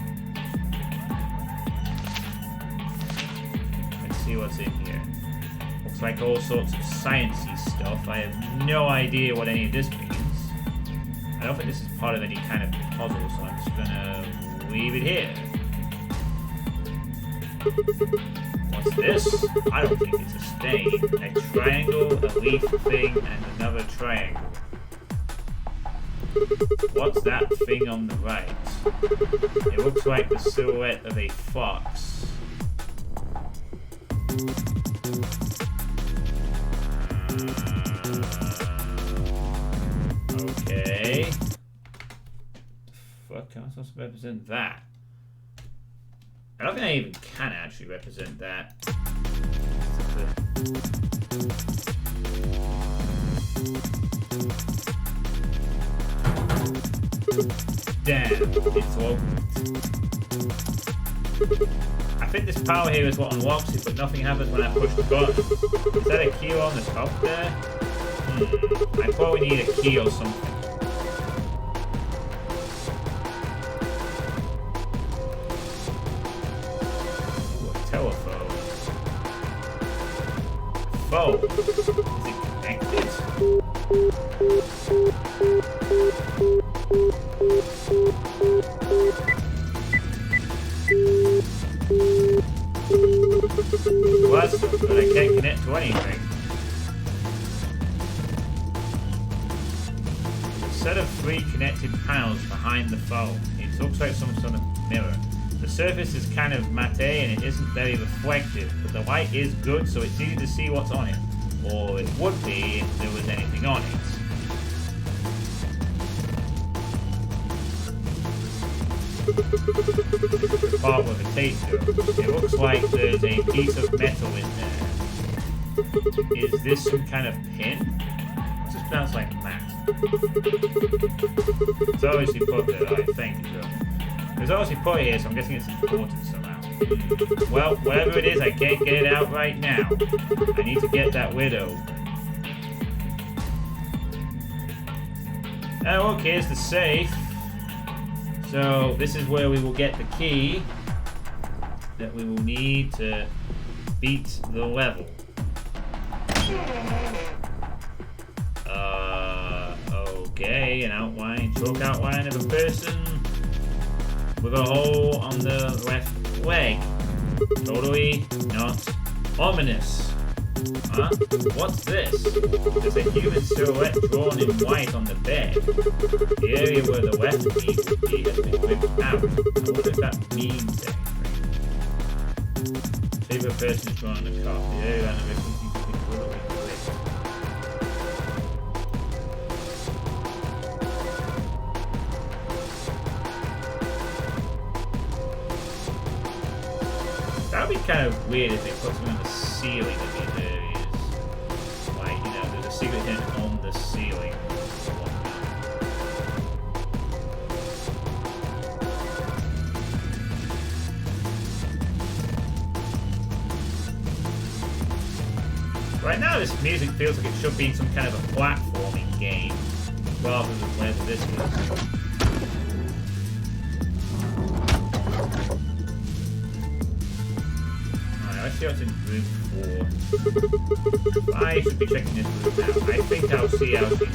Speaker 1: Let's see what's in here. Looks like all sorts of sciencey stuff. I have no idea what any of this means. I don't think this is part of any kind of puzzle, so I'm just gonna leave it here. What's this? I don't think it's a stain. A triangle, a leaf thing, and another triangle. What's that thing on the right? It looks like the silhouette of a fox. Okay. Fuck, how am I supposed to represent that? I don't think I even can actually represent that. Damn, it's opened. I think this power here is what unlocks it, but nothing happens when I push the button. Is that a key on the top there? I probably need a key or something. Ooh, a telephone. Phone. Is it connected? Well, that's not good. I can't connect to anything. Set of 3 connected panels behind the phone. It looks like some sort of mirror. The surface is kind of matte and it isn't very reflective, but the light is good, so it's easy to see what's on it. Or it would be if there was anything on it. This is the part where the tape goes. It looks like there's a piece of metal in there. Is this some kind of pin? This just sounds like matte. It's obviously put there, I think. It's obviously put here, so I'm guessing it's important somehow. Well, whatever it is, I can't get it out right now. I need to get that lid open. Oh, okay, here's the safe. So, this is where we will get the key that we will need to beat the level. Okay, an outline, chalk outline of a person with a hole on the left leg. Totally not ominous. Huh? What's this? There's a human silhouette drawn in white on the bed. The area where the weapon would be has been ripped out. I wonder if that means anything. Shape of a person is drawn on the cot. The area around the weapon seems to be willowly ripped. That would be kind of weird if they put something on the ceiling of these areas. Like, you know, there's a secret hidden on the ceiling. Right now, this music feels like it should be in some kind of a platforming game, rather than whatever this was. Let's see what's in room 4. I should be checking this room now. I think I'll see how she's doing.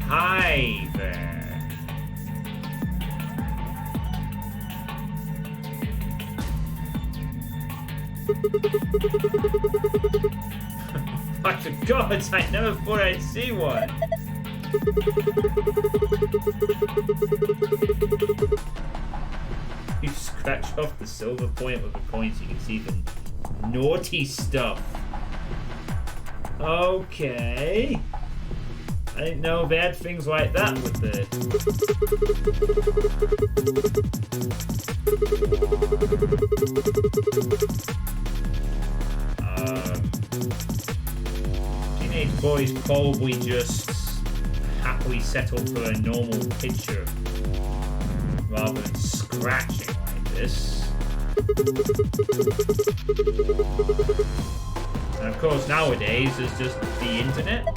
Speaker 1: Hi there. My gods, I never thought I'd see one. You scratch off the silver point with a coin so you can see the naughty stuff. Okay. I didn't know they had things like that with the... Teenage boys probably just happily settle for a normal picture rather than scratching like this. And of course nowadays there's just the internet.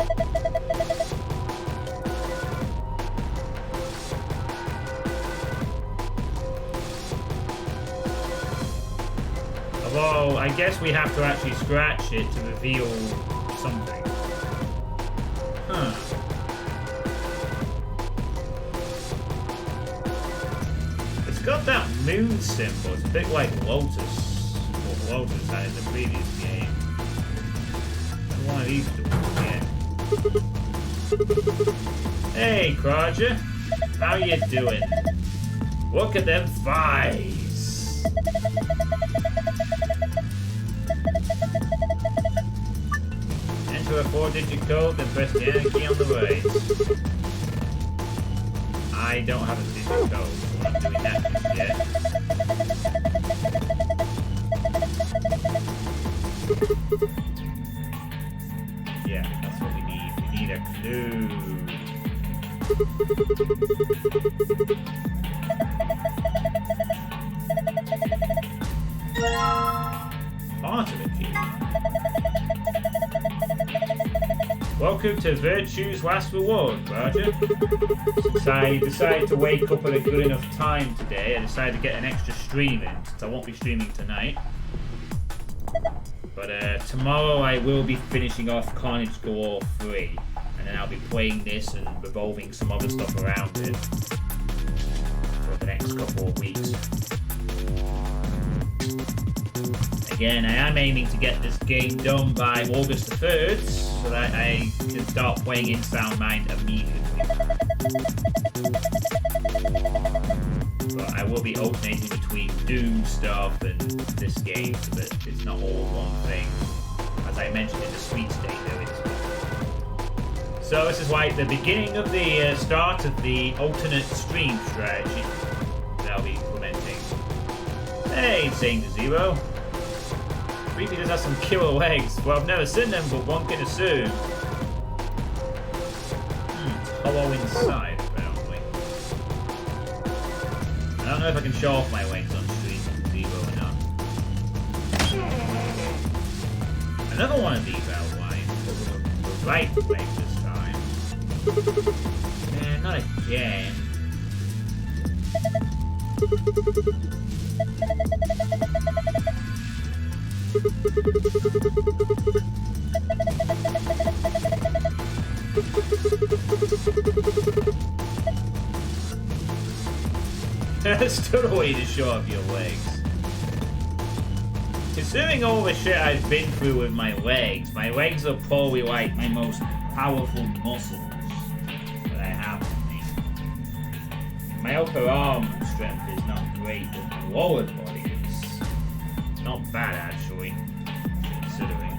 Speaker 1: Although I guess we have to actually scratch it to reveal something. Huh. It's got that moon symbol. It's a bit like Lotus. What Lotus had in the previous game. One of these doors, yeah. Hey, Crodger. How you doing? Look at them thighs. Enter a 4-digit code, then press the enter key on the right. I don't have a digit code, so I'm not doing that just yet. Yeah, that's what we need. We need a clue. Part of a key. Welcome to Virtue's last reward, Roger. Since I decided to wake up at a good enough time today, I decided to get an extra stream in, since I won't be streaming tonight. But tomorrow I will be finishing off Carnage Galore 3, and then I'll be playing this and revolving some other stuff around it for the next couple of weeks. Again, I am aiming to get this game done by August the 3rd, so that I can start playing in Sound Mind immediately. But I will be alternating between Doom stuff and this game, so that it's not all one thing, as I mentioned in the Sweet State earlier this month. So this is like the beginning of the start of the alternate stream strategy that I'll be implementing. Hey, saying to Zero. Creepy does have some killer legs. Well, I've never seen them, but one can assume. It's hollow inside, apparently. I don't know if I can show off my legs on stream, Zero or not. Another one of these outlined, but with the right leg this time. Man, not again. That's still a way to show off your legs. Considering all the shit I've been through with my legs are probably like my most powerful muscles that I have on me. My upper arm strength is not great, but my lower body is not bad actually, considering.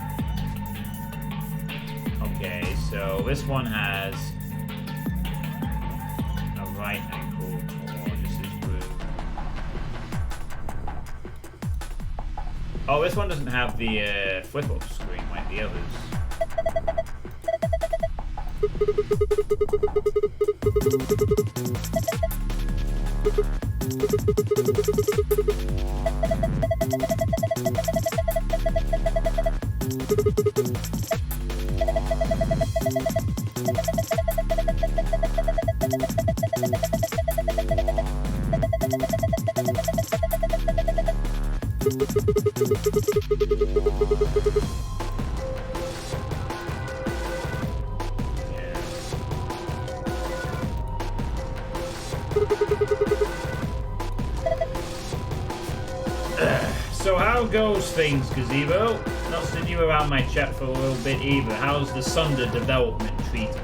Speaker 1: Okay, so this one has a right ankle. Oh, this one doesn't have the flip-up screen like the others. So how goes things, Gazebo? Not seen you around my chat for a little bit either. How's the Sunder development treating you?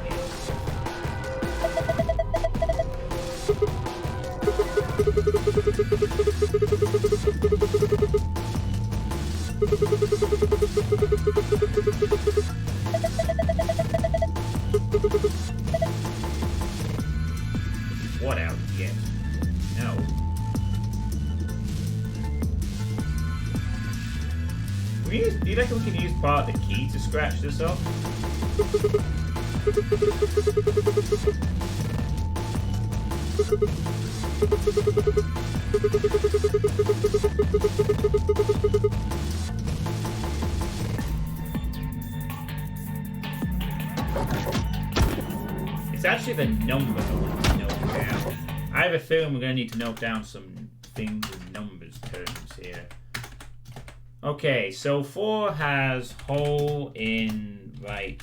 Speaker 1: What out yet? No. Do you reckon we can use part of the key to scratch this off? It's actually the number I want to note down. I have a feeling we're going to need to note down some things in numbers terms here. Okay, so 4 has hole in right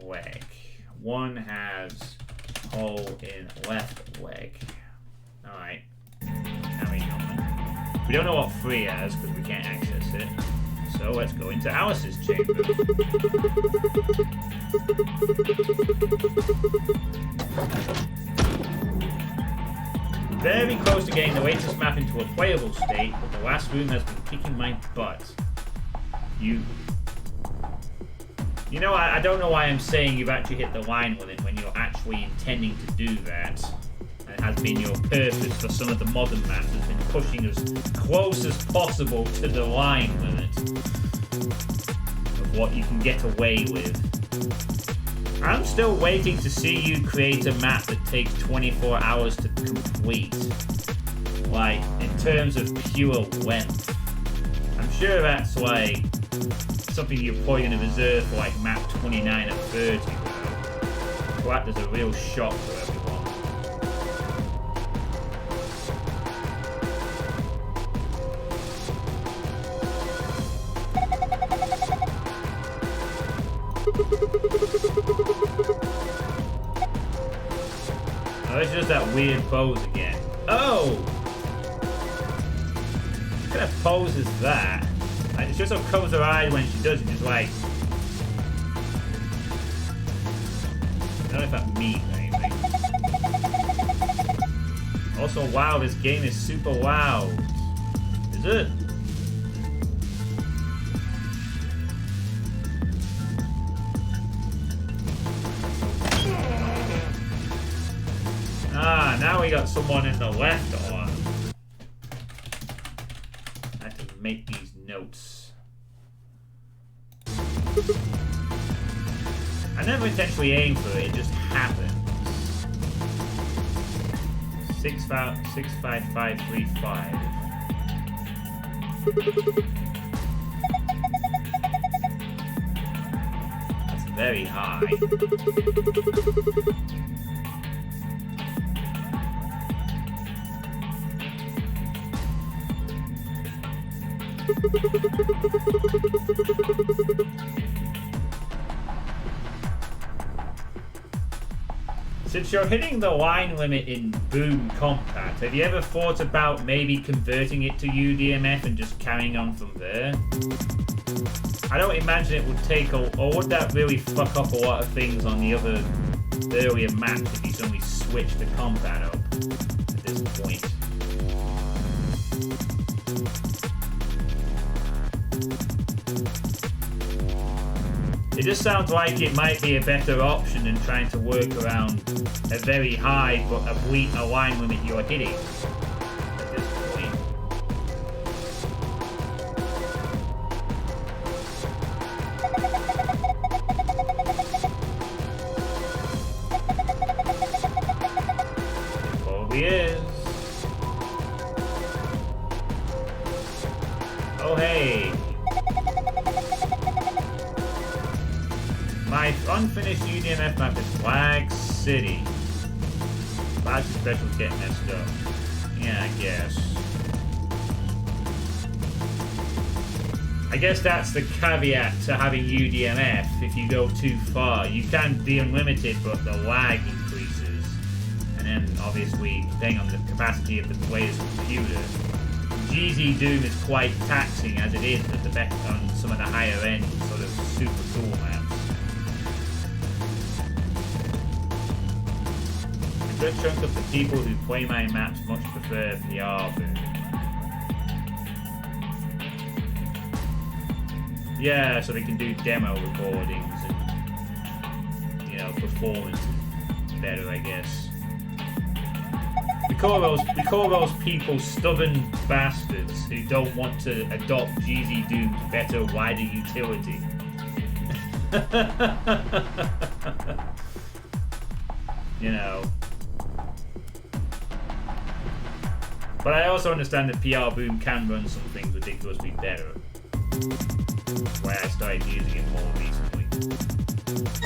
Speaker 1: leg. 1 has hole in left leg. Alright. Now we know. We don't know what 3 has because we can't access it. So let's go into Alice's chamber. Very close to getting the latest map into a playable state, but the last room has been kicking my butt. You know, I don't know why I'm saying you've actually hit the line with it when you're actually intending to do that. It has been your purpose for some of the modern maps, has been pushing as close as possible to the line limit of what you can get away with. I'm still waiting to see you create a map that takes 24 hours to complete. Like, in terms of pure length. I'm sure that's like something you're probably going to reserve for like map 29 and 30. So that is a real shock for everyone. Oh, it's just that weird pose again. Oh! What kind of pose is that? Like, she also covers her eyes when she does it. It's like... I don't know if that means anything. Also, wow, this game is super loud. Is it? Ah, now we got someone in the left arm. I have to make these notes. I never intentionally aim for it, it just happens. 65535. That's very high. Since you're hitting the line limit in Boom Compact, have you ever thought about maybe converting it to UDMF and just carrying on from there? I don't imagine it would take, or would that really fuck up a lot of things on the other earlier maps if you suddenly switch the combat up at this point? It just sounds like it might be a better option than trying to work around a very high but a line limit you're hitting at this point. It probably is. Oh hey. My unfinished UDMF map is Flag City. Flag Special's getting messed up. Yeah, I guess. I guess that's the caveat to having UDMF. If you go too far, you can be unlimited, but the lag increases. And then, obviously, depending on the capacity of the player's computer, GZ Doom is quite taxing as it is at the back on some of the higher end sort of super cool maps. A good chunk of the people who play my maps much prefer PR version. Yeah, so they can do demo recordings and, you know, performance better, I guess. We call those people stubborn bastards who don't want to adopt GZ Doom's better, wider utility. You know. But I also understand that PR Boom can run some things ridiculously better. That's why I started using it more recently. A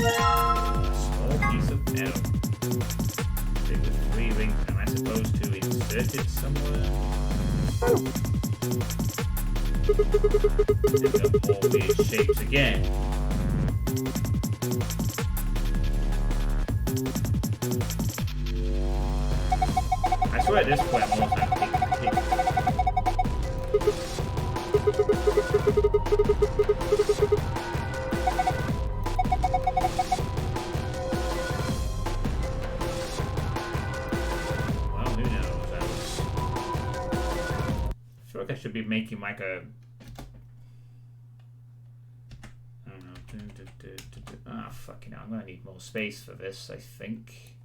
Speaker 1: small piece of metal. It was 3 rings. Am I supposed to insert it somewhere? They've got more weird shapes again. I swear at this point I'm almost like well, who knows? I feel like I should be making like a... I don't know. Ah, fucking hell. I'm gonna need more space for this, I think.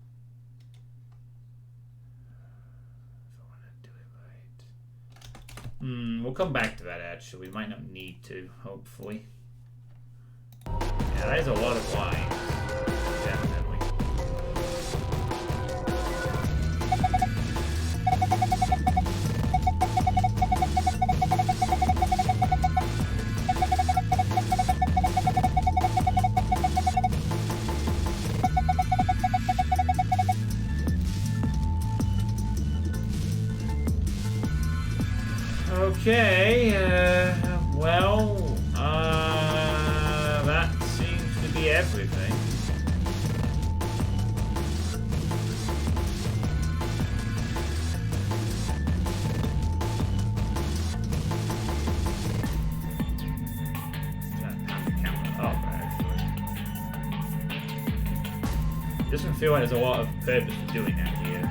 Speaker 1: We'll come back to that actually. We might not need to, hopefully. Yeah, that is a lot of lines. Definitely. Okay, well, that seems to be everything. Turn the camera up, actually. It doesn't feel like there's a lot of purpose to doing that here.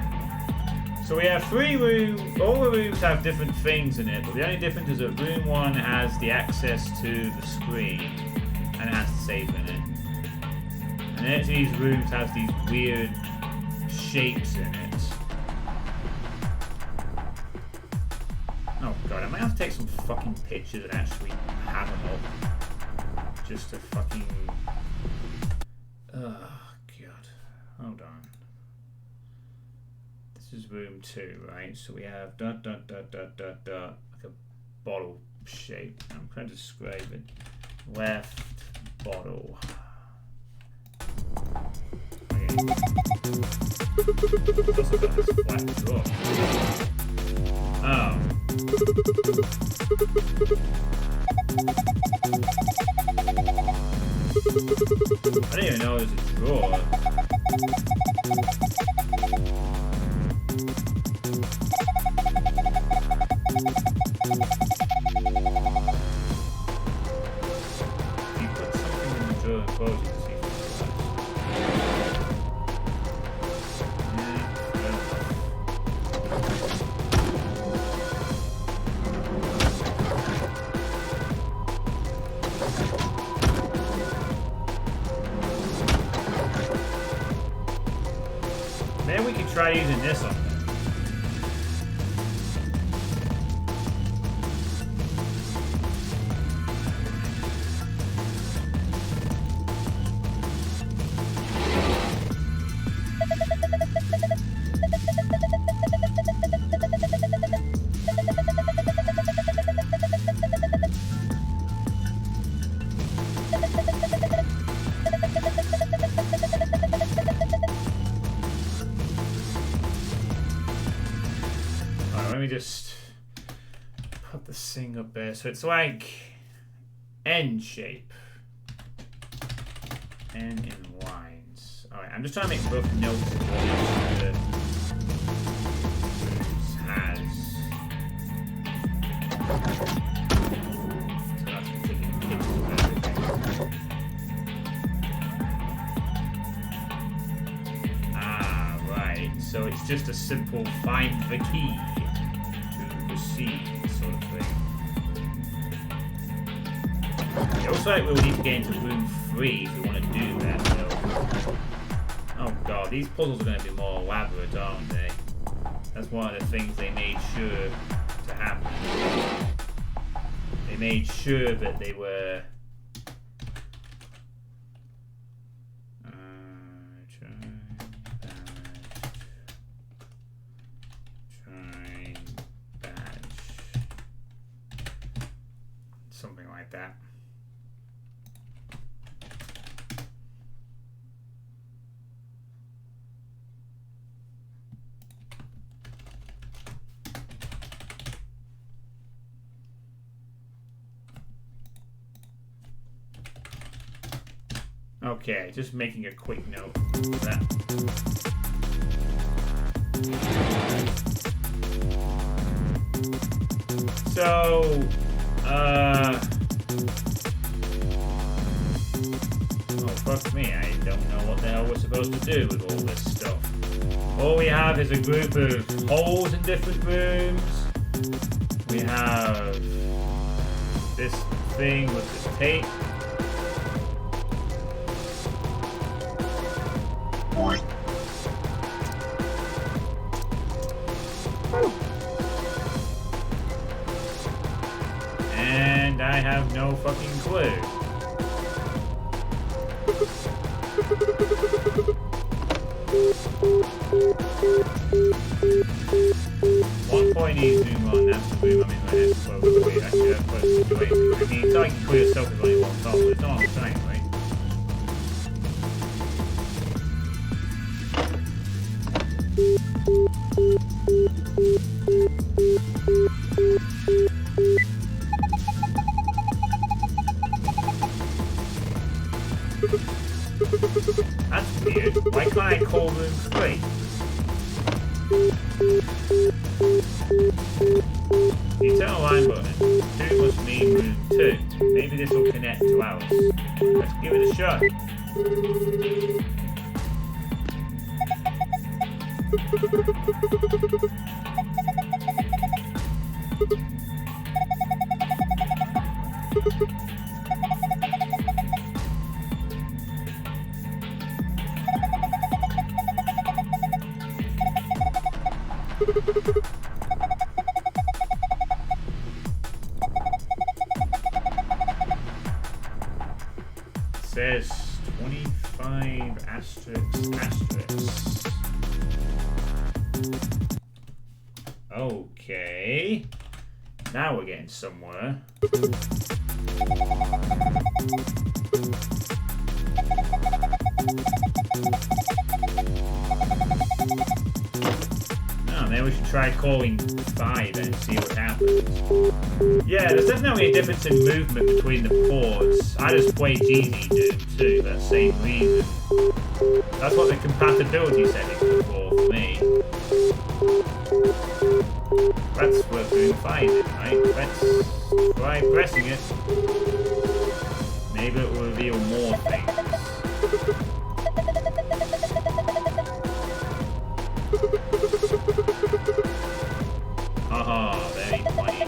Speaker 1: So we have 3 rooms. All the rooms have different things in it, but the only difference is that room 1 has the access to the screen and it has the save in it. And each of these rooms has these weird shapes in it. Oh god, I might have to take some fucking pictures and actually have them up. Just to fucking... Oh god. Hold on. This is room 2, right? So we have like a bottle shape. I'm trying to describe it. Left bottle. Okay. Also got this flat draw. Oh. I didn't even know it was a drawer. You put something in the drawer and close it to see if it works. Maybe we could try using this on them. Let me just put this thing up there. So it's like N shape. N in lines. Alright, I'm just trying to make rough notes of what each of the moves has. So that's taking pictures of everything. Ah, right. So it's just a simple find the key. Sort of thing. It looks like we'll need to get into room 3 if we want to do that, so. Oh god, these puzzles are going to be more elaborate, aren't they? That's one of the things they made sure to happen. They made sure that they were something like that. Okay, just making a quick note of that. So, oh fuck me, I don't know what the hell we're supposed to do with all this stuff. All we have is a group of holes in different rooms. We have this thing with this tape. And I have no fucking clue. One point is zoom on, that's the room I'm in my next close. Wait, actually that's close to doing. I mean, it's like you can clear yourself with only one top, but it's not all the same, right? That's weird. Why can't I call room 3? The eternal line button. 2 must mean room 2. Maybe this will connect to ours. Let's give it a shot. Says 25 asterisks. Okay. Now we're getting somewhere. Oh, maybe we should try calling 5 and see what happens. Yeah, there's definitely a difference in movement between the ports. I just play GZ Doom too, for that same reason. That's what the compatibility settings are for me. That's what Doom 5 is, right? Let's try pressing it. Maybe it will reveal more things. Haha, very funny.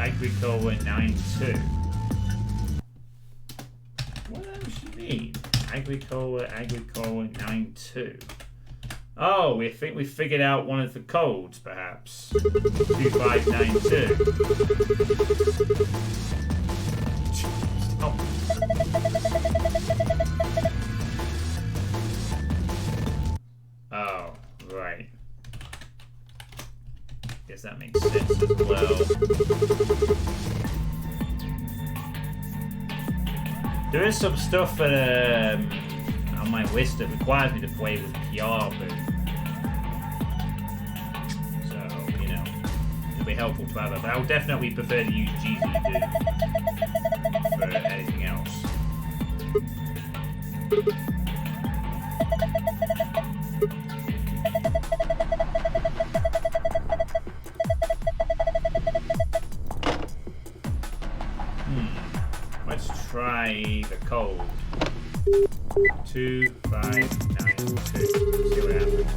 Speaker 1: Agricola 9-2. What else you need? Agricola 9-2. Oh, we think we figured out one of the codes, perhaps. 2592. Oh. Oh, right. Guess that makes sense as well. There is some stuff that, on my list that requires me to play with PR booth. So, you know, it'll be helpful to have it. But I would definitely prefer to use GZ Doom for anything else. Let's try the code. 2592. See what happens.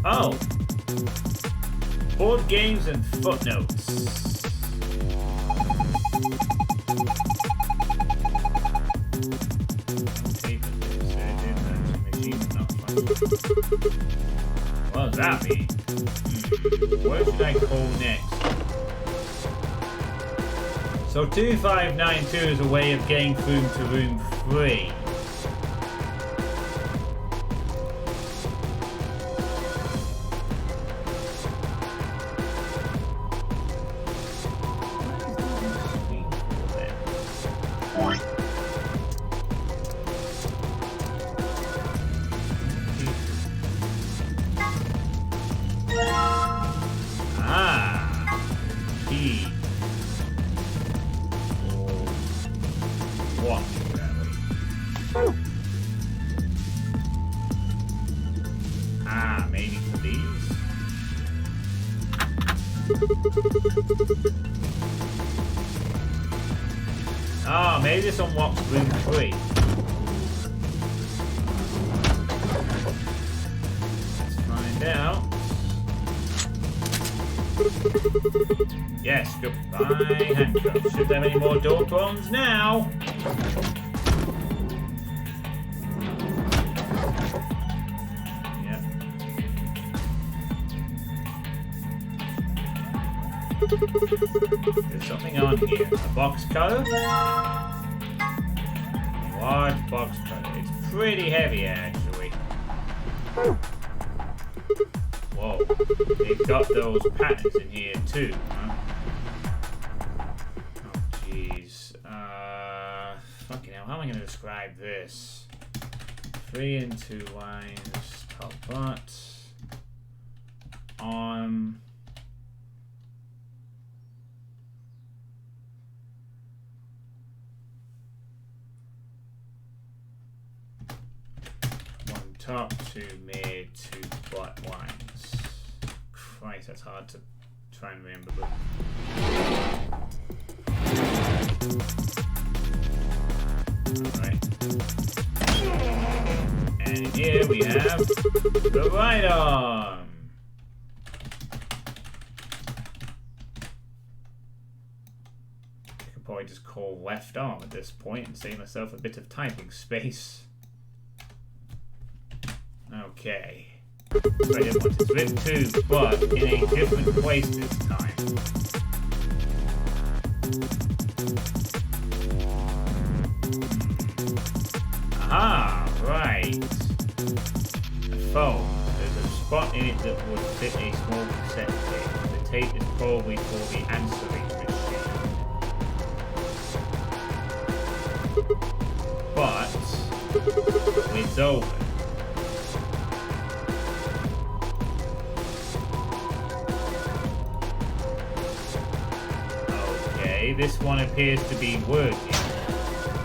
Speaker 1: Oh! Board games and footnotes. What does that mean? What should I call next? So 2592 is a way of getting through to room 3. Maybe for these. Maybe this unlocks room 3. Let's find out. Yes, goodbye handcuffs. Should there be any more door clones now? There's something on here. A box cutter? Large box cutter. It's pretty heavy, actually. Whoa. They've got those patterns in here, too, huh? Oh, jeez. Fucking hell. How am I going to describe this? 3 and 2 lines. Top butt. Arm. Top, 2 mid, 2 butt lines. Christ, that's hard to try and remember. But... Alright. And here we have the right arm. I could probably just call left arm at this point and save myself a bit of typing space. Okay. So I didn't want to swim too, but in a different place this time. right. A phone. There's a spot in it that would fit a small cassette tape. The tape is probably for the answering machine. But it's open. Okay, this one appears to be working.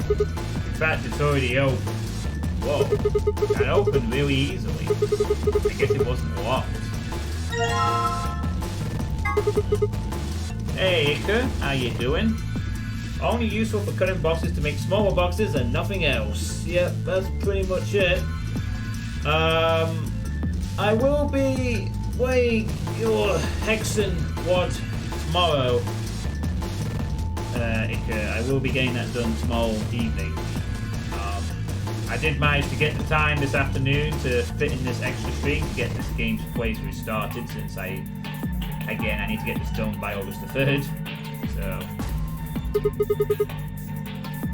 Speaker 1: In fact, it's already open. Whoa, that opened really easily. I guess it wasn't locked. Hey, Iker, how you doing? Only useful for cutting boxes to make smaller boxes and nothing else. Yep, that's pretty much it. I will be weighing your Hexen wad tomorrow. Iker, I will be getting that done tomorrow evening. I did manage to get the time this afternoon to fit in this extra stream to get this game's playthrough started, since I need to get this done by August the 3rd. So,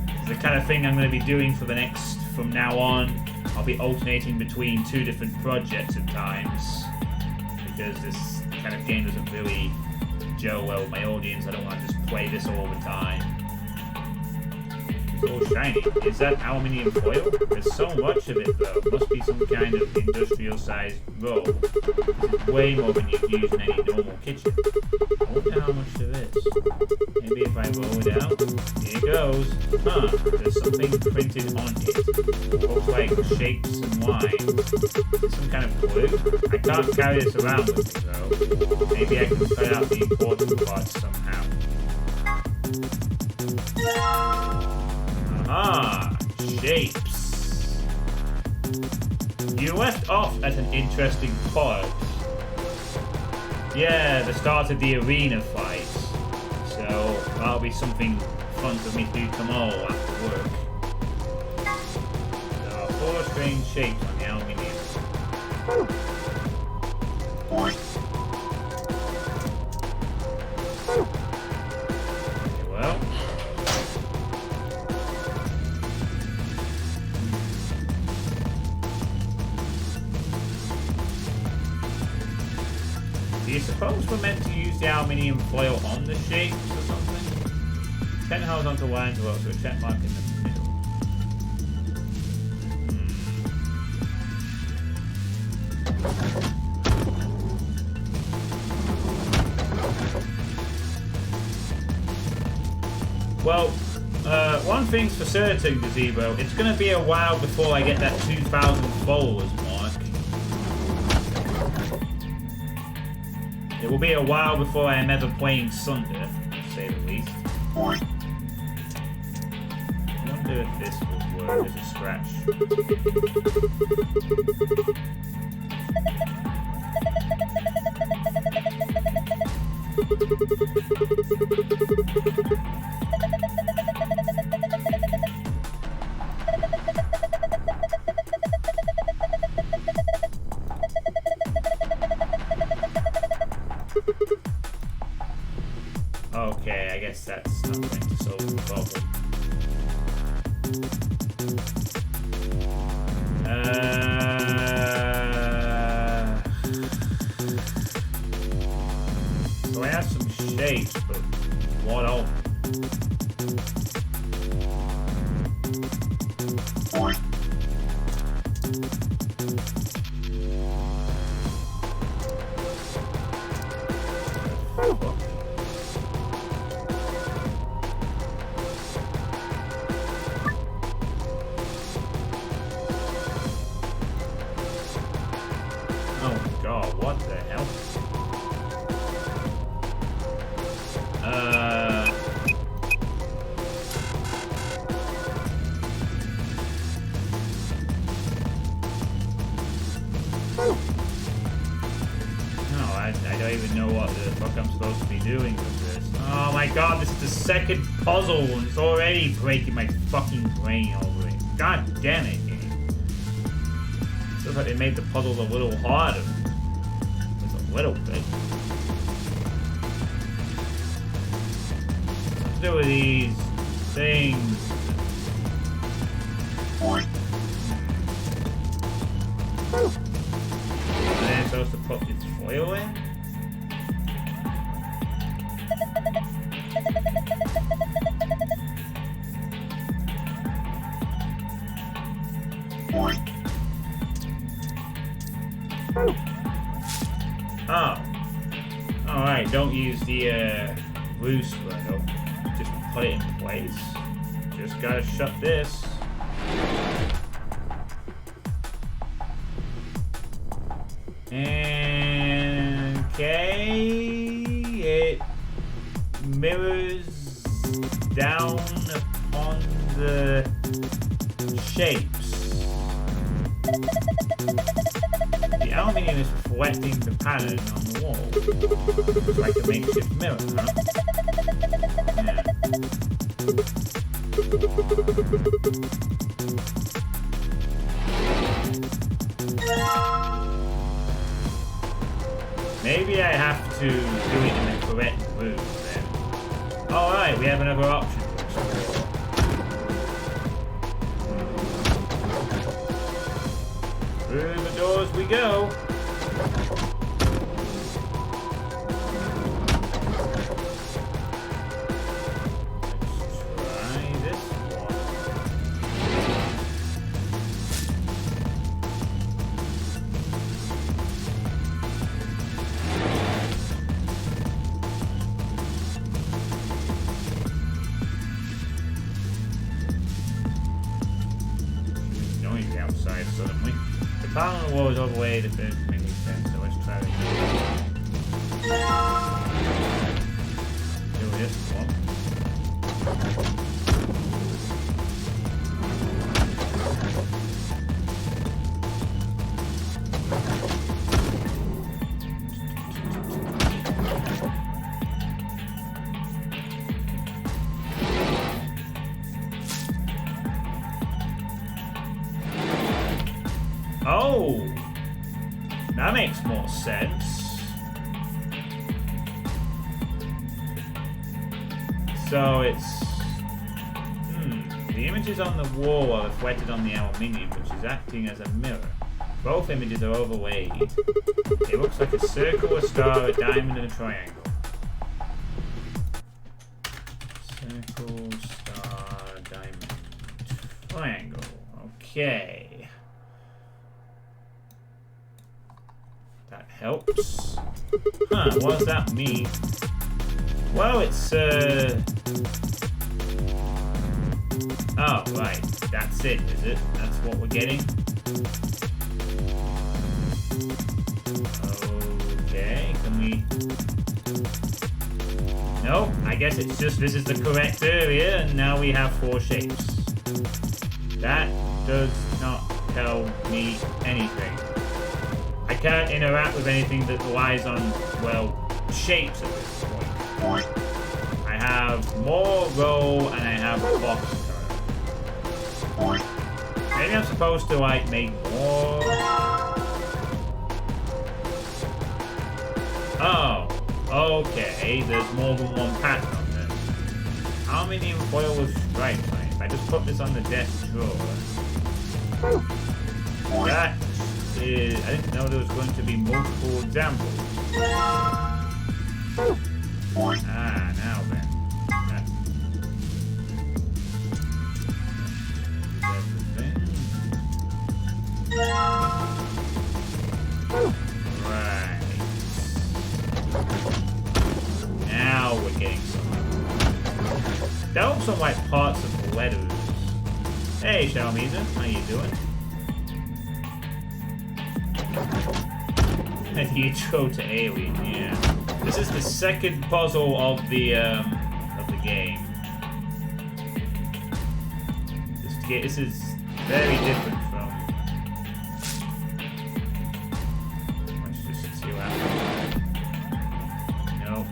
Speaker 1: it's the kind of thing I'm going to be doing from now on. I'll be alternating between 2 different projects at times, because this kind of game doesn't really gel well with my audience. I don't want to just play this all the time. It's all shiny. Is that aluminium foil? There's so much of it though. Must be some kind of industrial sized roll. It's way more than you'd use in any normal kitchen. I wonder how much there is. Maybe if I roll it out. Here it goes. Huh, there's something printed on it. Looks like shapes and lines. Some kind of glue. I can't carry this around with me though. Maybe I can cut out the important parts somehow. Ah, shapes. You left off at an interesting part. Yeah, the start of the arena fight. So that'll be something fun for me to do tomorrow after work. There are 4 strange shapes on the aluminium. Okay, well. Do you suppose we're meant to use the aluminium foil on the shapes or something? 10 horizontal lines are also a check mark in the middle. Well, one thing's for certain, Gazebo, it's going to be a while before I get that 2,000 followers mark. It will be a while before I am ever playing Sunder, to say the least. I wonder if this will work as a scratch. Okay, I guess that's not going to solve the problem. So I have some shapes, but what of them? Second puzzle and it's already breaking my fucking brain over it. God damn it, game. Feels like they made the puzzles a little harder. Just a little bit. Let's do with these things. supposed to put this foil in? Oh. Alright, don't use the roost rail. Just put it in place. Just gotta shut this. And okay, it mirrors down upon the shapes. The aluminium is reflecting the pattern on the wall. It's like a makeshift mirror, huh? Yeah. Maybe I have to do it in the correct room then. Alright, we have another option. Through the doors we go. Let's try this one. Noise outside suddenly. The panel on the wall is all the way to finish making sense, so let's try it again. Do this one. Oh, that makes more sense. So it's the images on the wall are reflected on the aluminium, which is acting as a mirror. Both images are overlaid. It looks like a circle, a star, a diamond, and a triangle. Circle, star, diamond, triangle. Okay. That helps. Huh, what does that mean? Well, it's, oh, right. That's it, is it? That's what we're getting? Okay, can we... No, I guess it's just this is the correct area, and now we have 4 shapes. That does not tell me anything. I can't interact with anything that relies on, well, shapes at this point. I have more row and I have a box curve. Maybe I'm supposed to, like, make more... Oh, okay, there's more than one pattern on this. Aluminium foil with stripes on it. If I just put this on the desk drawer... That... I didn't know there was going to be multiple examples. Ah, now then. Right. Now we're getting somewhere. That looks like parts of the letters. Hey, Xiaomiza, how you doing? The intro to Alien, yeah. This is the second puzzle of the game. This is very different from. Let's just see what happens. No.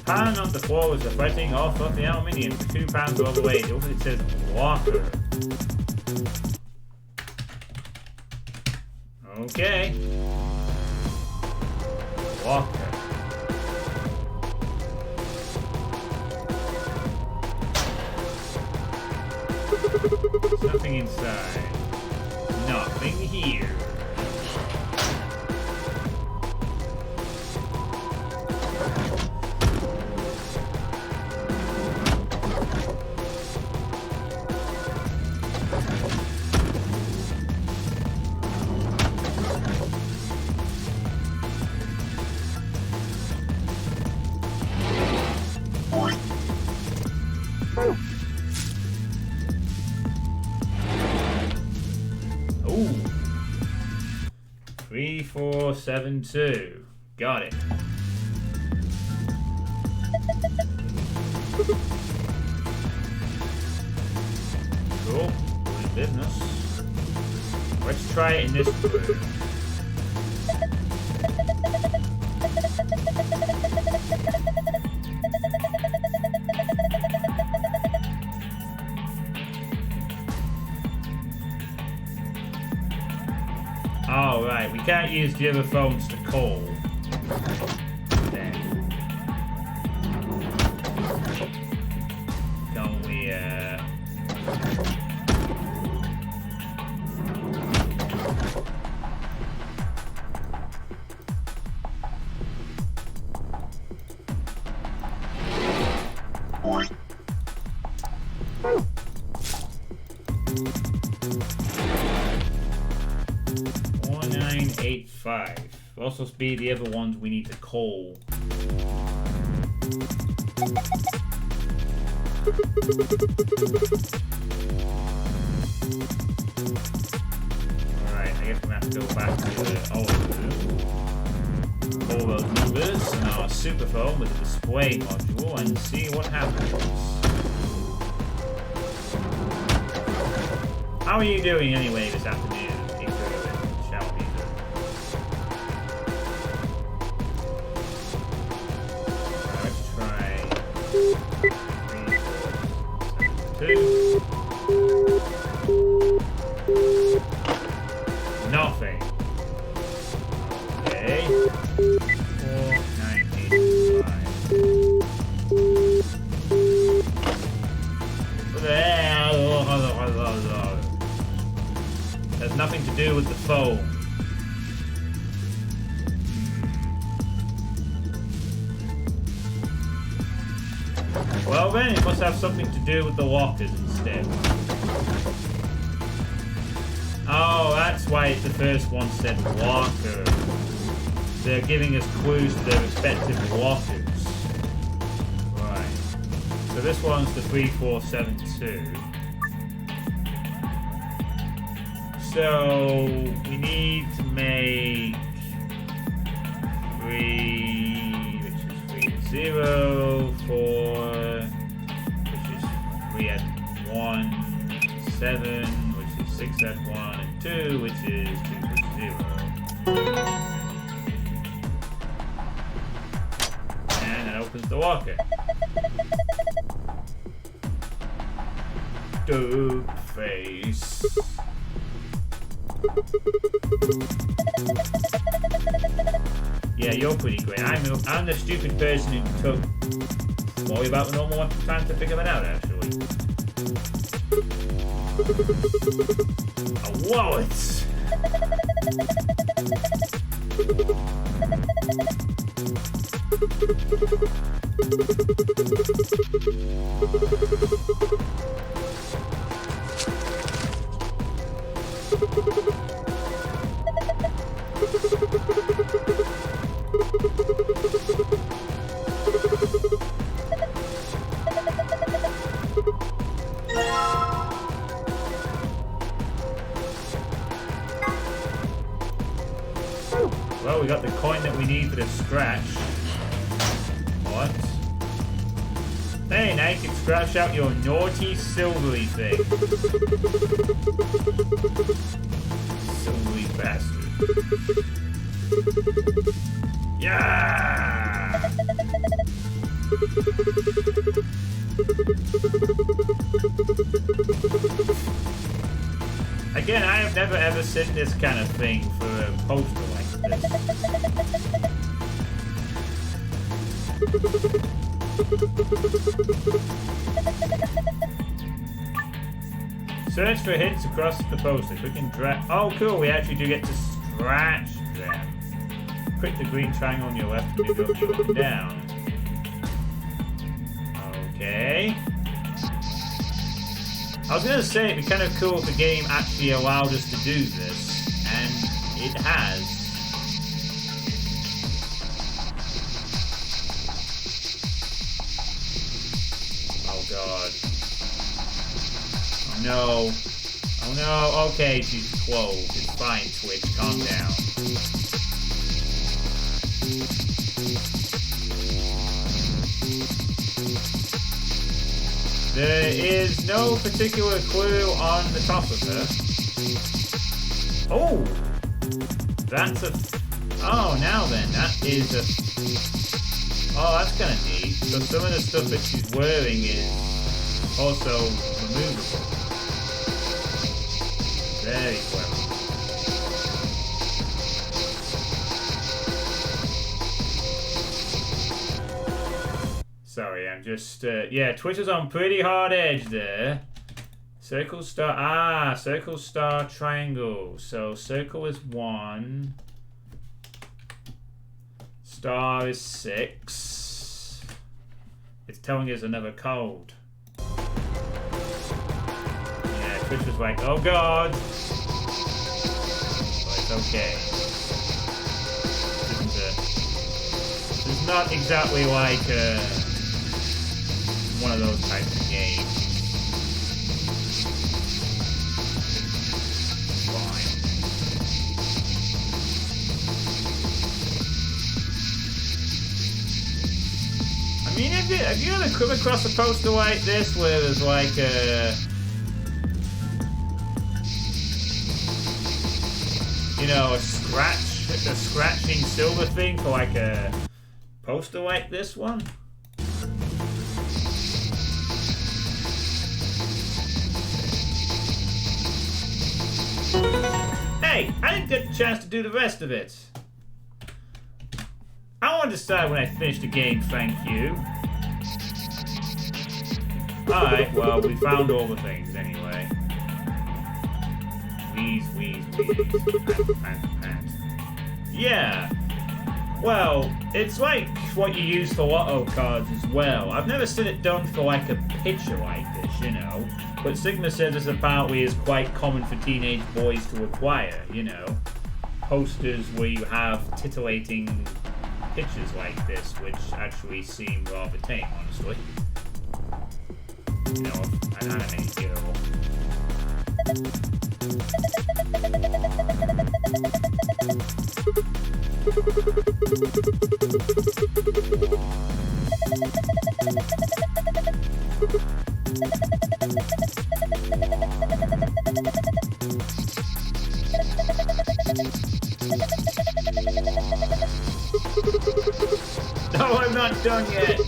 Speaker 1: pan on the floor is reflecting off of the aluminium for 2 pounds overweight. It also says Walker. Okay. Walker. There's nothing inside. Nothing here. Ooh. 3472. Got it. Cool. Good business. Let's try it in this room. Oh, right, we can't use the other phones to call. Then. Don't we, Will also be the other ones we need to call. Alright, I guess we're gonna have to go back to the old room. Call those numbers and our superphone with a display module and see what happens. How are you doing anyway this afternoon? Nothing. Okay. 4985. Has nothing to do with the phone. Well then, it must have something to do with the lockers instead. Oh, that's why the first one said locker. They're giving us clues to their respective lockers. Right. So this one's the 3472. So we need to make 3, which is 0, 4, which is 3 at 1, 7, which is 6 at 1, and 2, which is 2 plus 0. And that opens the locker. Dope face. Yeah, you're pretty great. I'm the stupid person who took probably about the normal time to figure that out, actually. A wallet! Well, we got the coin that we need for the scratch. What? Hey, now you can scratch out your naughty silvery thing. Silvery bastard. Yeah! Again, I have never ever seen this kind of thing for a poster like this. Search for hints across the poster. We can drag. Oh, cool! We actually do get to scratch them. Click the green triangle on your left to move up or down. Okay. I was gonna say it'd be kind of cool if the game actually allowed us to do this, and it has. Oh god. Oh no. Oh no. Okay, she's closed. It's fine, Twitch. Calm down. There is no particular clue on the top of her. Oh! That's a... Oh, now then, that is a... Oh, that's kind of neat. So some of the stuff that she's wearing is also removable. Very clever. Sorry, I'm just... yeah, Twitter's on pretty hard edge there. Circle, star... Ah, circle, star, triangle. So circle is 1. Star is 6. It's telling us another code. Yeah, Twitch was like, oh god. But it's okay. This is not exactly like one of those types of games. Fine. I mean, have you ever come across a poster like this where there's like you know, a scratching silver thing for like a poster like this one? Hey, I didn't get the chance to do the rest of it. I want to decide when I finish the game, thank you. Alright, well, we found all the things anyway. Wheeze. Pant. Yeah. Well, it's like what you use for lotto cards as well. I've never seen it done for like a picture like this, you know. But Sigma says this apparently is quite common for teenage boys to acquire, you know. Posters where you have titillating pictures like this, which actually seem rather tame, honestly. You know, an anime girl. No, I'm not done yet.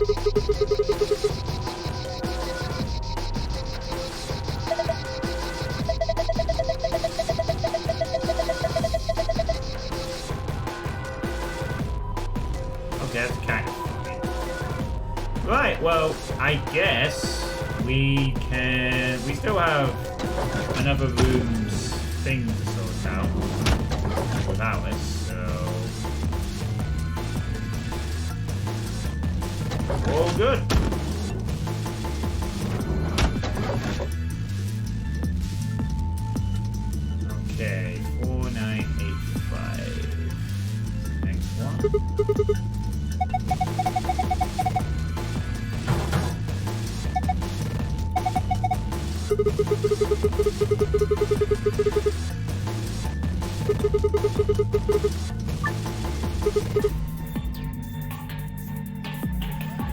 Speaker 1: Okay, that's kind of funny. Right, well, I guess we still have another room's thing to sort out with Alice, so all good. Okay, 4985. Next one.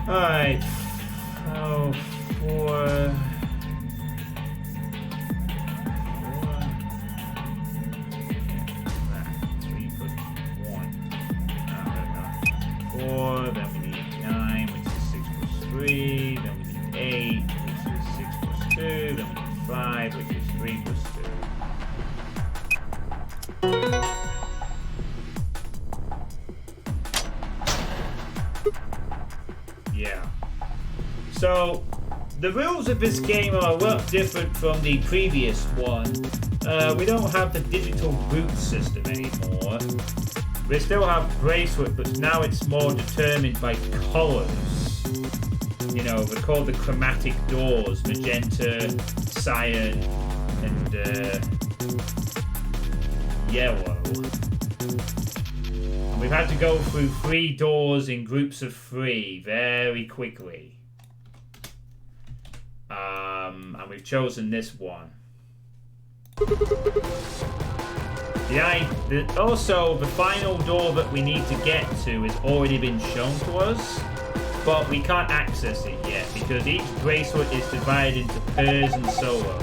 Speaker 1: Alright. Oh, 4. 4, then we need 9, which is 6 plus 2, then we need 5, which is 3 plus 2. Yeah. So, the rules of this game are a lot different from the previous one. We don't have the digital boot system anymore. We still have bracelet, but now it's more determined by colours. You know, they're called the chromatic doors: magenta, cyan, and yellow. And we've had to go through 3 doors in groups of 3 very quickly. And we've chosen this one. Also, the final door that we need to get to has already been shown to us, but we can't access it yet because each bracelet is divided into pairs and solos.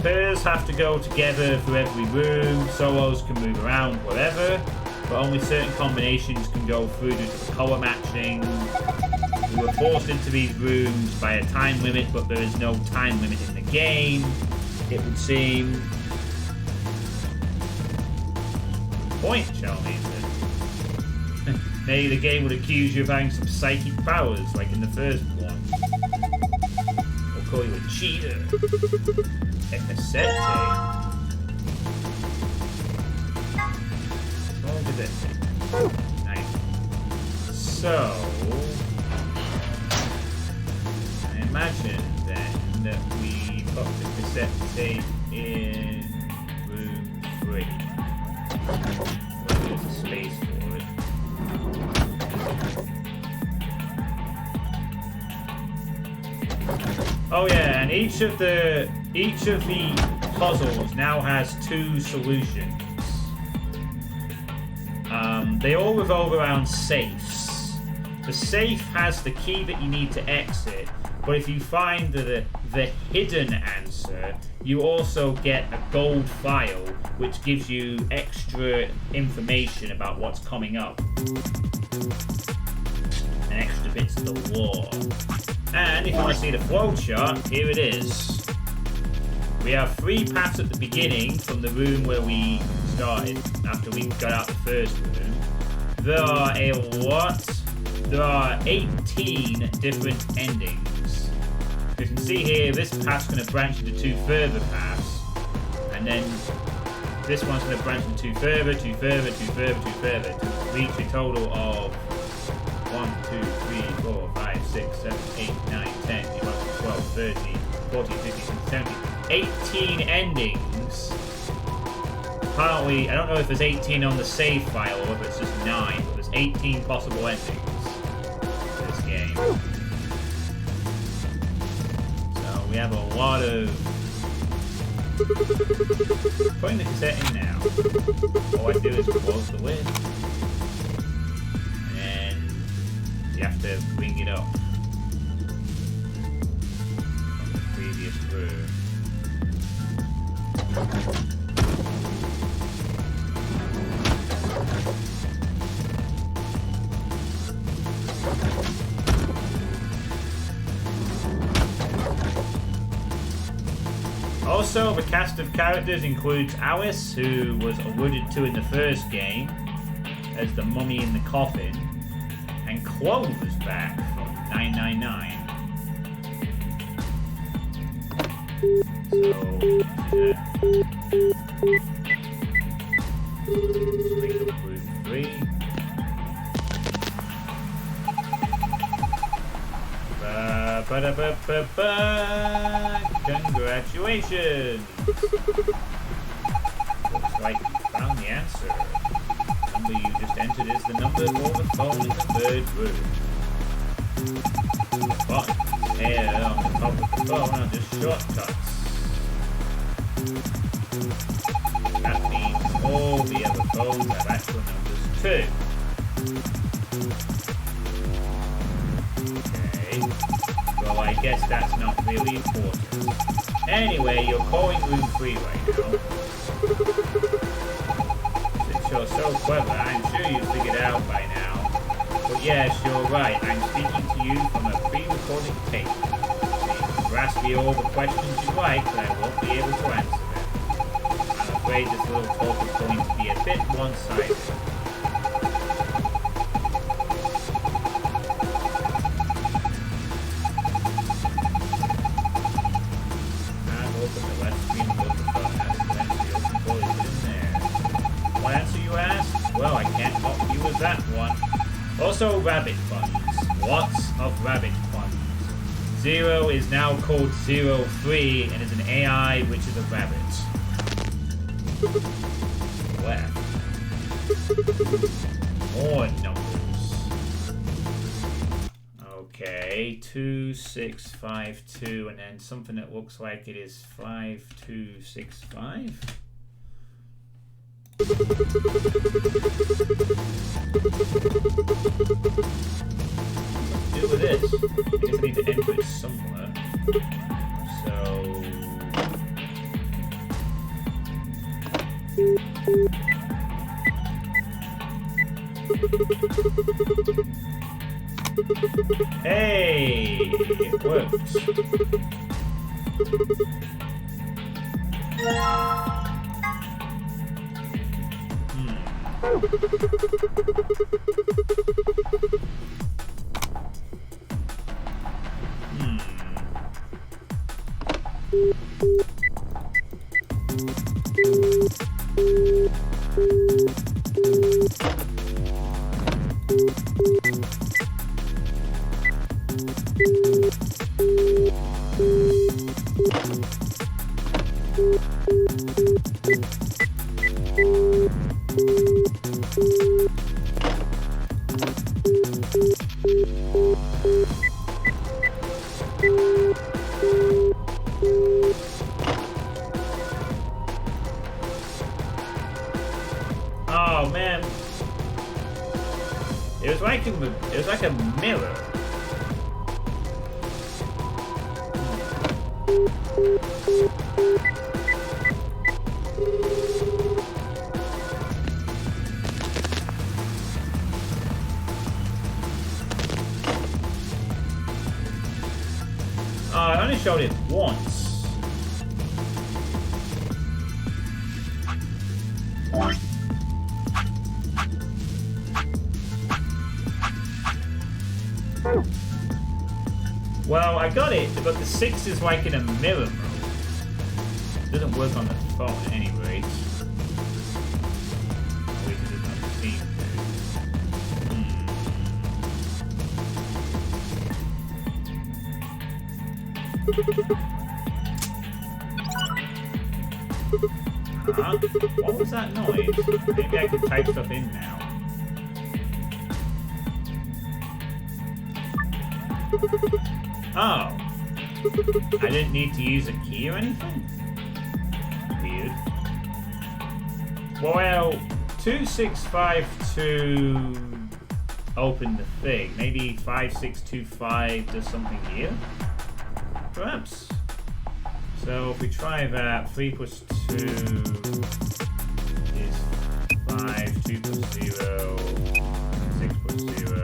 Speaker 1: Pairs have to go together through every room, solos can move around wherever, but only certain combinations can go through due to the colour matching. We were forced into these rooms by a time limit, but there is no time limit in the game, it would seem. Point, Charlie. Maybe the game would accuse you of having some psychic powers, like in the first one. Or call you a cheater. Ecosete. What is it? Nice. So, I imagine then that we put the Ecosete in room 3. Where there's a space for it. Oh yeah, and each of the puzzles now has 2 solutions. They all revolve around safes. The safe has the key that you need to exit, but if you find the hidden answer, you also get a gold file, which gives you extra information about what's coming up. And extra bits of the lore. And if you want to see the flowchart, here it is. We have 3 paths at the beginning from the room where we started, after we got out the first room. There are 18 different endings. You can see here, this path's going to branch into 2 further paths, and then this one's going to branch into 2 further, 2 further, 2 further, 2 further, to reach a total of 1, 2, 3, 4, 5, 6, 7, 8, 9, 10, 11, 12, 13, 14, 15, 16, 17, 18 endings. Apparently, I don't know if there's 18 on the save file or if it's just 9, but there's 18 possible endings to this game. So we have a lot of... Putting the cassette in now. All I do is close the lid. And you have to bring it up from the previous room. Also, the cast of characters includes Alice, who was alluded to in the first game as the mummy in the coffin, and Clover's back from 999. So, swing up room 3. Ba-da-ba-ba-ba. Congratulations! Looks like you found the answer. The number you just entered is the number for the phone in the 3rd room. The buttons here on the top of the phone are just shortcuts. That means all the other phones have actual numbers too. Okay. Well, I guess that's not really important. Anyway, you're calling room 3 right now. Since you're so clever, I'm sure you've figured out by now. But yes, you're right. I'm speaking to you from a pre-recorded tape. Never ask me all the questions you like, but I won't be able to answer them. I'm afraid this little talk is going to be a bit one-sided. And look at the left screen of the phone. That's the empty open is in there. What answer you asked? Well, I can't help you with that one. Also, rabbit funds. Lots of rabbit funds. 0 is now called 03 and is an AI, which is a rabbit. Left. More numbers. Okay, 2652, and then something that looks like it is 5265. Do with this. I guess I need to enter it somewhere. So. Hey! It works. Oh man, it was like a mirror. Oh, I only showed it once. Well, I got it, but the 6 is like in a mirror mode. It doesn't work on the phone at any rate. At least it doesn't seem to. Huh? What was that noise? Maybe I can type stuff in now. Oh. I didn't need to use a key or anything? Weird. Well, 2652 opened the thing. Maybe 5625 does something here? Perhaps. So if we try that, 3 plus 2 is 5, 2 plus 0, 6 plus 0,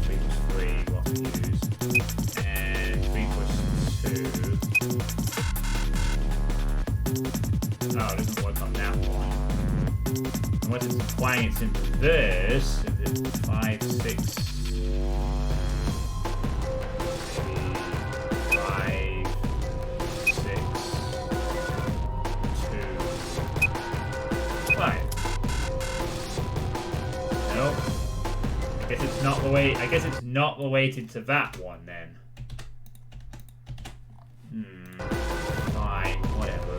Speaker 1: 3 plus 3, what we use, and 3 plus 2. Oh, it doesn't work on that one. Unless it's implying it's in reverse, if it's 5, 6, I guess it's not related to that one then. Fine, whatever.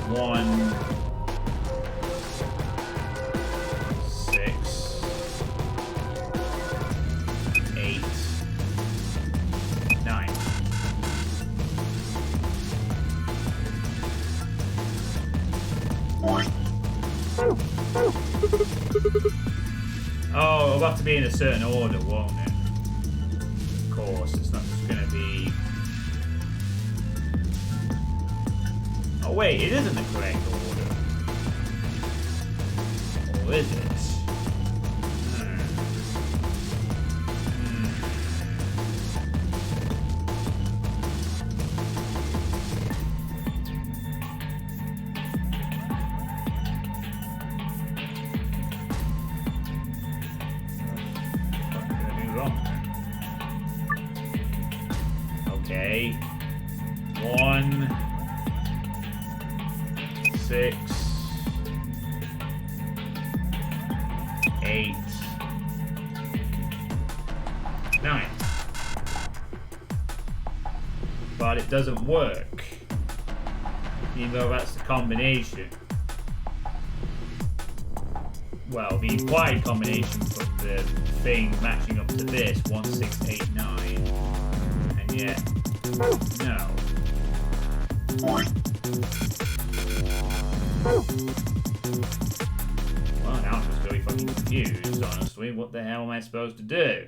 Speaker 1: 1, 6, 8, 9. Oh, it'll have to be in a certain order, won't it? Of course, it's not just going to be... Oh wait, it is in the correct order. Or is it? Okay. 1, 6, 8, 9. But it doesn't work. Even though that's the combination. Well, the implied combination from the thing matching up to this, 1, 6, 8, 9. And yet, no. Well, now I'm just really fucking confused, honestly. What the hell am I supposed to do?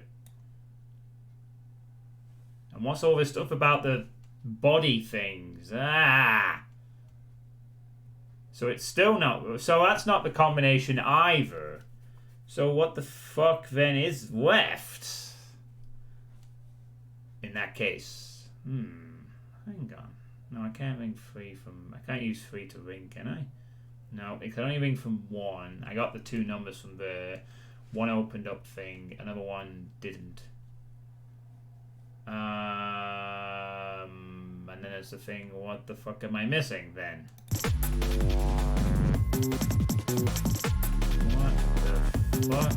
Speaker 1: And what's all this stuff about the body things? Ah! So it's still not... So that's not the combination either. So what the fuck then is left? In that case. Hang on. No, I can't ring 3 from... I can't use 3 to ring, can I? No, it can only ring from 1. I got the 2 numbers from there. One opened up thing. Another one didn't. And then there's the thing, what the fuck am I missing then? What the fuck?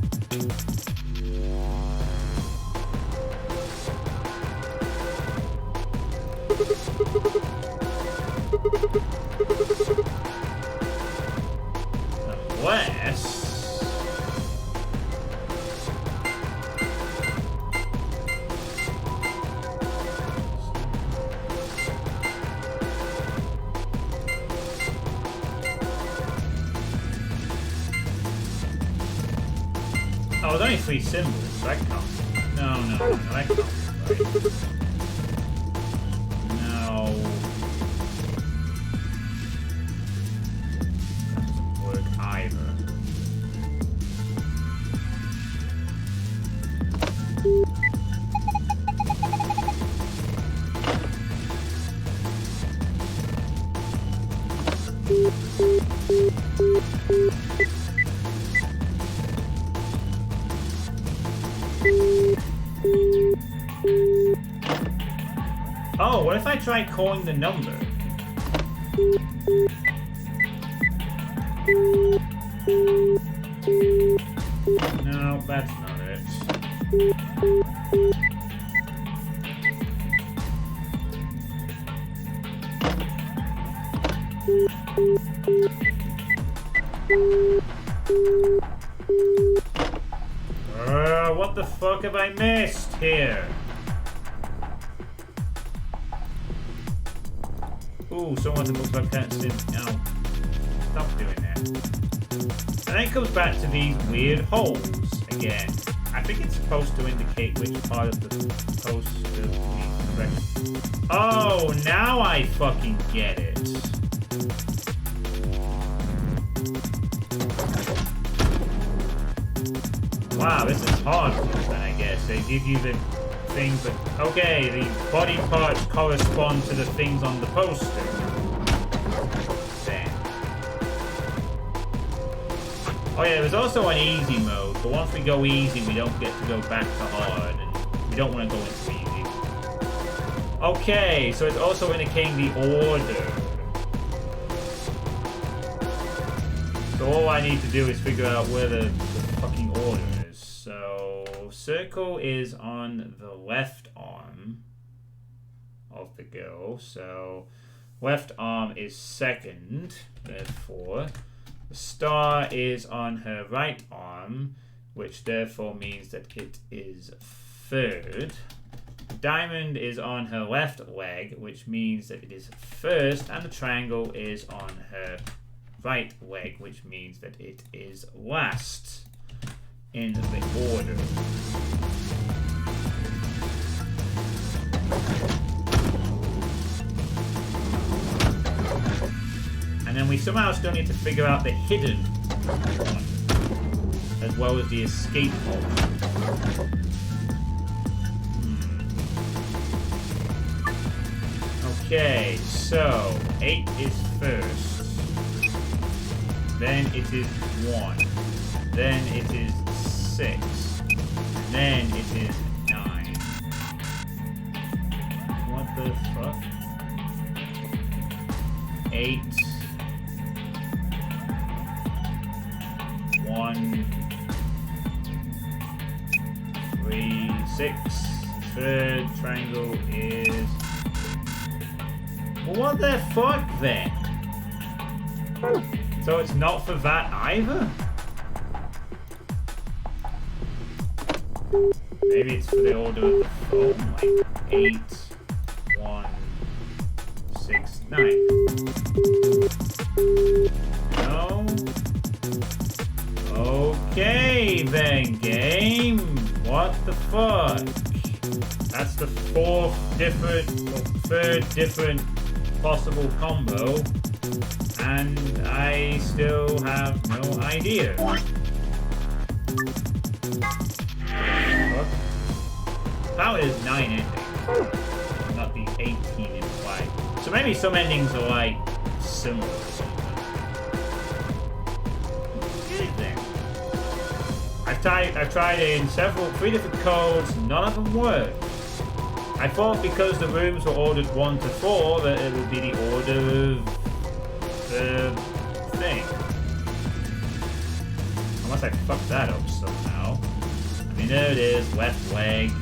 Speaker 1: Unless... Oh, there's only 3 symbols. That counts. No, that counts. Right. No. That doesn't work either. Oh, what if I try calling the number? No, that's not it. What the fuck have I missed here? Ooh, someone that looks like that since. No. Stop doing that. And then it comes back to these weird holes again. I think it's supposed to indicate which part of the poster we press. Oh, now I fucking get it. Wow, this is hard then, I guess. They give you the things that... Okay, the body parts correspond to the things on the poster. Then. Oh yeah, there's also an easy mode, but once we go easy, we don't get to go back to hard, and we don't want to go into easy. Okay, so it's also indicating the order. So all I need to do is figure out where the fucking order is. So, circle is on the left arm of the girl. So, left arm is second, therefore. The star is on her right arm, which therefore means that it is third. The diamond is on her left leg, which means that it is first. And the triangle is on her right leg, which means that it is last in the order. And then we somehow still need to figure out the hidden one, as well as the escape hole. Okay, so 8 is first. Then it is 1. Then it is 6. Then it is 9. What the fuck? 8. 1. 3, 6. Third triangle is... Well, what the fuck then? So it's not for that either? Maybe it's for the order of the phone, like 8, 1, 6, 9. No? Okay then, game. What the fuck? That's the third different possible combo, and I still have no idea. How is 9 ending? Not the 18 implied. So maybe some endings are like similar or something. Anything. I've tried in 3 different codes, none of them work. I thought because the rooms were ordered 1 to 4 that it would be the order of the thing. Unless I fucked that up somehow. I mean, there it is, left leg.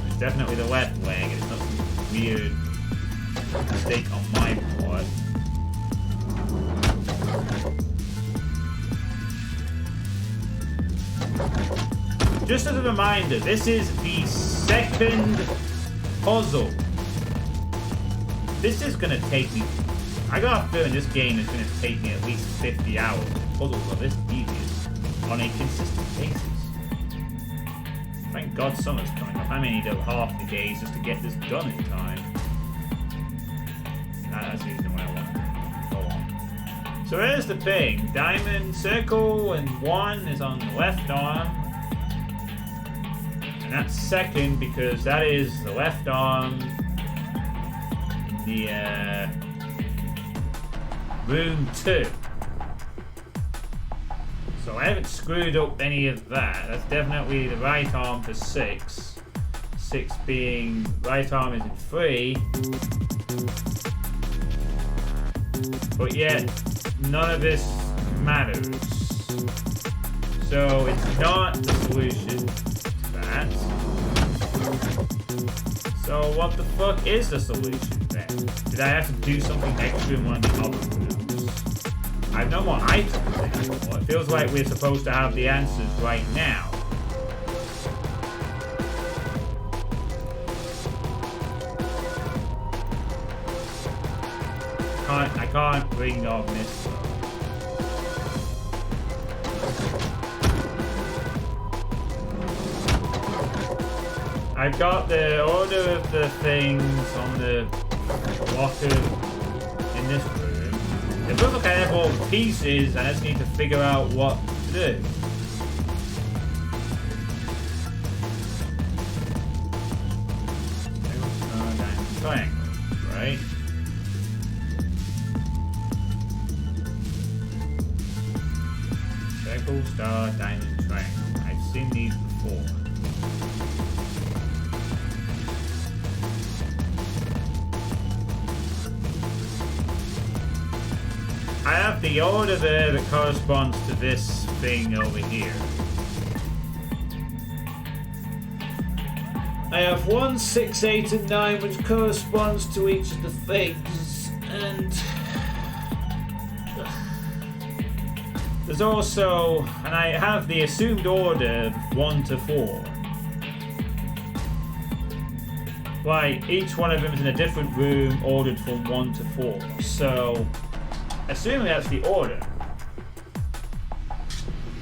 Speaker 1: It's definitely the left leg, it's not some weird mistake on my part. Just as a reminder, this is the second puzzle. This is gonna take me... I got a feeling this game is gonna take me at least 50 hours. Puzzles are this tedious on a consistent basis. Thank God summer's coming up. I may need half the days just to get this done in time. That's the reason why I want to go on. So here's the thing. Diamond, circle, and 1 is on the left arm. And that's second because that is the left arm in the room 2. So I haven't screwed up any of that. That's definitely the right arm for 6. 6 being right arm is in 3. But yet none of this matters. So it's not the solution to that. So what the fuck is the solution then? Did I have to do something extra in one of the other rooms? I have no more items anymore. It feels like we're supposed to have the answers right now. I can't bring on this. I've got the order of the things on the locker in this room. It looks like I have all the pieces, and I just need to figure out what to do. Triangle, right? Circle, star, diamond, triangle. I've seen these before. I have the order there that corresponds to this thing over here. I have 1, 6, 8, and 9, which corresponds to each of the things, and there's also, and I have the assumed order 1 to 4. Right, each one of them is in a different room, ordered from 1 to 4. So, assuming that's the order,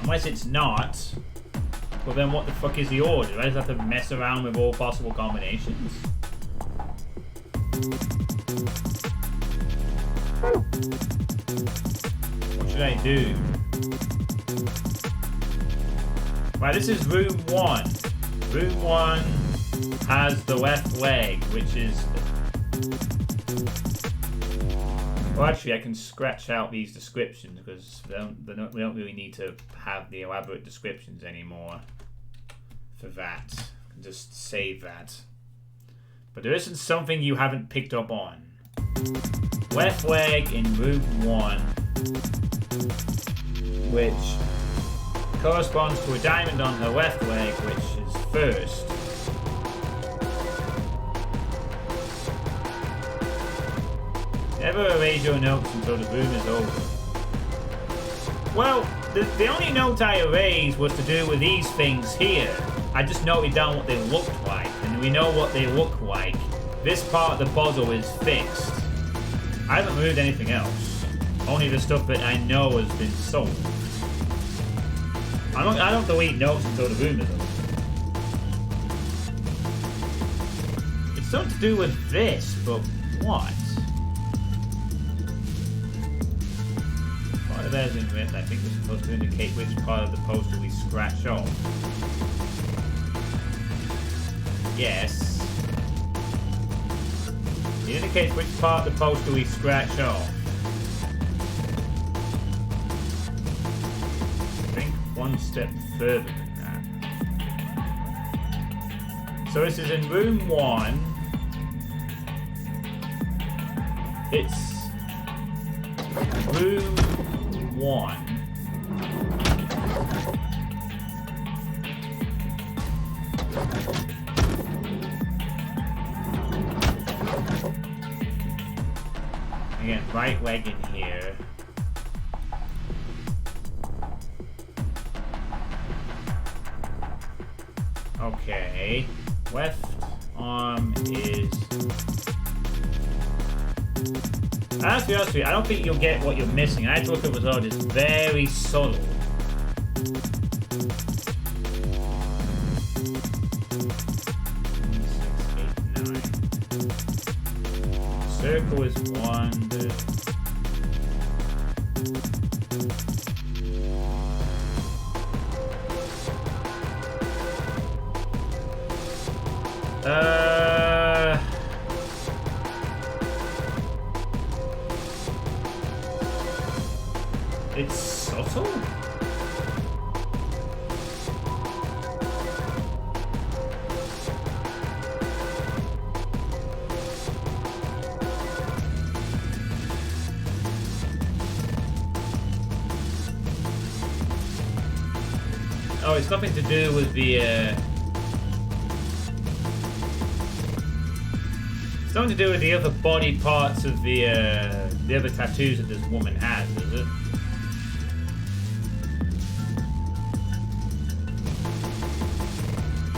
Speaker 1: unless it's not, well then what the fuck is the order? I just have to mess around with all possible combinations? What should I do? Right, this is room 1. Room 1 has the left leg, which is... Well, actually, I can scratch out these descriptions because we don't really need to have the elaborate descriptions anymore for that. Just save that. But there isn't something you haven't picked up on. Left leg in room 1, which corresponds to a diamond on her left leg, which is first. Never erase your notes until the room is over. Well, the only note I erased was to do with these things here. I just noted down what they looked like, and we know what they look like. This part of the puzzle is fixed. I haven't moved anything else. Only the stuff that I know has been solved. I don't delete notes until the room is over. It's something to do with this, but what? Part of that has been written. I think we're supposed to indicate which part of the poster we scratch off. Yes. It indicates which part of the poster we scratch off. I think one step further than that. So this is in room 1. It's room 1. Again, right leg in here. Okay. Left arm is... I'll be honest with you, I don't think you'll get what you're missing. I had to look at the result, it's very subtle. Circle is 1. It's subtle? Oh, it's nothing to do with the, It's nothing to do with the other body parts of the other tattoos that this woman has, is it?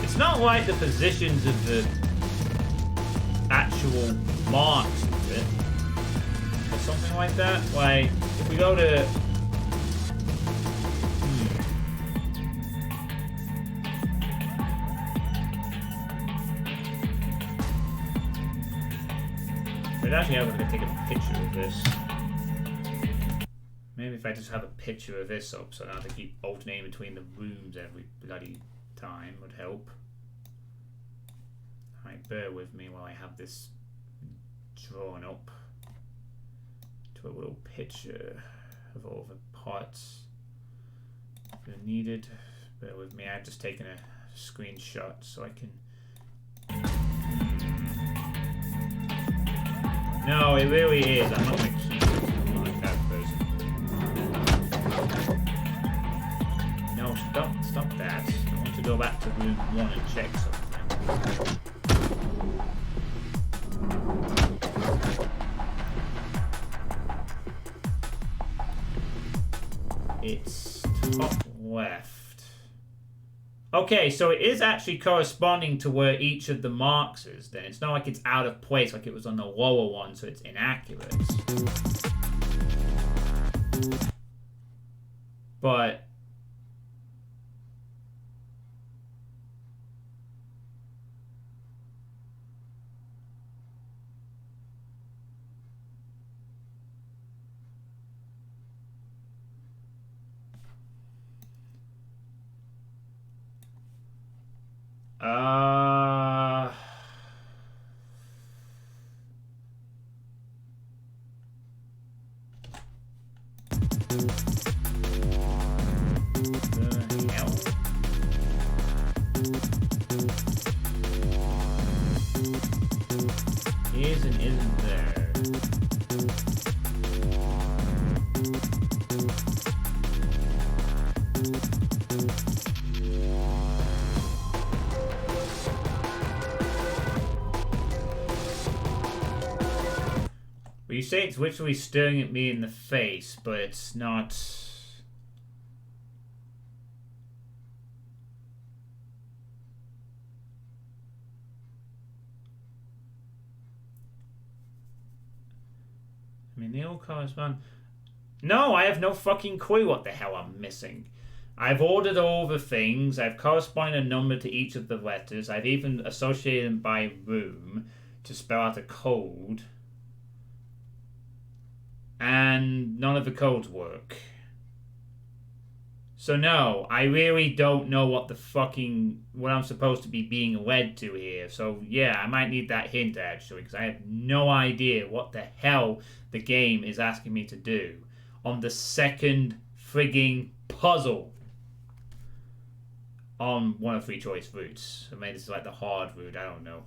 Speaker 1: It's not like the positions of the actual marks, is it? Or something like that? Like, if we go to... Actually, I'm going to take a picture of this. Maybe if I just have a picture of this up so I don't have to keep alternating between the rooms every bloody time would help. Alright, bear with me while I have this drawn up to a little picture of all the parts that are needed. Bear with me, I've just taken a screenshot so I can... No, it really is. I'm not going to keep it like that person. No, stop that. I want to go back to room 1 and check something. It's top left. Okay, so it is actually corresponding to where each of the marks is then. It's not like it's out of place like it was on the lower one, so it's inaccurate. But... the hell? is and isn't there. Well, you say it's literally staring at me in the face, but it's not. I mean, they all correspond. No, I have no fucking clue what the hell I'm missing. I've ordered all the things. I've corresponded a number to each of the letters. I've even associated them by room to spell out a code. And none of the codes work. So no, I really don't know what I'm supposed to be being led to here. So yeah, I might need that hint actually, because I have no idea what the hell the game is asking me to do on the second frigging puzzle on one of three choice routes. So maybe this is like the hard route, I don't know.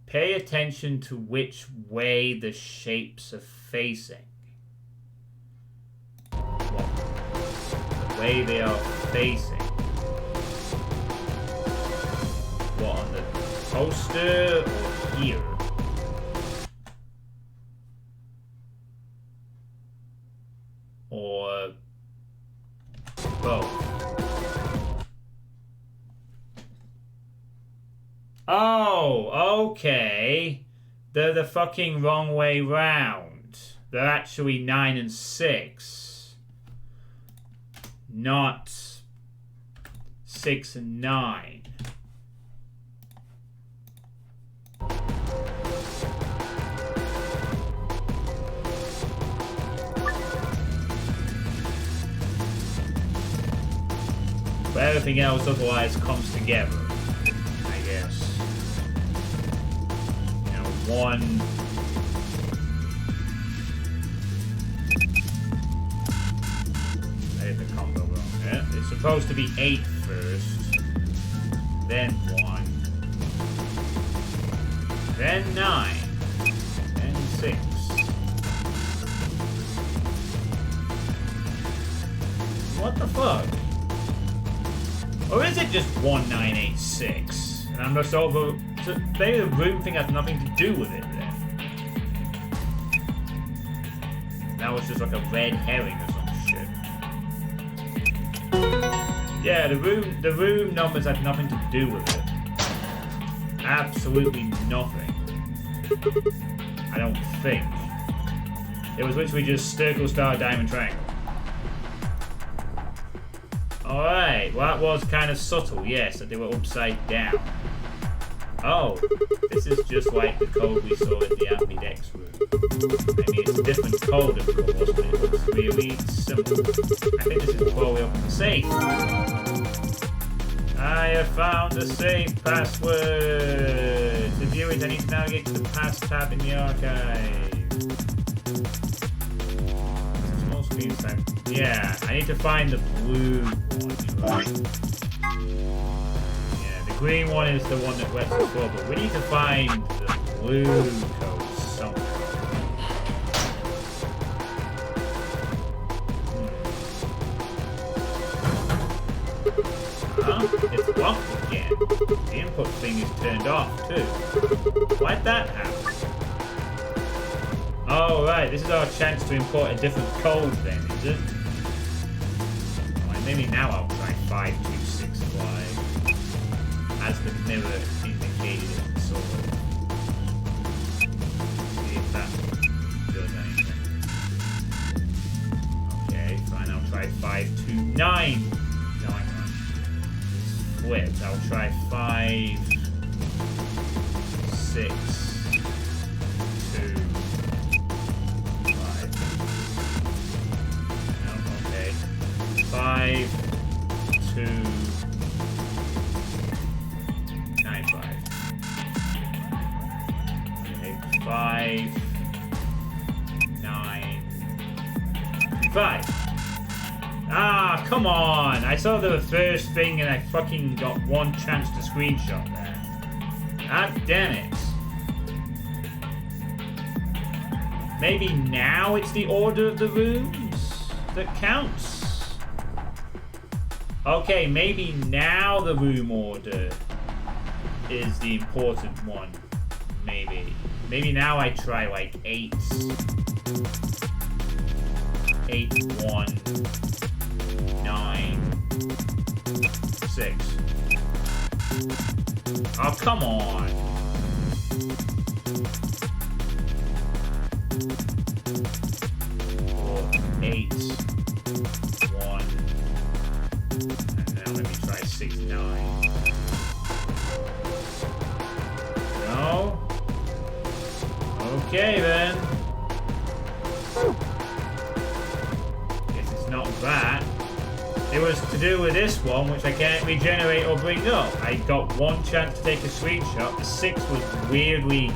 Speaker 1: Pay attention to which way the shapes are facing. The way they are facing. What, on the poster or here? Or both? Oh, okay. They're the fucking wrong way round. They're actually 9 and 6. Not 6 and 9. But everything else otherwise comes together, I guess. You know, one... I did the combo wrong. Yeah, it's supposed to be 8 first, then 1, then 9, then 6. What the fuck? Or is it just 1986? And I'm just over... So maybe the room thing has nothing to do with it then. That was just like a red herring or some shit. Yeah, the room numbers had nothing to do with it. Absolutely nothing. I don't think. It was literally just circle, star, diamond, triangle. Alright, well that was kind of subtle, yes, that they were upside down. Oh, this is just like the code we saw in the Ambidex room. I mean, it's a different code, of course, but it looks really simple. I think this is before we open the safe. I have found the safe password. To view it, I need to navigate to the pass tab in the archive. Small screen time. Yeah, I need to find the blue one, right? Yeah, the green one is the one that went before, but we need to find the blue code somewhere. Huh? It's blocked again. The input thing is turned off too. Why'd that happen? Oh right, this is our chance to import a different code then, is it? Well, maybe now I'll try 5265 as the mirror indicated in the sword. See if that does anything. Okay, fine, I'll try 529. No, I can't. It's flipped. I'll try 5 6 2 5 2 9 5. Okay, 5 9 5. Ah, come on! I saw the first thing and I fucking got one chance to screenshot there. God damn it. Maybe now it's the order of the rooms that counts. Okay, maybe now the room order is the important one. Maybe. Maybe now I try like 8. 8, 1, 9, 6. Oh, come on. 4, 8, 1, and now let me try 6, 9. No? Okay then. Guess it's not that. It was to do with this one, which I can't regenerate or bring up. I got one chance to take a screenshot. The 6 was weirdly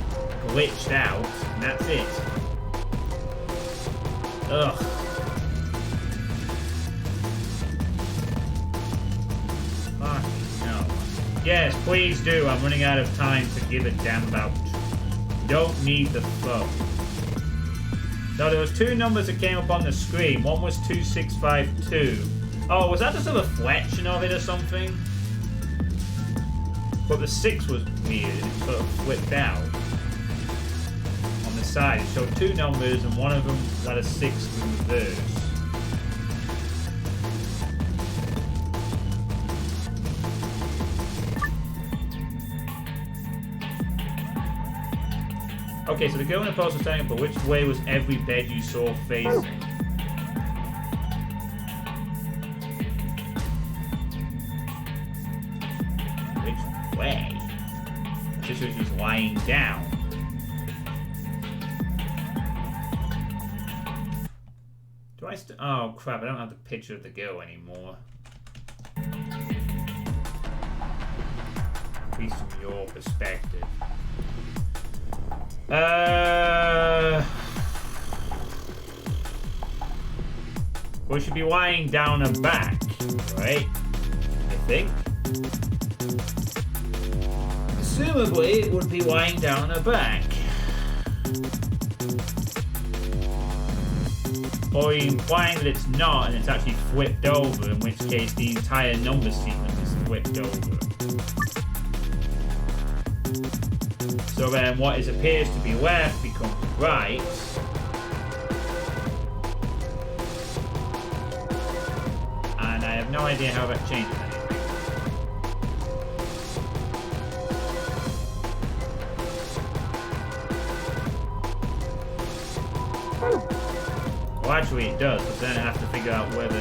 Speaker 1: glitched out, and that's it. Ugh. Fucking no. Yes, please do. I'm running out of time to give a damn about. Don't need the phone. No, there was 2 numbers that came up on the screen. One was 2652. Oh, was that just a reflection of it or something? But the 6 was weird. It sort of flipped out on the side. It showed 2 numbers and one of them had a 6 in reverse. Okay, so the girl in the post was telling but which way was every bed you saw facing? Which way? This was just lying down. Do I still... Oh, crap, I don't have the picture of the girl anymore. At least from your perspective. We should be lying down and back, right? I think. Assumably, it would be lying down and back. Or implying that it's not and it's actually flipped over, in which case the entire number sequence is flipped over. So then what appears to be left becomes right. And I have no idea how that changes anything. Well, actually it does, but then I have to figure out whether...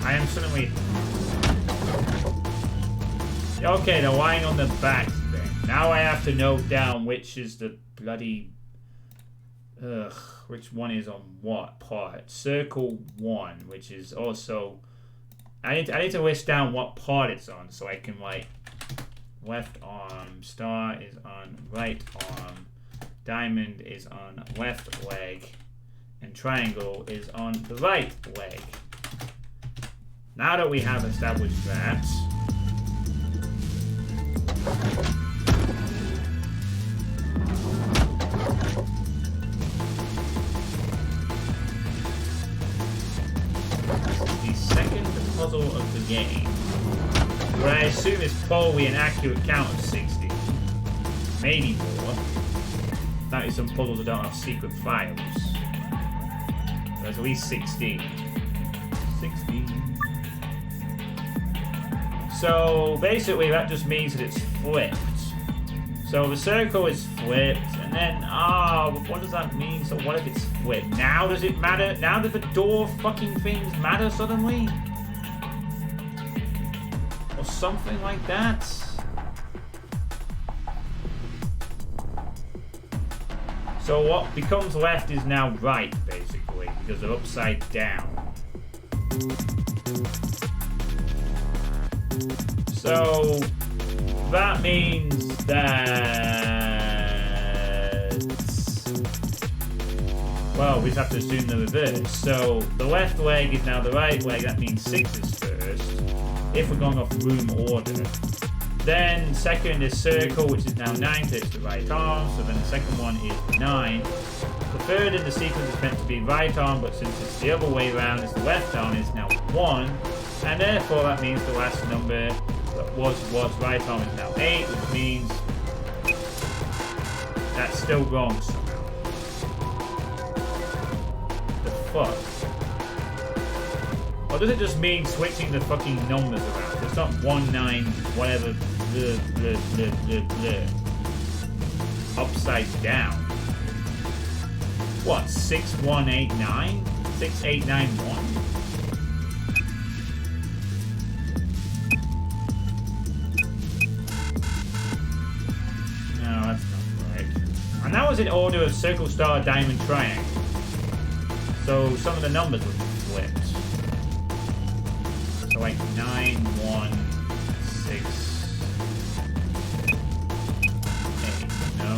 Speaker 1: I am suddenly... Okay, they're lying on the back thing. Now I have to note down which is the bloody... Ugh, which one is on what part? Circle 1, which is also... I need to list down what part it's on so I can, like... Left arm, star is on right arm, diamond is on left leg, and triangle is on the right leg. Now that we have established that, the second puzzle of the game, what I assume is probably an accurate count of 60, maybe more. That is some puzzles that don't have secret files. There's at least 16. 16. So basically that just means that it's flipped. So the circle is flipped, and then, what does that mean? So what if it's flipped? Now does it matter? Now do the door fucking things matter suddenly? Or something like that? So what becomes left is now right, basically, because they're upside down. So that means that Well, we just have to assume the reverse. So the left leg is now the right leg. That means 6 is first. If we're going off room order. Then second is circle, which is now 9, so it's the right arm. So then the second one is 9. The third in the sequence is meant to be right arm, but since it's the other way around, it's the left arm, it's now 1. And therefore that means the last number that was right arm is now 8, which means that's still wrong somehow. The fuck? Or does it just mean switching the fucking numbers around? It's not 1, 9, whatever, upside down. What, 6, 1, 8, 9? 6, 8, 9, 1? No, that's not right. And that was in order of circle, star, diamond, triangle. So some of the numbers would be flipped. So like 9, 1, 6, 8. No.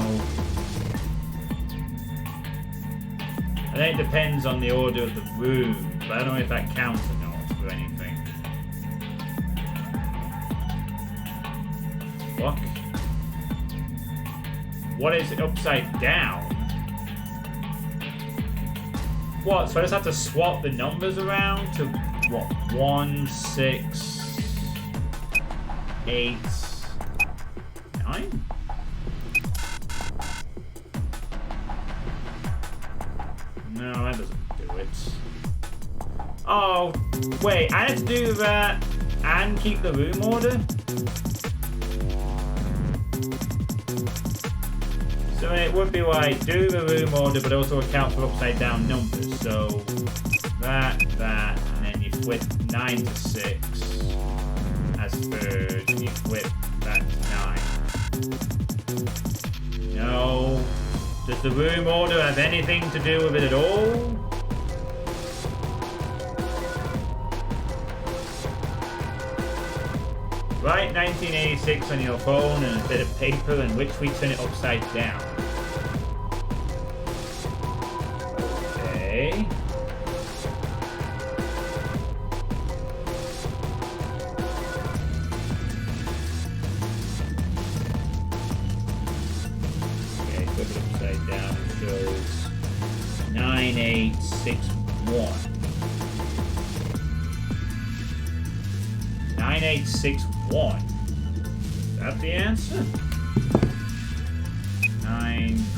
Speaker 1: I think it depends on the order of the room, but I don't know if that counts or not for anything. Fuck. What is it upside down? What? So I just have to swap the numbers around to what? 1, 6, 8, 9? No, that doesn't do it. Oh, wait, I have to do that and keep the room order? So it would be like, do the room order, but also account for upside down numbers. So, that, and then you flip 9 to 6 as third, and you flip that to 9. No. Does the room order have anything to do with it at all? Write 1986 on your phone and a bit of paper in which we turn it upside down. Okay. Okay, flip it upside down and shows 9861. 9861. Is that the answer? 9861.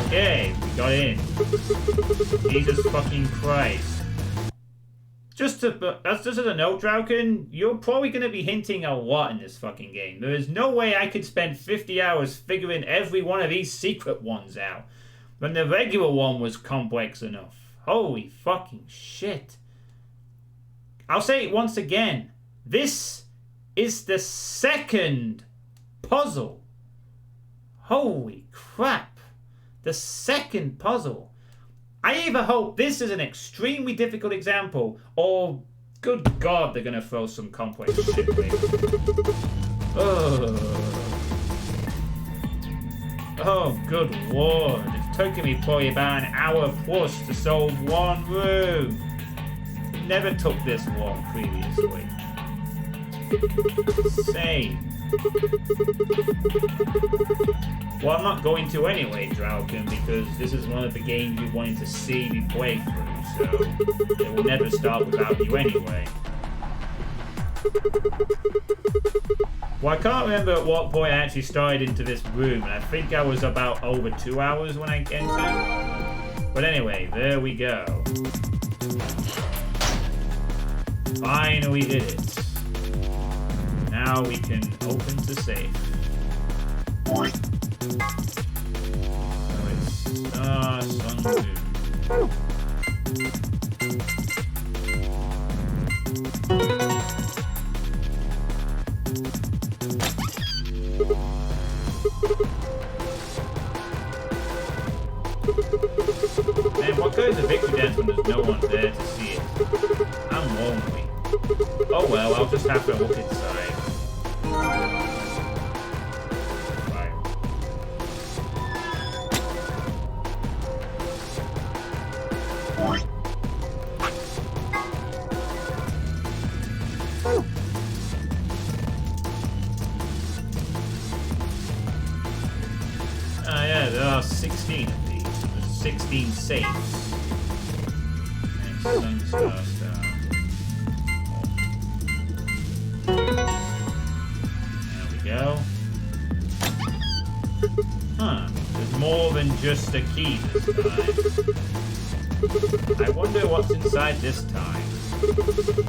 Speaker 1: Okay, we got in. Jesus fucking Christ. That's just as a note, Drallkan, you're probably going to be hinting a lot in this fucking game. There is no way I could spend 50 hours figuring every one of these secret ones out when the regular one was complex enough. Holy fucking shit. I'll say it once again. This is the second puzzle. Holy crap. The second puzzle. I either hope this is an extremely difficult example, or, good God, they're going to throw some complex shit in. Oh, good Lord. It's taken me probably about an hour plus to solve one room. It never took this long previously. Insane. Well, I'm not going to anyway, Drallkan, because this is one of the games you wanted to see me play through, so it will never start without you anyway. Well, I can't remember at what point I actually started into this room, and I think I was about over 2 hours when I entered. But anyway, there we go. Finally did it. Now we can open the safe. So it's Sun 2. Man, what goes to victory dance when there's no one there to see it? I'm lonely. Oh well, I'll just have to look inside. are 16 of these. There's 16 safes. And Sunstar Star. There we go. Huh. There's more than just a key this time. I wonder what's inside this time.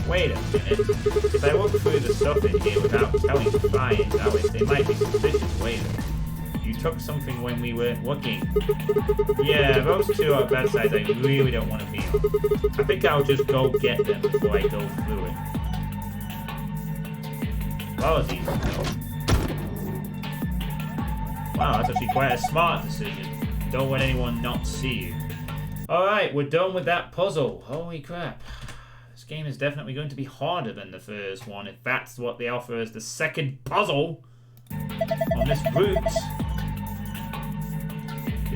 Speaker 1: Wait a minute. If I look through the stuff in here without telling Defiant Alice, they might be suspicious. Wait a minute. You took something when we weren't looking. Yeah, those two are bad sides I really don't want to be on. I think I'll just go get them before I go through it. Well, it's easy though. Wow, that's actually quite a smart decision. Don't let anyone not see you. Alright, we're done with that puzzle. Holy crap. This game is definitely going to be harder than the first one, if that's what they offer as the second puzzle on this route.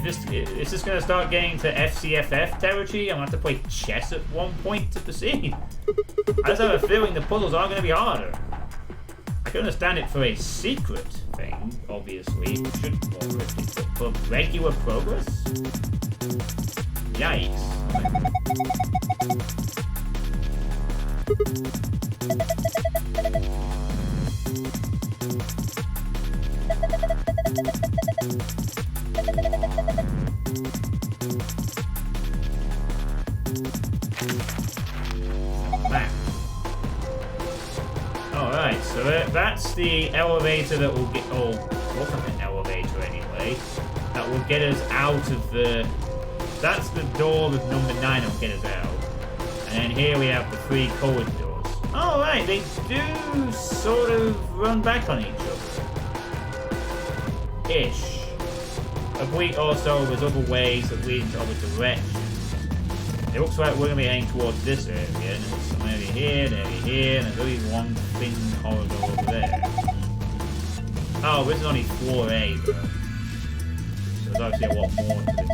Speaker 1: Is this going to start getting to FCFF territory? I'm going to have to play chess at one point to proceed. I just have a feeling the puzzles are going to be harder. I can understand it for a secret thing, obviously. It should for regular progress? Yikes. Map. Alright, so that's the elevator that will get... Oh, looks like an elevator anyway. That will get us out of the... That's the door with number 9 that will get us out. And then here we have the 3 colored doors. Alright, they do sort of run back on each other. Ish. But also, there's other ways that lead into other directions. It looks like we're going to be heading towards this area. And there's some area here, and area here, and there's only one thin corridor over there. Oh, this is only floor A, though. So there's obviously a lot more to this.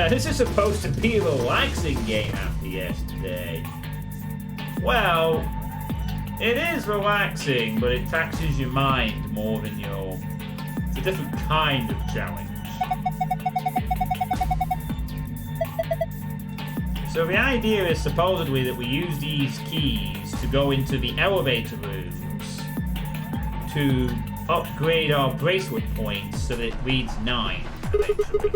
Speaker 1: This is supposed to be a relaxing game after yesterday. Well, it is relaxing, but it taxes your mind more than your... It's a different kind of challenge. So the idea is supposedly that we use these keys to go into the elevator rooms to upgrade our bracelet points so that it reads 9 eventually.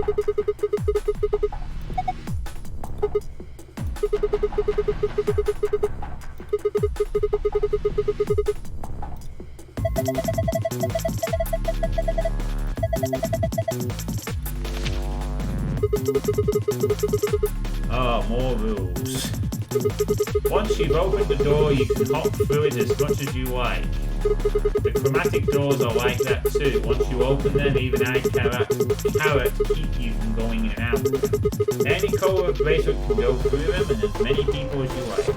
Speaker 1: Oh, more rules. Once you've opened the door, you can hop through it as much as you like. The chromatic doors are like that too. Once you open them, even I carrot keep you from going in and out. Any color bracelet can go through them, and as many people as you like.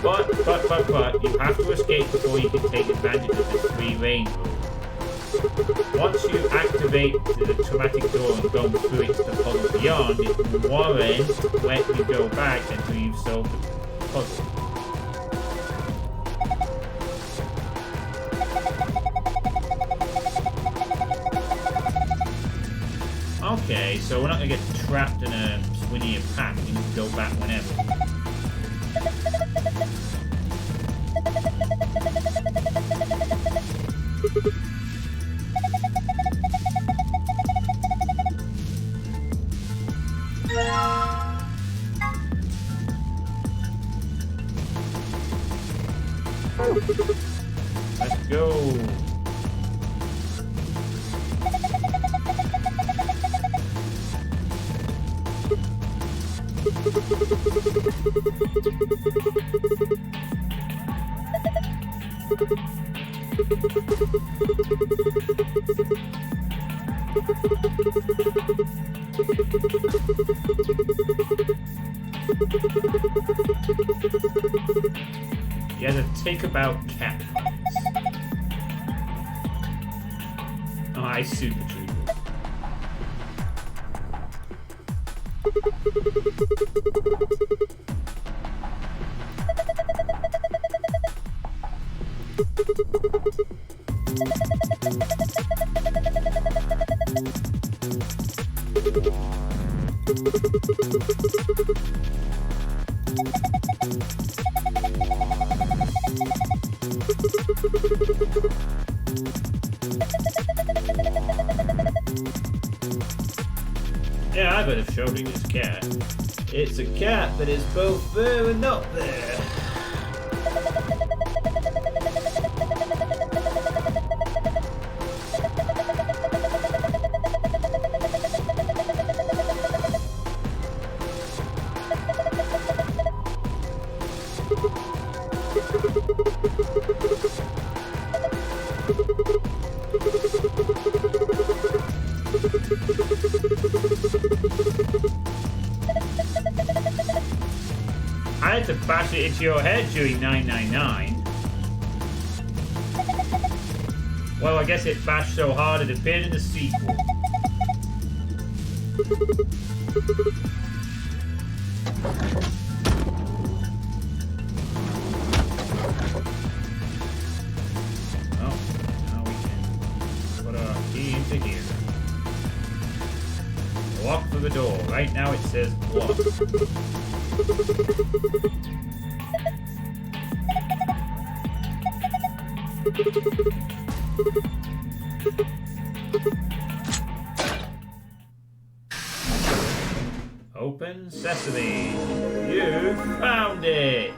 Speaker 1: But, you have to escape before you can take advantage of this free reign rule. Once you activate the chromatic door and go through it to the puzzle beyond, it won't let you go back until you've solved the puzzle. Okay, so we're not going to get trapped in a linear path. We can go back whenever. Let's go. Yeah, the take about cat. I Super Trooper. Yeah, I've heard of Schrodinger's cat. It's a cat that is both there and not there. I had to bash it into your head during 999. Well, I guess it bashed so hard it appeared in the sequel. Oh, now we can put our key into here. Lock for the door. Right now it says lock. Open sesame. You found it.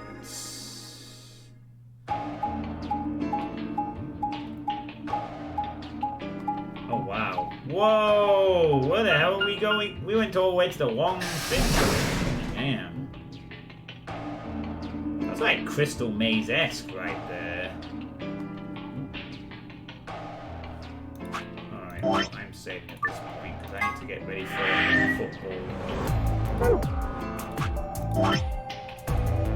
Speaker 1: Oh wow. Whoa! Where the hell are we going? We went all the way to the wrong thing. Damn. That's like Crystal Maze-esque right there. Alright, I'm safe at this point because I need to get ready for football.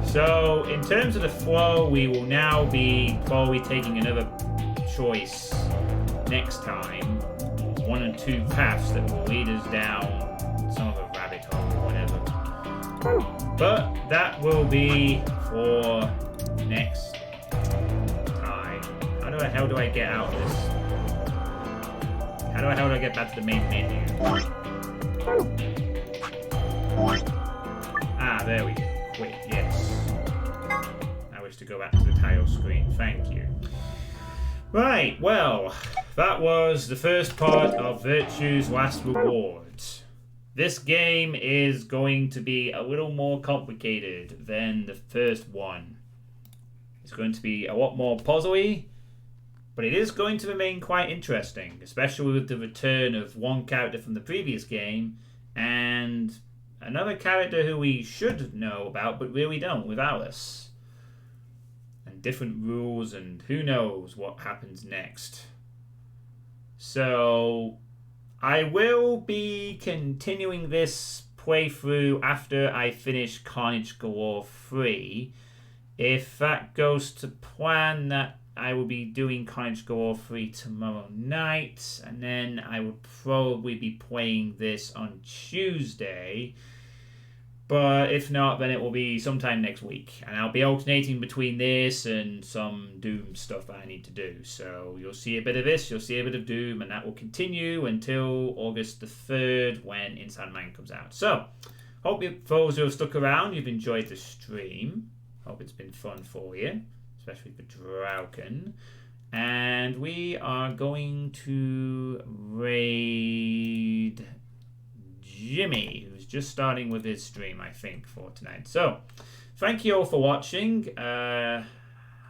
Speaker 1: So, in terms of the flow, we will now be probably taking another choice next time. One or two paths that will lead us down some of a rabbit hole or whatever. But that will be for next time. How the hell do I get out of this? How the hell do I get back to the main menu? Ah, there we go. Quick, yes. I wish to go back to the title screen. Thank you. Right, well, that was the first part of Virtue's Last Rewards. This game is going to be a little more complicated than the first one. It's going to be a lot more puzzly, but it is going to remain quite interesting, especially with the return of one character from the previous game and another character who we should know about but really don't with Alice. And different rules and who knows what happens next. So I will be continuing this playthrough after I finish Carnage Galore 3. If that goes to plan, that I will be doing Carnage Galore 3 tomorrow night, and then I will probably be playing this on Tuesday. But if not, then it will be sometime next week. And I'll be alternating between this and some Doom stuff that I need to do. So you'll see a bit of this, you'll see a bit of Doom, and that will continue until August the 3rd when Inside Man comes out. So, hope you, for those who have stuck around, you've enjoyed the stream. Hope it's been fun for you, especially for Drallkan. And we are going to raid Jimmy, who's just starting with his stream, I think, for tonight. So, thank you all for watching. Have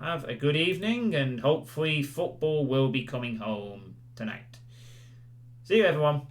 Speaker 1: a good evening, and hopefully football will be coming home tonight. See you, everyone.